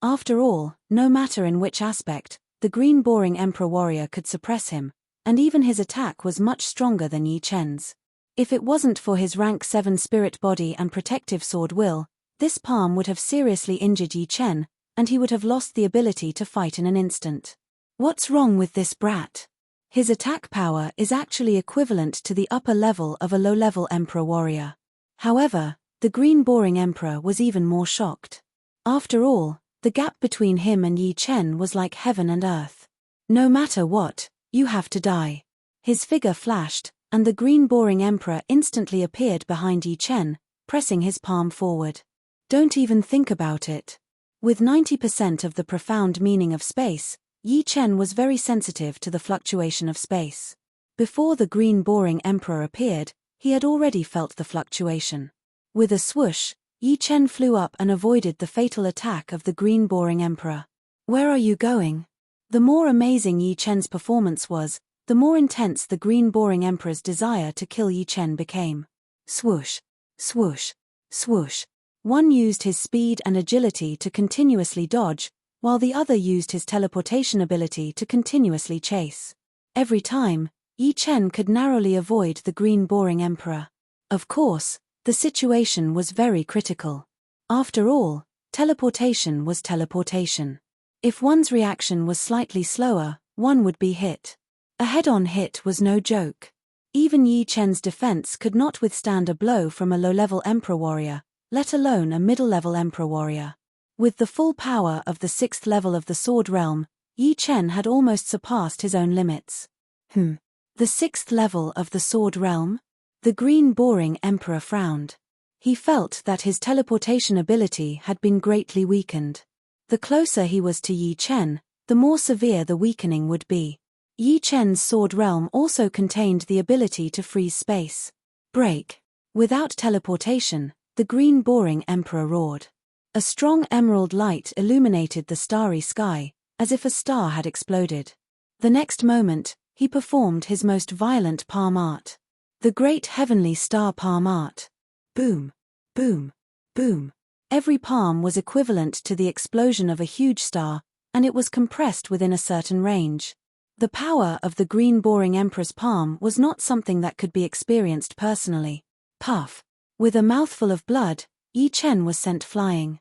After all, no matter in which aspect, the green boring emperor warrior could suppress him, and even his attack was much stronger than Yi Chen's. If it wasn't for his rank 7 spirit body and protective sword will, this palm would have seriously injured Yi Chen, and he would have lost the ability to fight in an instant. What's wrong with this brat? His attack power is actually equivalent to the upper level of a low-level emperor warrior. However, the green boring emperor was even more shocked. After all, the gap between him and Yi Chen was like heaven and earth. No matter what, you have to die. His figure flashed, and the green boring emperor instantly appeared behind Yi Chen, pressing his palm forward. Don't even think about it. With 90% of the profound meaning of space, Yi Chen was very sensitive to the fluctuation of space. Before the green boring emperor appeared, he had already felt the fluctuation. With a swoosh, Yi Chen flew up and avoided the fatal attack of the green boring emperor. Where are you going? The more amazing Yi Chen's performance was, the more intense the green boring emperor's desire to kill Yi Chen became. Swoosh, swoosh, swoosh. One used his speed and agility to continuously dodge, while the other used his teleportation ability to continuously chase. Every time, Yi Chen could narrowly avoid the green boring emperor. Of course, the situation was very critical. After all, teleportation was teleportation. If one's reaction was slightly slower, one would be hit. A head-on hit was no joke. Even Yi Chen's defense could not withstand a blow from a low-level emperor warrior, let alone a middle-level emperor warrior. With the full power of the 6th level of the Sword Realm, Yi Chen had almost surpassed his own limits. The 6th level of the Sword Realm? The green boring emperor frowned. He felt that his teleportation ability had been greatly weakened. The closer he was to Yi Chen, the more severe the weakening would be. Yi Chen's Sword Realm also contained the ability to freeze space. Break. Without teleportation, the green boring emperor roared. A strong emerald light illuminated the starry sky, as if a star had exploded. The next moment, he performed his most violent palm art. The great heavenly star palm art. Boom, boom, boom. Every palm was equivalent to the explosion of a huge star, and it was compressed within a certain range. The power of the green boring emperor's palm was not something that could be experienced personally. Puff. With a mouthful of blood, Yi Chen was sent flying.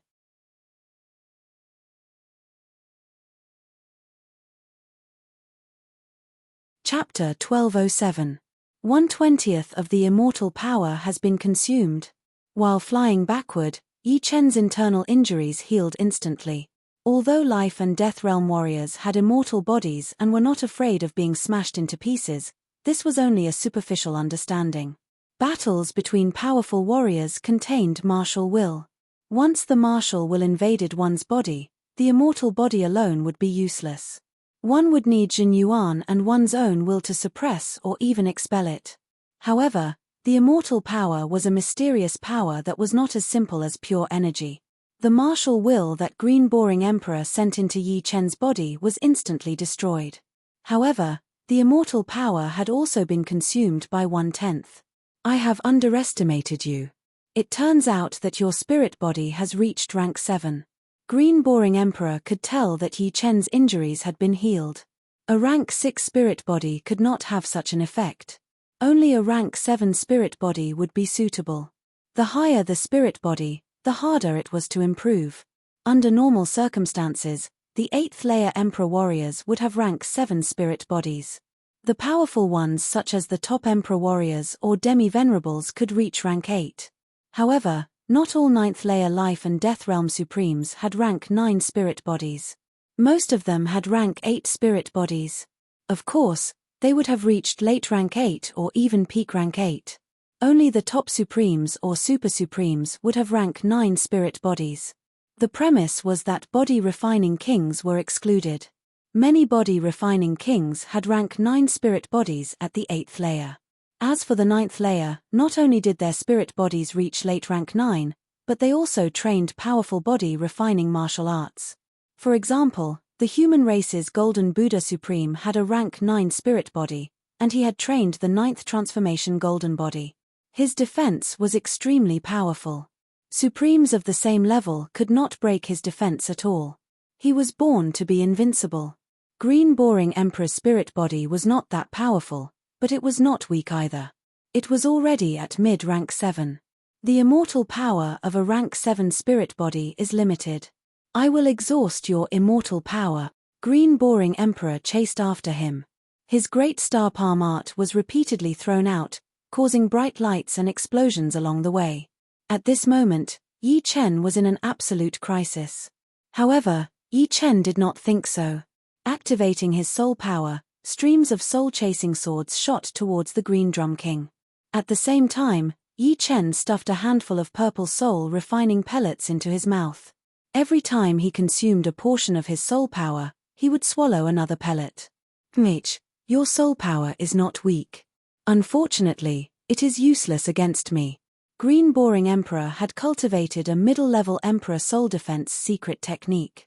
Chapter 1207. 1/20th of the immortal power has been consumed. While flying backward, Yi Chen's internal injuries healed instantly. Although life and death realm warriors had immortal bodies and were not afraid of being smashed into pieces, this was only a superficial understanding. Battles between powerful warriors contained martial will. Once the martial will invaded one's body, the immortal body alone would be useless. One would need Jin Yuan and one's own will to suppress or even expel it. However, the immortal power was a mysterious power that was not as simple as pure energy. The martial will that green boring emperor sent into Yi Chen's body was instantly destroyed. However, the immortal power had also been consumed by 1/10. I have underestimated you. It turns out that your spirit body has reached rank 7. Green boring emperor could tell that Yi Chen's injuries had been healed. A rank 6 spirit body could not have such an effect. Only a rank 7 spirit body would be suitable. The higher the spirit body, the harder it was to improve. Under normal circumstances, the 8th layer emperor warriors would have rank 7 spirit bodies. The powerful ones such as the top emperor warriors or demi-venerables could reach rank 8. However, not all 9th layer life and death realm supremes had rank 9 spirit bodies. Most of them had rank 8 spirit bodies. Of course, they would have reached late rank 8 or even peak rank 8. Only the top supremes or super supremes would have rank 9 spirit bodies. The premise was that body refining kings were excluded. Many body refining kings had rank 9 spirit bodies at the 8th layer. As for the ninth layer, not only did their spirit bodies reach late rank 9, but they also trained powerful body-refining martial arts. For example, the human race's Golden Buddha Supreme had a rank 9 spirit body, and he had trained the 9th transformation Golden Body. His defense was extremely powerful. Supremes of the same level could not break his defense at all. He was born to be invincible. Green Boring Emperor's spirit body was not that powerful, but it was not weak either. It was already at mid-rank 7. The immortal power of a rank 7 spirit body is limited. I will exhaust your immortal power. Green Boring Emperor chased after him. His great star palm art was repeatedly thrown out, causing bright lights and explosions along the way. At this moment, Yi Chen was in an absolute crisis. However, Yi Chen did not think so. Activating his soul power, streams of soul-chasing swords shot towards the Green Drum King. At the same time, Yi Chen stuffed a handful of purple soul-refining pellets into his mouth. Every time he consumed a portion of his soul power, he would swallow another pellet. Your soul power is not weak. Unfortunately, it is useless against me. Green Boring Emperor had cultivated a middle-level Emperor soul defense secret technique.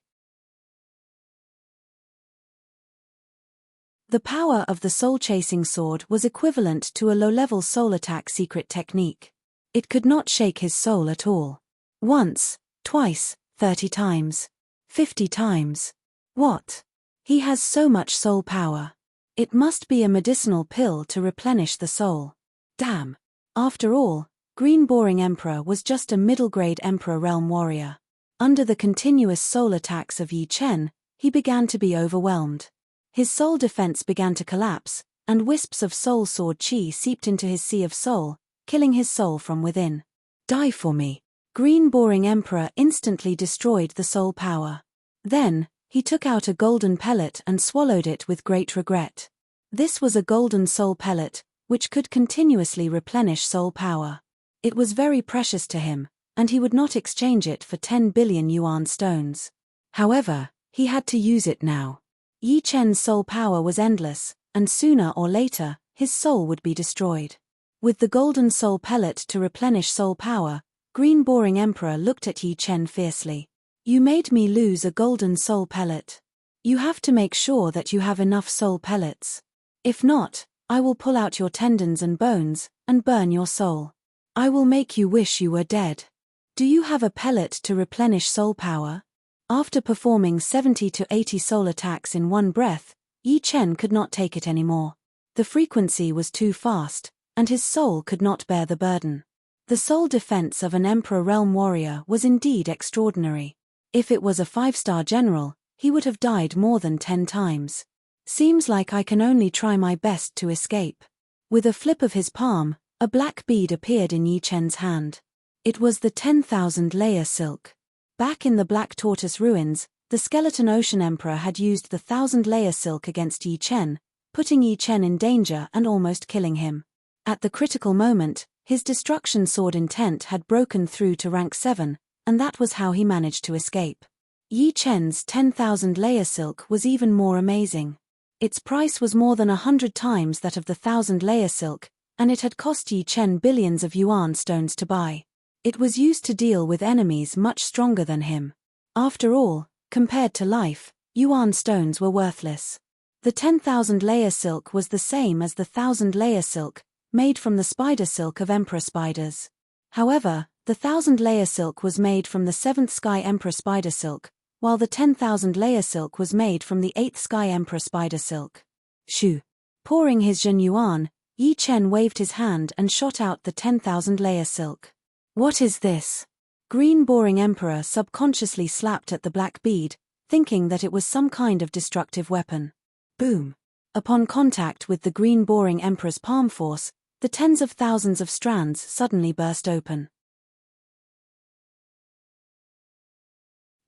The power of the soul-chasing sword was equivalent to a low-level soul attack secret technique. It could not shake his soul at all. Once, twice, 30 times. 50 times. What? He has so much soul power. It must be a medicinal pill to replenish the soul. Damn. After all, Green Boring Emperor was just a middle-grade Emperor Realm warrior. Under the continuous soul attacks of Yi Chen, he began to be overwhelmed. His soul defense began to collapse, and wisps of soul sword chi seeped into his sea of soul, killing his soul from within. Die for me. Green Boring Emperor instantly destroyed the soul power. Then, he took out a golden pellet and swallowed it with great regret. This was a golden soul pellet, which could continuously replenish soul power. It was very precious to him, and he would not exchange it for 10 billion yuan stones. However, he had to use it now. Yi Chen's soul power was endless, and sooner or later, his soul would be destroyed. With the golden soul pellet to replenish soul power, Green Boring Emperor looked at Yi Chen fiercely. You made me lose a golden soul pellet. You have to make sure that you have enough soul pellets. If not, I will pull out your tendons and bones, and burn your soul. I will make you wish you were dead. Do you have a pellet to replenish soul power? After performing 70 to 80 soul attacks in one breath, Yi Chen could not take it anymore. The frequency was too fast, and his soul could not bear the burden. The soul defense of an Emperor Realm warrior was indeed extraordinary. If it was a 5-star general, he would have died more than 10 times. Seems like I can only try my best to escape. With a flip of his palm, a black bead appeared in Yi Chen's hand. It was the 10,000 layer silk. Back in the Black Tortoise ruins, the Skeleton Ocean Emperor had used the 1,000 layer silk against Yi Chen, putting Yi Chen in danger and almost killing him. At the critical moment, his destruction sword intent had broken through to rank 7, and that was how he managed to escape. Yi Chen's 10,000 layer silk was even more amazing. Its price was more than 100 times that of the 1,000 layer silk, and it had cost Yi Chen billions of yuan stones to buy. It was used to deal with enemies much stronger than him. After all, compared to life, yuan stones were worthless. The 10,000 layer silk was the same as the 1,000 layer silk, made from the spider silk of Emperor spiders. However, the 1,000 layer silk was made from the 7th Sky Emperor spider silk, while the 10,000 layer silk was made from the 8th Sky Emperor spider silk. Shoo! Pouring his Zhen Yuan, Yi Chen waved his hand and shot out the 10,000 layer silk. What is this? Green Boring Emperor subconsciously slapped at the black bead, thinking that it was some kind of destructive weapon. Boom! Upon contact with the Green Boring Emperor's palm force, the tens of thousands of strands suddenly burst open.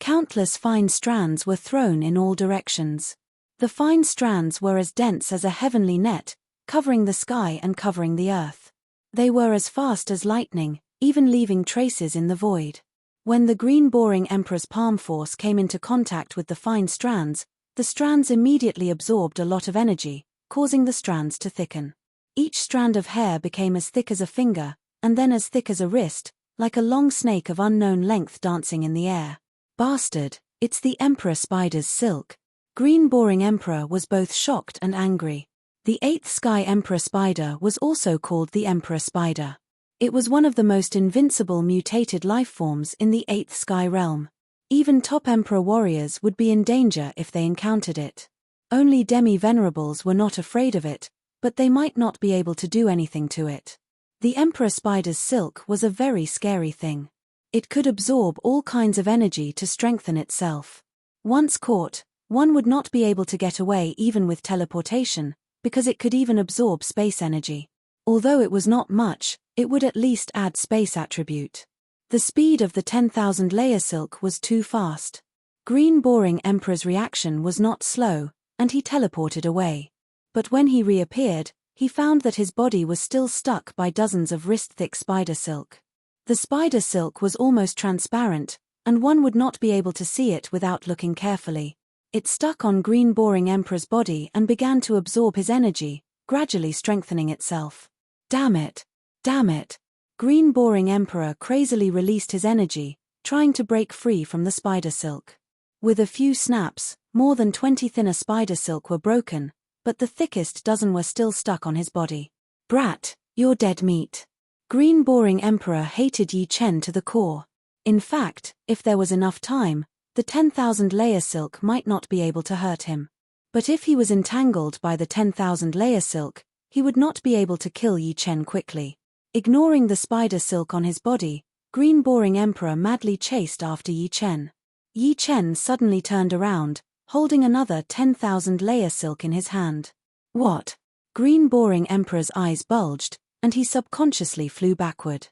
Countless fine strands were thrown in all directions. The fine strands were as dense as a heavenly net, covering the sky and covering the earth. They were as fast as lightning, even leaving traces in the void. When the Green Boring Emperor's palm force came into contact with the fine strands, the strands immediately absorbed a lot of energy, causing the strands to thicken. Each strand of hair became as thick as a finger, and then as thick as a wrist, like a long snake of unknown length dancing in the air. Bastard, it's the Emperor Spider's silk. Green Boring Emperor was both shocked and angry. The 8th Sky Emperor Spider was also called the Emperor Spider. It was one of the most invincible mutated lifeforms in the 8th Sky realm. Even top Emperor warriors would be in danger if they encountered it. Only demi-venerables were not afraid of it, but they might not be able to do anything to it. The Emperor Spider's silk was a very scary thing. It could absorb all kinds of energy to strengthen itself. Once caught, one would not be able to get away even with teleportation, because it could even absorb space energy. Although it was not much, it would at least add space attribute. The speed of the 10,000 layer silk was too fast. Green Boring Emperor's reaction was not slow, and he teleported away. But when he reappeared, he found that his body was still stuck by dozens of wrist-thick spider silk. The spider silk was almost transparent, and one would not be able to see it without looking carefully. It stuck on Green Boring Emperor's body and began to absorb his energy, gradually strengthening itself. Damn it! Damn it! Green Boring Emperor crazily released his energy, trying to break free from the spider silk. With a few snaps, more than 20 thinner spider silk were broken, but the thickest dozen were still stuck on his body. Brat, you're dead meat. Green Boring Emperor hated Yi Chen to the core. In fact, if there was enough time, the 10,000 layer silk might not be able to hurt him. But if he was entangled by the 10,000 layer silk, he would not be able to kill Yi Chen quickly. Ignoring the spider silk on his body, Green Boring Emperor madly chased after Yi Chen. Yi Chen suddenly turned around, holding another 10,000 layer silk in his hand. What? Green Boring Emperor's eyes bulged, and he subconsciously flew backward.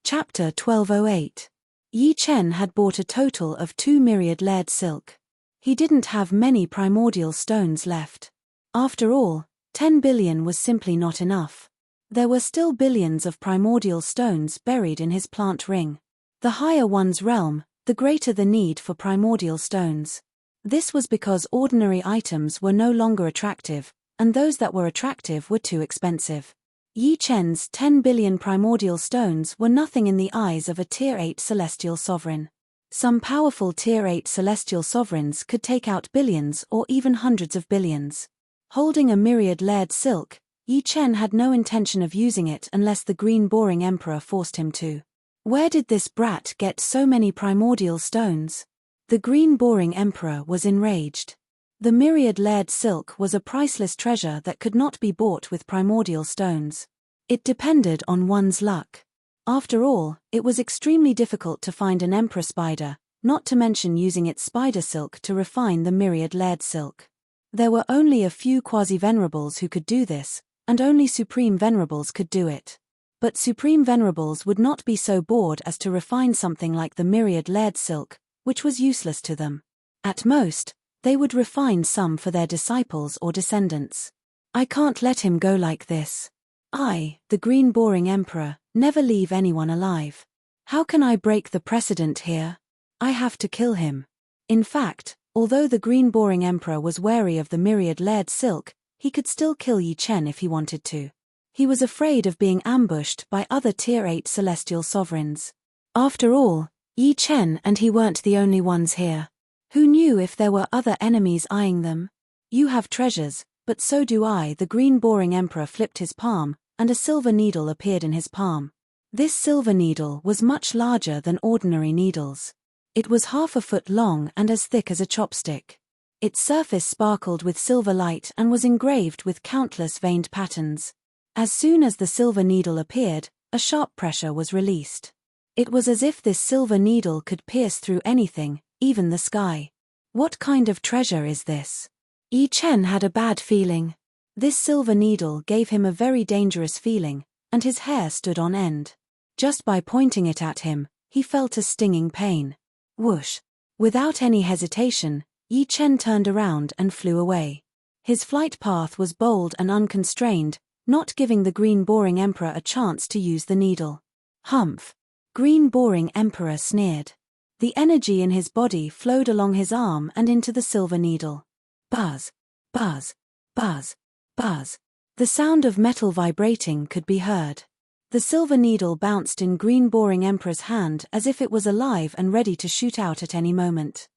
Chapter 1208. Yi Chen had bought a total of 2 myriad layered silk. He didn't have many primordial stones left. After all, 10 billion was simply not enough. There were still billions of primordial stones buried in his plant ring. The higher one's realm, the greater the need for primordial stones. This was because ordinary items were no longer attractive, and those that were attractive were too expensive. Yi Chen's 10 billion primordial stones were nothing in the eyes of a Tier 8 celestial sovereign. Some powerful Tier 8 celestial sovereigns could take out billions or even hundreds of billions. Holding a myriad layered silk, Yi Chen had no intention of using it unless the Green Boring Emperor forced him to. Where did this brat get so many primordial stones? The Green Boring Emperor was enraged. The myriad layered silk was a priceless treasure that could not be bought with primordial stones. It depended on one's luck. After all, it was extremely difficult to find an emperor spider, not to mention using its spider silk to refine the myriad layered silk. There were only a few quasi-venerables who could do this, and only supreme venerables could do it. But supreme venerables would not be so bored as to refine something like the myriad layered silk, which was useless to them. At most, they would refine some for their disciples or descendants. I can't let him go like this. I, the Green Boring Emperor, never leave anyone alive. How can I break the precedent here? I have to kill him. In fact, although the Green Boring Emperor was wary of the myriad layered silk, he could still kill Yi Chen if he wanted to. He was afraid of being ambushed by other Tier 8 celestial sovereigns. After all, Yi Chen and he weren't the only ones here. Who knew if there were other enemies eyeing them? You have treasures, but so do I. The Green Boring Emperor flipped his palm, and a silver needle appeared in his palm. This silver needle was much larger than ordinary needles. It was 1/2 foot long and as thick as a chopstick. Its surface sparkled with silver light and was engraved with countless veined patterns. As soon as the silver needle appeared, a sharp pressure was released. It was as if this silver needle could pierce through anything, even the sky. What kind of treasure is this? Yi Chen had a bad feeling. This silver needle gave him a very dangerous feeling, and his hair stood on end. Just by pointing it at him, he felt a stinging pain. Whoosh! Without any hesitation, Yi Chen turned around and flew away. His flight path was bold and unconstrained, not giving the Green Boring Emperor a chance to use the needle. Humph! Green Boring Emperor sneered. The energy in his body flowed along his arm and into the silver needle. Buzz, buzz, buzz, buzz. The sound of metal vibrating could be heard. The silver needle bounced in Green Boring Emperor's hand as if it was alive and ready to shoot out at any moment.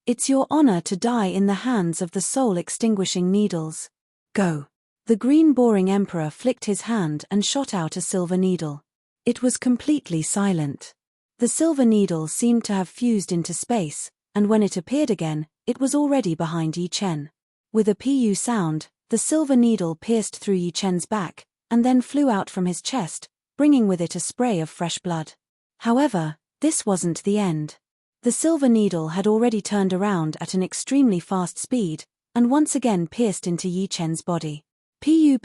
It's your honor to die in the hands of the soul-extinguishing needles. Go. The Green Boring Emperor flicked his hand and shot out a silver needle. It was completely silent. The silver needle seemed to have fused into space, and when it appeared again, it was already behind Yi Chen. With a pu sound, the silver needle pierced through Yi Chen's back, and then flew out from his chest, bringing with it a spray of fresh blood. However, this wasn't the end. The silver needle had already turned around at an extremely fast speed, and once again pierced into Yi Chen's body. Pu.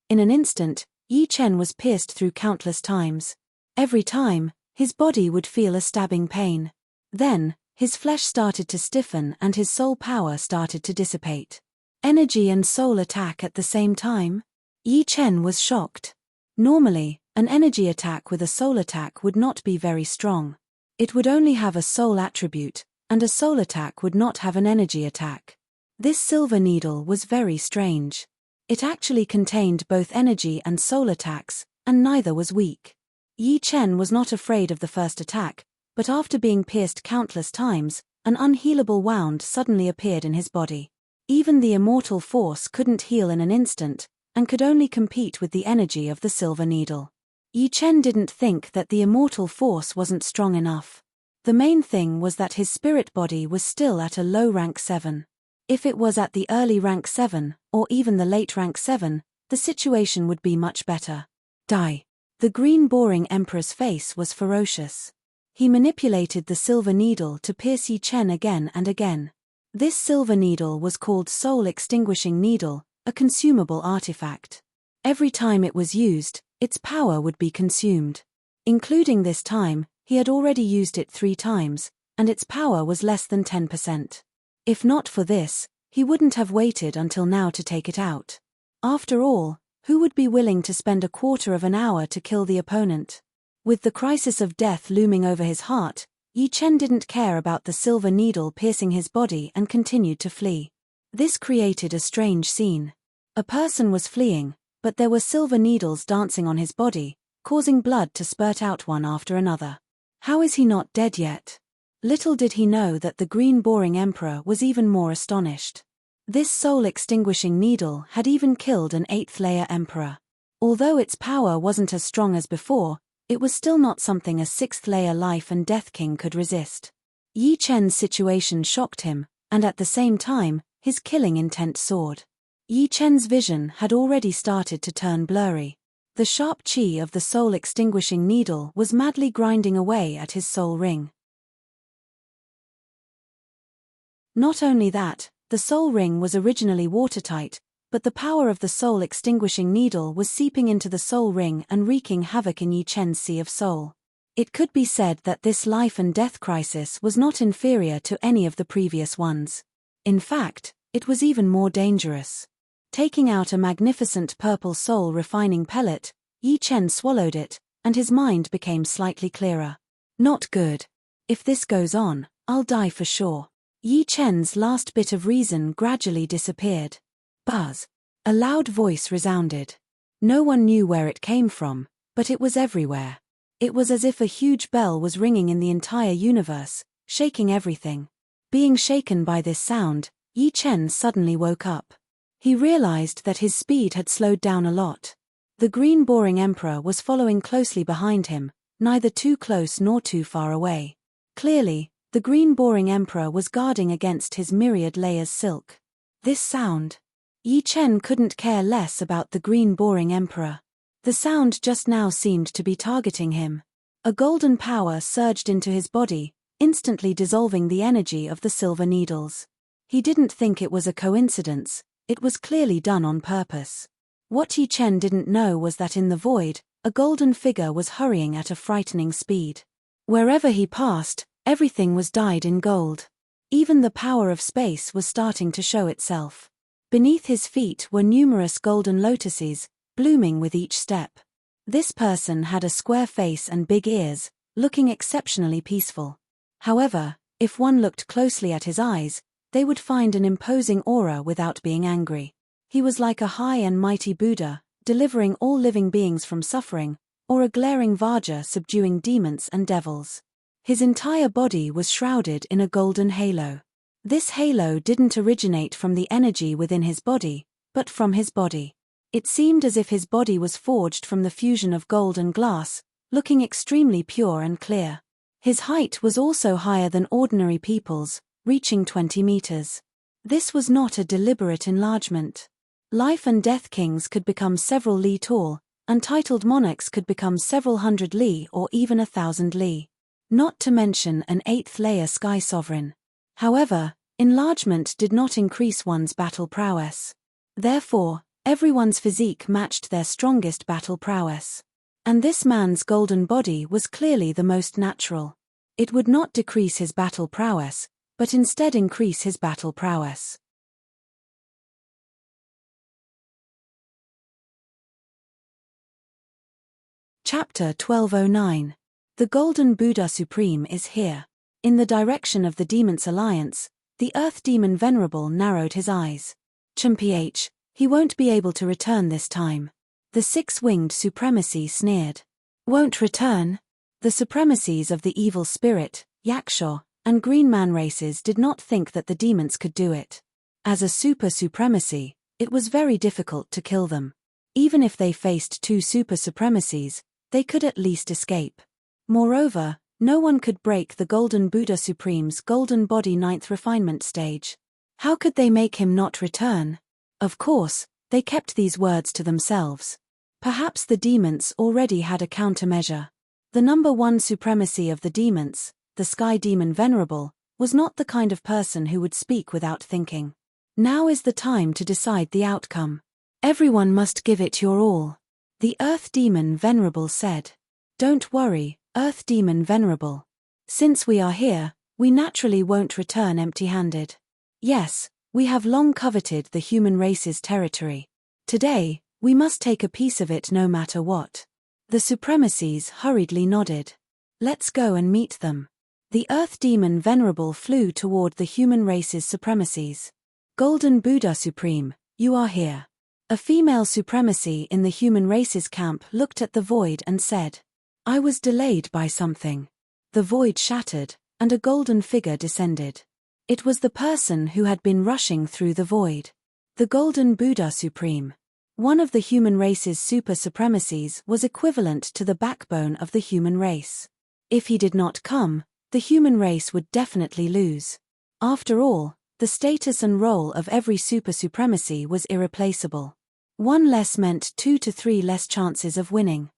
In an instant, Yi Chen was pierced through countless times. Every time, his body would feel a stabbing pain. Then, his flesh started to stiffen and his soul power started to dissipate. Energy and soul attack at the same time? Yi Chen was shocked. Normally, an energy attack with a soul attack would not be very strong. It would only have a soul attribute, and a soul attack would not have an energy attack. This silver needle was very strange. It actually contained both energy and soul attacks, and neither was weak. Yi Chen was not afraid of the first attack, but after being pierced countless times, an unhealable wound suddenly appeared in his body. Even the immortal force couldn't heal in an instant, and could only compete with the energy of the silver needle. Yi Chen didn't think that the immortal force wasn't strong enough. The main thing was that his spirit body was still at a low rank 7. If it was at the early rank 7, or even the late rank 7, the situation would be much better. Die. The Green Boring Emperor's face was ferocious. He manipulated the silver needle to pierce Yi Chen again and again. This silver needle was called Soul Extinguishing Needle, a consumable artifact. Every time it was used, its power would be consumed. Including this time, he had already used it 3 times, and its power was less than 10%. If not for this, he wouldn't have waited until now to take it out. After all, who would be willing to spend a quarter of an hour to kill the opponent? With the crisis of death looming over his heart, Yi Chen didn't care about the silver needle piercing his body and continued to flee. This created a strange scene. A person was fleeing, but there were silver needles dancing on his body, causing blood to spurt out one after another. How is he not dead yet? Little did he know that the Green Boring Emperor was even more astonished. This soul-extinguishing needle had even killed an 8th-layer emperor. Although its power wasn't as strong as before, it was still not something a 6th-layer life and death king could resist. Yi Chen's situation shocked him, and at the same time, his killing intent soared. Yi Chen's vision had already started to turn blurry. The sharp chi of the soul-extinguishing needle was madly grinding away at his soul ring. Not only that, the soul ring was originally watertight, but the power of the soul-extinguishing needle was seeping into the soul ring and wreaking havoc in Yi Chen's sea of soul. It could be said that this life and death crisis was not inferior to any of the previous ones. In fact, it was even more dangerous. Taking out a magnificent purple soul refining pellet, Yi Chen swallowed it, and his mind became slightly clearer. Not good. If this goes on, I'll die for sure. Yi Chen's last bit of reason gradually disappeared. Buzz. A loud voice resounded. No one knew where it came from, but it was everywhere. It was as if a huge bell was ringing in the entire universe, shaking everything. Being shaken by this sound, Yi Chen suddenly woke up. He realized that his speed had slowed down a lot. The Green Boring Emperor was following closely behind him, neither too close nor too far away. Clearly, the Green Boring Emperor was guarding against his myriad layers silk. This sound. Yi Chen couldn't care less about the Green Boring Emperor. The sound just now seemed to be targeting him. A golden power surged into his body, instantly dissolving the energy of the silver needles. He didn't think it was a coincidence, it was clearly done on purpose. What Yi Chen didn't know was that in the void, a golden figure was hurrying at a frightening speed. Wherever he passed, everything was dyed in gold. Even the power of space was starting to show itself. Beneath his feet were numerous golden lotuses, blooming with each step. This person had a square face and big ears, looking exceptionally peaceful. However, if one looked closely at his eyes, they would find an imposing aura without being angry. He was like a high and mighty Buddha, delivering all living beings from suffering, or a glaring Vajra subduing demons and devils. His entire body was shrouded in a golden halo. This halo didn't originate from the energy within his body, but from his body. It seemed as if his body was forged from the fusion of gold and glass, looking extremely pure and clear. His height was also higher than ordinary people's, reaching 20 meters. This was not a deliberate enlargement. Life and death kings could become several li tall, untitled monarchs could become several hundred li or even 1,000 li. Not to mention an 8th-layer sky sovereign. However, enlargement did not increase one's battle prowess. Therefore, everyone's physique matched their strongest battle prowess. And this man's golden body was clearly the most natural. It would not decrease his battle prowess, but instead increase his battle prowess. Chapter 1209. The Golden Buddha Supreme is here. In the direction of the Demons Alliance, the Earth Demon Venerable narrowed his eyes. Chumph, he won't be able to return this time. The Six-Winged Supremacy sneered. Won't return? The supremacies of the evil spirit, Yaksha, and Green Man races did not think that the demons could do it. As a super supremacy, it was very difficult to kill them. Even if they faced 2 super supremacies, they could at least escape. Moreover, no one could break the Golden Buddha Supreme's golden body 9th refinement stage. How could they make him not return? Of course, they kept these words to themselves. Perhaps the demons already had a countermeasure. The number 1 supremacy of the demons, the Sky Demon Venerable, was not the kind of person who would speak without thinking. Now is the time to decide the outcome. Everyone must give it your all. The Earth Demon Venerable said. Don't worry, Earth Demon Venerable. Since we are here, we naturally won't return empty-handed. Yes, we have long coveted the human race's territory. Today, we must take a piece of it no matter what. The supremacies hurriedly nodded. Let's go and meet them. The Earth Demon Venerable flew toward the human race's supremacies. Golden Buddha Supreme, you are here. A female supremacy in the human race's camp looked at the void and said, I was delayed by something. The void shattered, and a golden figure descended. It was the person who had been rushing through the void. The Golden Buddha Supreme. One of the human race's super supremacies was equivalent to the backbone of the human race. If he did not come, the human race would definitely lose. After all, the status and role of every super supremacy was irreplaceable. 1 less meant 2 to 3 less chances of winning.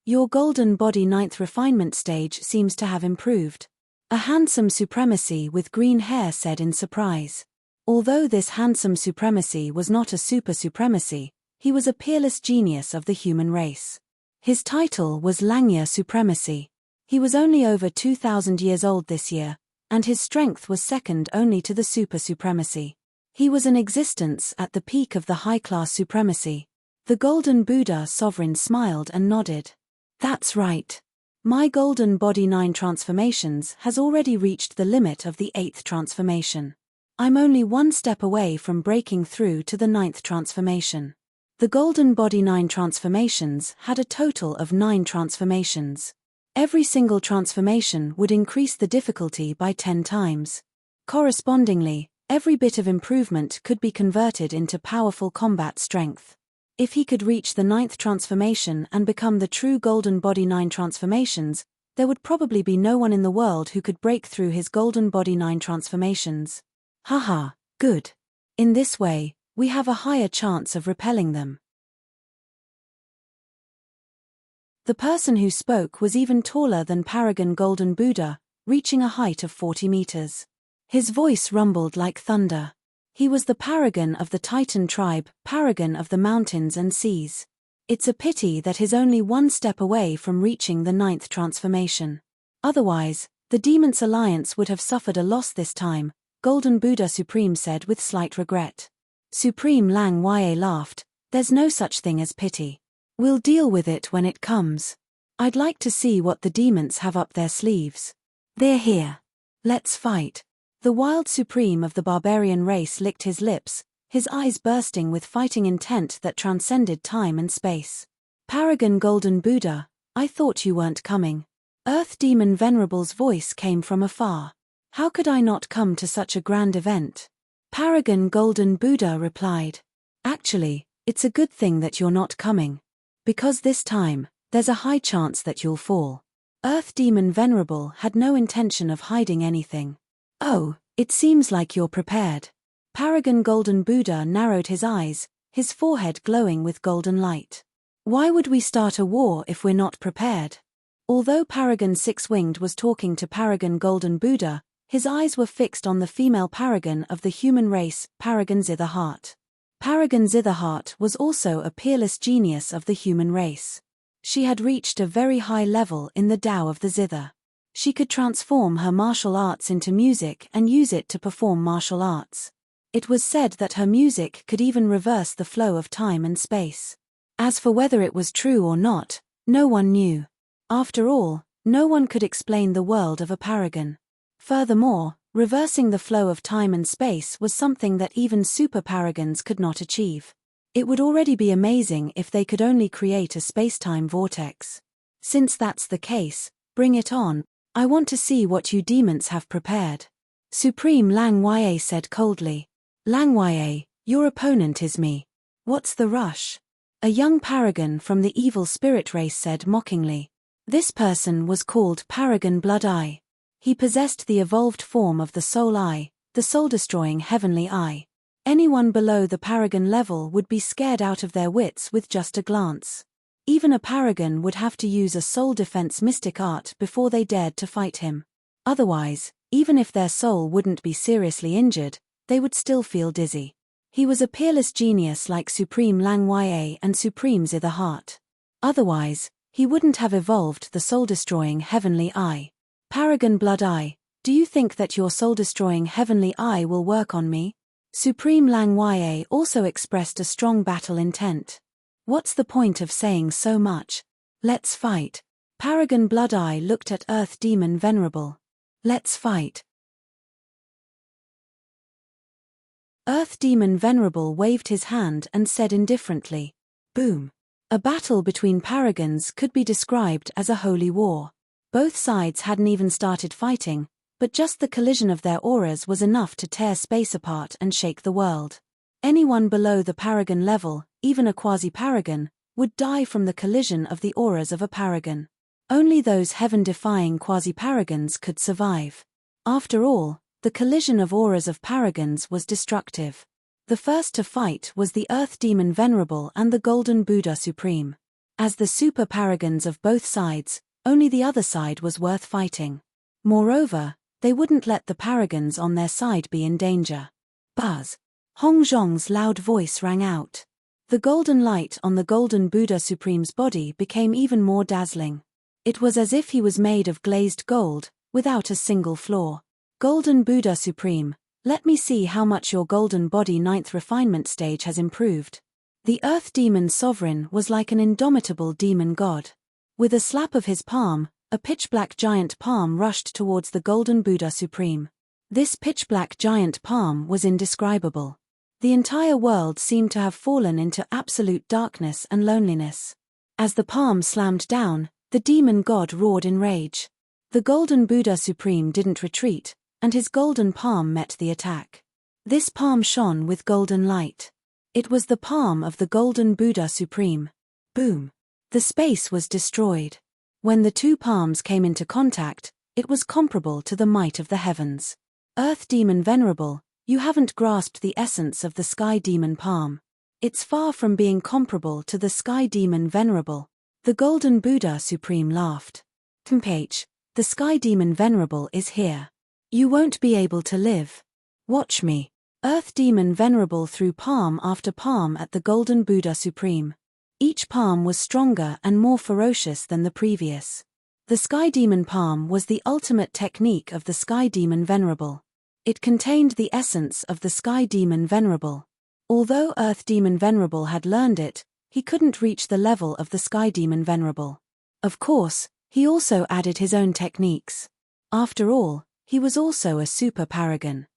Your golden body 9th refinement stage seems to have improved. A handsome supremacy with green hair said in surprise. Although this handsome supremacy was not a super supremacy, he was a peerless genius of the human race. His title was Langya Supremacy. He was only over 2,000 years old this year, and his strength was second only to the super supremacy. He was in existence at the peak of the high-class supremacy. The Golden Buddha Sovereign smiled and nodded. That's right. My golden body 9 transformations has already reached the limit of the 8th transformation. I'm only 1 step away from breaking through to the 9th transformation. The golden body 9 transformations had a total of 9 transformations. Every single transformation would increase the difficulty by 10 times. Correspondingly, every bit of improvement could be converted into powerful combat strength. If he could reach the 9th transformation and become the true golden body 9 transformations, there would probably be no one in the world who could break through his golden body 9 transformations. Haha, good. In this way, we have a higher chance of repelling them. The person who spoke was even taller than Paragon Golden Buddha, reaching a height of 40 meters. His voice rumbled like thunder. He was the paragon of the Titan tribe, paragon of the mountains and seas. It's a pity that he's only 1 step away from reaching the 9th transformation. Otherwise, the Demons Alliance would have suffered a loss this time, Golden Buddha Supreme said with slight regret. Supreme Lang Ya laughed, there's no such thing as pity. We'll deal with it when it comes. I'd like to see what the demons have up their sleeves. They're here. Let's fight. The wild supreme of the barbarian race licked his lips, his eyes bursting with fighting intent that transcended time and space. Paragon Golden Buddha, I thought you weren't coming. Earth Demon Venerable's voice came from afar. How could I not come to such a grand event? Paragon Golden Buddha replied. Actually, it's a good thing that you're not coming. Because this time, there's a high chance that you'll fall. Earth Demon Venerable had no intention of hiding anything. Oh, it seems like you're prepared. Paragon Golden Buddha narrowed his eyes, his forehead glowing with golden light. Why would we start a war if we're not prepared? Although Paragon Six-Winged was talking to Paragon Golden Buddha, his eyes were fixed on the female paragon of the human race, Paragon Zitherheart. Paragon Zitherheart was also a peerless genius of the human race. She had reached a very high level in the Tao of the Zither. She could transform her martial arts into music and use it to perform martial arts. It was said that her music could even reverse the flow of time and space. As for whether it was true or not, no one knew. After all, no one could explain the world of a paragon. Furthermore, reversing the flow of time and space was something that even super paragons could not achieve. It would already be amazing if they could only create a space-time vortex. Since that's the case, bring it on. I want to see what you demons have prepared. Supreme Lang Ye said coldly. Lang Ye, your opponent is me. What's the rush? A young paragon from the evil spirit race said mockingly. This person was called Paragon Blood Eye. He possessed the evolved form of the Soul Eye, the soul-destroying heavenly eye. Anyone below the paragon level would be scared out of their wits with just a glance. Even a paragon would have to use a soul defense mystic art before they dared to fight him. Otherwise, even if their soul wouldn't be seriously injured, they would still feel dizzy. He was a peerless genius like Supreme Lang Ye and Supreme Zitherheart. Otherwise, he wouldn't have evolved the soul-destroying heavenly eye. Paragon Blood Eye, do you think that your soul-destroying heavenly eye will work on me? Supreme Lang Ye also expressed a strong battle intent. What's the point of saying so much? Let's fight. Paragon Blood Eye looked at Earth Demon Venerable. Let's fight. Earth Demon Venerable waved his hand and said indifferently. Boom. A battle between paragons could be described as a holy war. Both sides hadn't even started fighting, but just the collision of their auras was enough to tear space apart and shake the world. Anyone below the paragon level, even a quasi-paragon, would die from the collision of the auras of a paragon. Only those heaven-defying quasi-paragons could survive. After all, the collision of auras of paragons was destructive. The first to fight was the Earth Demon Venerable and the Golden Buddha Supreme. As the super paragons of both sides, only the other side was worth fighting. Moreover, they wouldn't let the paragons on their side be in danger. Buzz! Hong Zhong's loud voice rang out. The golden light on the Golden Buddha Supreme's body became even more dazzling. It was as if he was made of glazed gold, without a single flaw. Golden Buddha Supreme, let me see how much your golden body 9th refinement stage has improved. The Earth Demon Sovereign was like an indomitable demon god. With a slap of his palm, a pitch-black giant palm rushed towards the Golden Buddha Supreme. This pitch-black giant palm was indescribable. The entire world seemed to have fallen into absolute darkness and loneliness. As the palm slammed down, the demon god roared in rage. The Golden Buddha Supreme didn't retreat, and his golden palm met the attack. This palm shone with golden light. It was the palm of the Golden Buddha Supreme. Boom! The space was destroyed. When the two palms came into contact, it was comparable to the might of the heavens. Earth Demon Venerable, you haven't grasped the essence of the Sky Demon palm. It's far from being comparable to the Sky Demon Venerable. The Golden Buddha Supreme laughed. Tempage, the Sky Demon Venerable is here. You won't be able to live. Watch me. Earth Demon Venerable threw palm after palm at the Golden Buddha Supreme. Each palm was stronger and more ferocious than the previous. The Sky Demon palm was the ultimate technique of the Sky Demon Venerable. It contained the essence of the Sky Demon Venerable. Although Earth Demon Venerable had learned it, he couldn't reach the level of the Sky Demon Venerable. Of course, he also added his own techniques. After all, he was also a super paragon.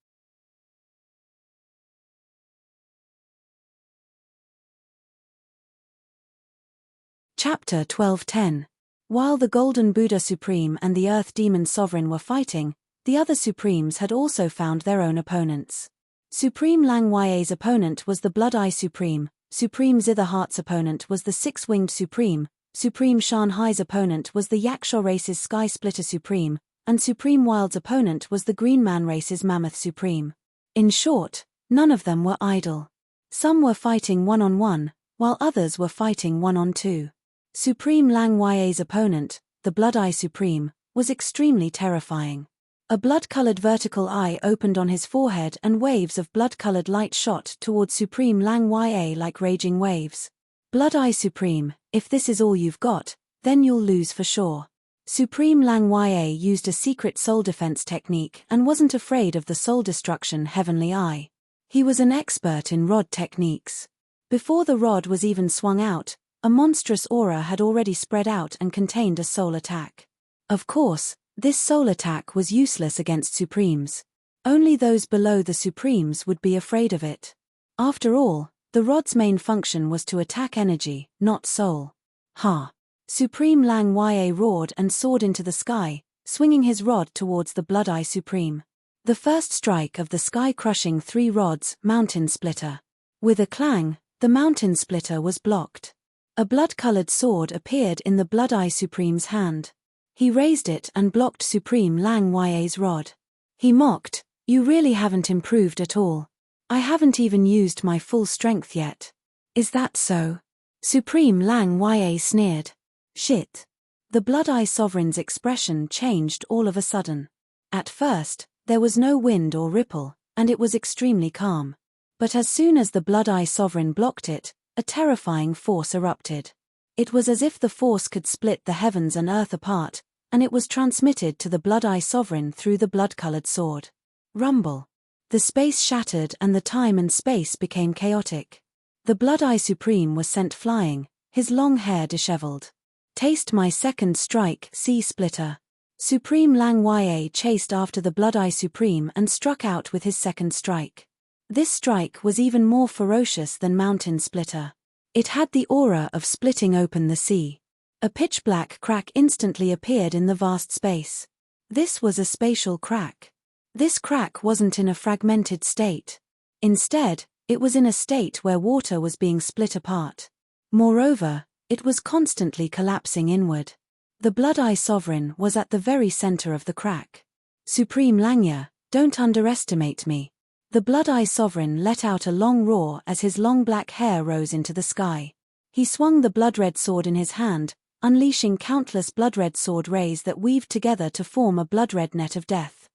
Chapter 12:10. While the Golden Buddha Supreme and the Earth Demon Sovereign were fighting, the other Supremes had also found their own opponents. Supreme Lang Ye's opponent was the Blood Eye Supreme, Supreme Zither Heart's opponent was the Six-Winged Supreme, Supreme Shanhai's opponent was the Yaksha race's Sky Splitter Supreme, and Supreme Wild's opponent was the Green Man race's Mammoth Supreme. In short, none of them were idle. Some were fighting one-on-one, while others were fighting one-on-two. Supreme Lang Ye's opponent, the Blood Eye Supreme, was extremely terrifying. A blood-colored vertical eye opened on his forehead and waves of blood-colored light shot toward Supreme Lang Ya like raging waves. Blood Eye Supreme, if this is all you've got, then you'll lose for sure. Supreme Lang Ya used a secret soul defense technique and wasn't afraid of the soul destruction Heavenly Eye. He was an expert in rod techniques. Before the rod was even swung out, a monstrous aura had already spread out and contained a soul attack. Of course, this soul attack was useless against Supremes. Only those below the Supremes would be afraid of it. After all, the rod's main function was to attack energy, not soul. Ha! Supreme Lang Ya roared and soared into the sky, swinging his rod towards the Blood Eye Supreme. The first strike of the sky-crushing three rods, Mountain Splitter. With a clang, the Mountain Splitter was blocked. A blood-colored sword appeared in the Blood Eye Supreme's hand. He raised it and blocked Supreme Lang Ya's rod. He mocked, "You really haven't improved at all. I haven't even used my full strength yet." "Is that so?" Supreme Lang Ya sneered. "Shit." The Blood Eye Sovereign's expression changed all of a sudden. At first, there was no wind or ripple, and it was extremely calm. But as soon as the Blood Eye Sovereign blocked it, a terrifying force erupted. It was as if the force could split the heavens and earth apart, and it was transmitted to the Blood Eye Sovereign through the blood-colored sword. Rumble. The space shattered and the time and space became chaotic. The Blood Eye Supreme was sent flying, his long hair disheveled. "Taste my second strike, Sea Splitter." Supreme Lang Ya chased after the Blood Eye Supreme and struck out with his second strike. This strike was even more ferocious than Mountain Splitter. It had the aura of splitting open the sea. A pitch-black crack instantly appeared in the vast space. This was a spatial crack. This crack wasn't in a fragmented state. Instead, it was in a state where water was being split apart. Moreover, it was constantly collapsing inward. The Blood Eye Sovereign was at the very center of the crack. "Supreme Langya, don't underestimate me." The Blood Eye Sovereign let out a long roar as his long black hair rose into the sky. He swung the blood-red sword in his hand, unleashing countless blood-red sword rays that weaved together to form a blood-red net of death.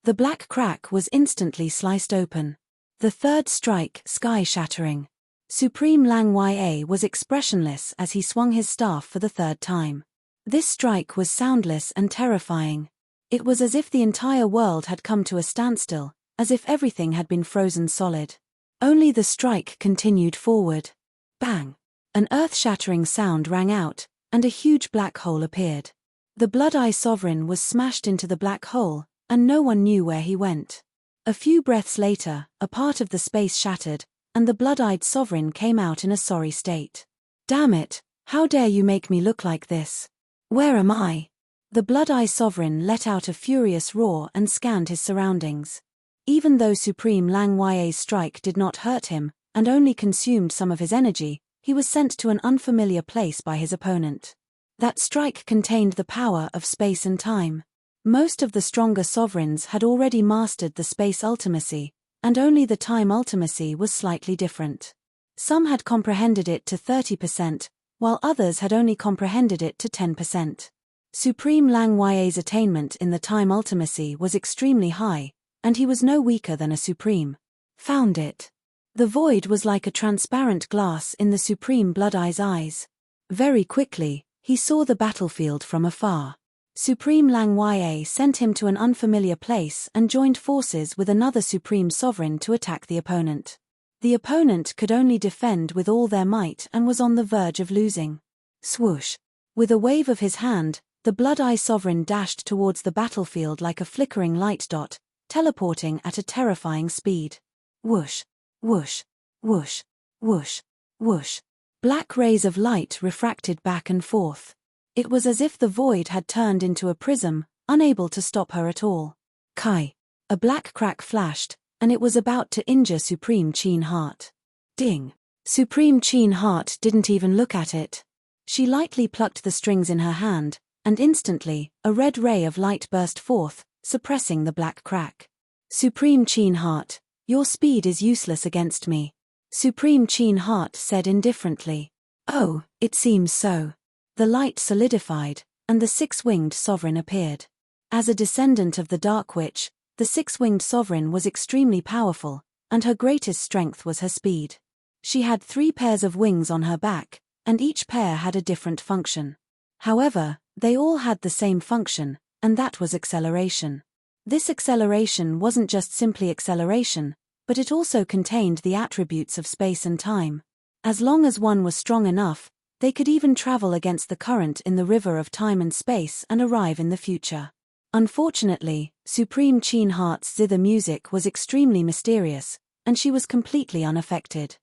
The black crack was instantly sliced open. The third strike, sky-shattering. Supreme Lang Ya was expressionless as he swung his staff for the third time. This strike was soundless and terrifying. It was as if the entire world had come to a standstill, as if everything had been frozen solid. Only the strike continued forward. Bang! An earth-shattering sound rang out, and a huge black hole appeared. The Blood Eye Sovereign was smashed into the black hole, and no one knew where he went. A few breaths later, a part of the space shattered, and the blood-eyed Sovereign came out in a sorry state. "Damn it, how dare you make me look like this? Where am I?" The Blood Eye Sovereign let out a furious roar and scanned his surroundings. Even though Supreme Lang Ya's strike did not hurt him, and only consumed some of his energy, he was sent to an unfamiliar place by his opponent. That strike contained the power of space and time. Most of the stronger sovereigns had already mastered the space ultimacy, and only the time ultimacy was slightly different. Some had comprehended it to 30%, while others had only comprehended it to 10%. Supreme Lang Ya's attainment in the time ultimacy was extremely high, and he was no weaker than a Supreme. Found it. The void was like a transparent glass in the Supreme Blood Eye's eyes. Very quickly, he saw the battlefield from afar. Supreme Lang Ya sent him to an unfamiliar place and joined forces with another Supreme Sovereign to attack the opponent. The opponent could only defend with all their might and was on the verge of losing. Swoosh! With a wave of his hand, the Blood Eye Sovereign dashed towards the battlefield like a flickering light dot, teleporting at a terrifying speed. Whoosh! Whoosh! Whoosh! Whoosh! Whoosh! Black rays of light refracted back and forth. It was as if the void had turned into a prism, unable to stop her at all. Kai! A black crack flashed, and it was about to injure Supreme Qin Heart. Ding! Supreme Qin Heart didn't even look at it. She lightly plucked the strings in her hand, and instantly, a red ray of light burst forth, suppressing the black crack. Supreme Qin Heart, your speed is useless against me. Supreme Qin Heart said indifferently. Oh, it seems so. The light solidified, and the six-winged sovereign appeared. As a descendant of the Dark Witch, the six-winged sovereign was extremely powerful, and her greatest strength was her speed. She had 3 pairs of wings on her back, and each pair had a different function. However, they all had the same function, and that was acceleration. This acceleration wasn't just simply acceleration, but it also contained the attributes of space and time. As long as one was strong enough, they could even travel against the current in the river of time and space and arrive in the future. Unfortunately, Supreme Qin Heart's zither music was extremely mysterious, and she was completely unaffected.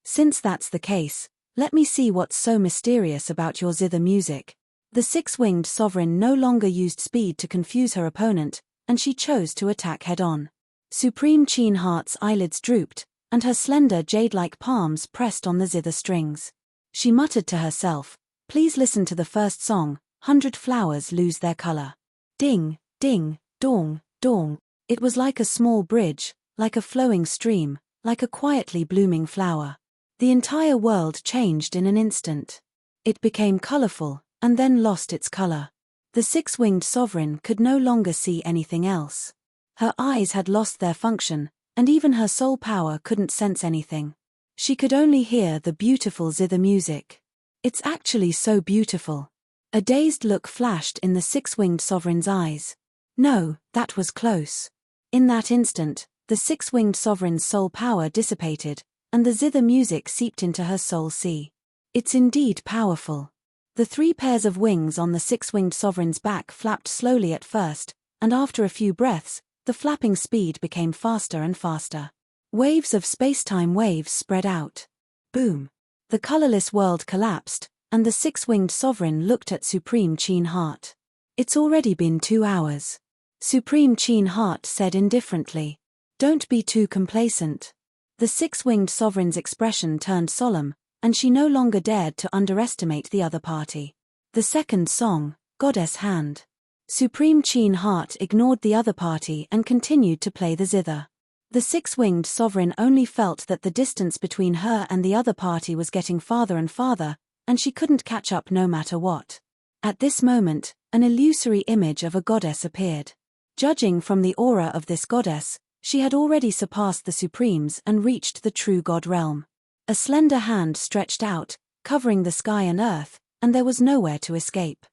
Since that's the case, let me see what's so mysterious about your zither music. The six-winged sovereign no longer used speed to confuse her opponent, and she chose to attack head-on. Supreme Qin Heart's eyelids drooped, and her slender jade-like palms pressed on the zither strings. She muttered to herself, "Please listen to the first song, 100 Flowers Lose Their Color." Ding, ding, dong, dong. It was like a small bridge, like a flowing stream, like a quietly blooming flower. The entire world changed in an instant. It became colorful, and then lost its color. The six-winged sovereign could no longer see anything else. Her eyes had lost their function, and even her soul power couldn't sense anything. She could only hear the beautiful zither music. It's actually so beautiful. A dazed look flashed in the six-winged sovereign's eyes. No, that was close. In that instant, the six-winged sovereign's soul power dissipated, and the zither music seeped into her soul sea. It's indeed powerful. The 3 pairs of wings on the six-winged sovereign's back flapped slowly at first, and after a few breaths, the flapping speed became faster and faster. Waves of space-time waves spread out. Boom! The colorless world collapsed, and the six-winged sovereign looked at Supreme Qin Heart. It's already been 2 hours. Supreme Qin Heart said indifferently. Don't be too complacent. The six-winged sovereign's expression turned solemn, and she no longer dared to underestimate the other party. The second song, Goddess Hand. Supreme Qin Heart ignored the other party and continued to play the zither. The six-winged sovereign only felt that the distance between her and the other party was getting farther and farther, and she couldn't catch up no matter what. At this moment, an illusory image of a goddess appeared. Judging from the aura of this goddess, she had already surpassed the Supremes and reached the true god realm. A slender hand stretched out, covering the sky and earth, and there was nowhere to escape.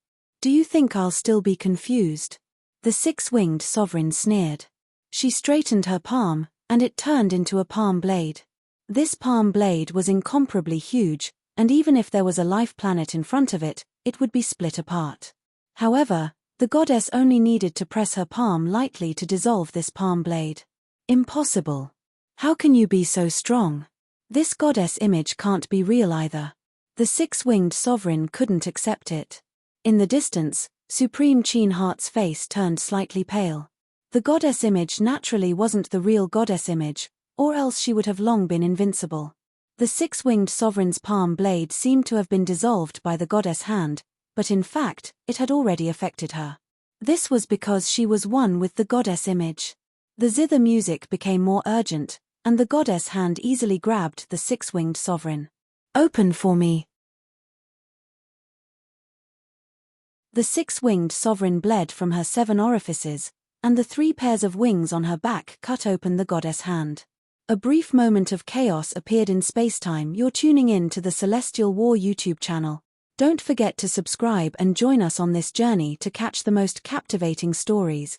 Do you think I'll still be confused? The six-winged sovereign sneered. She straightened her palm, and it turned into a palm blade. This palm blade was incomparably huge, and even if there was a life planet in front of it, it would be split apart. However, the goddess only needed to press her palm lightly to dissolve this palm blade. Impossible. How can you be so strong? This goddess image can't be real either. The six-winged sovereign couldn't accept it. In the distance, Supreme Qin Heart's face turned slightly pale. The goddess image naturally wasn't the real goddess image, or else she would have long been invincible. The six-winged sovereign's palm blade seemed to have been dissolved by the goddess hand, but in fact, it had already affected her. This was because she was one with the goddess image. The zither music became more urgent, and the goddess hand easily grabbed the six-winged sovereign. Open for me. The six-winged sovereign bled from her 7 orifices, and the 3 pairs of wings on her back cut open the goddess hand. A brief moment of chaos appeared in spacetime. You're tuning in to the Celestial War YouTube channel. Don't forget to subscribe and join us on this journey to catch the most captivating stories.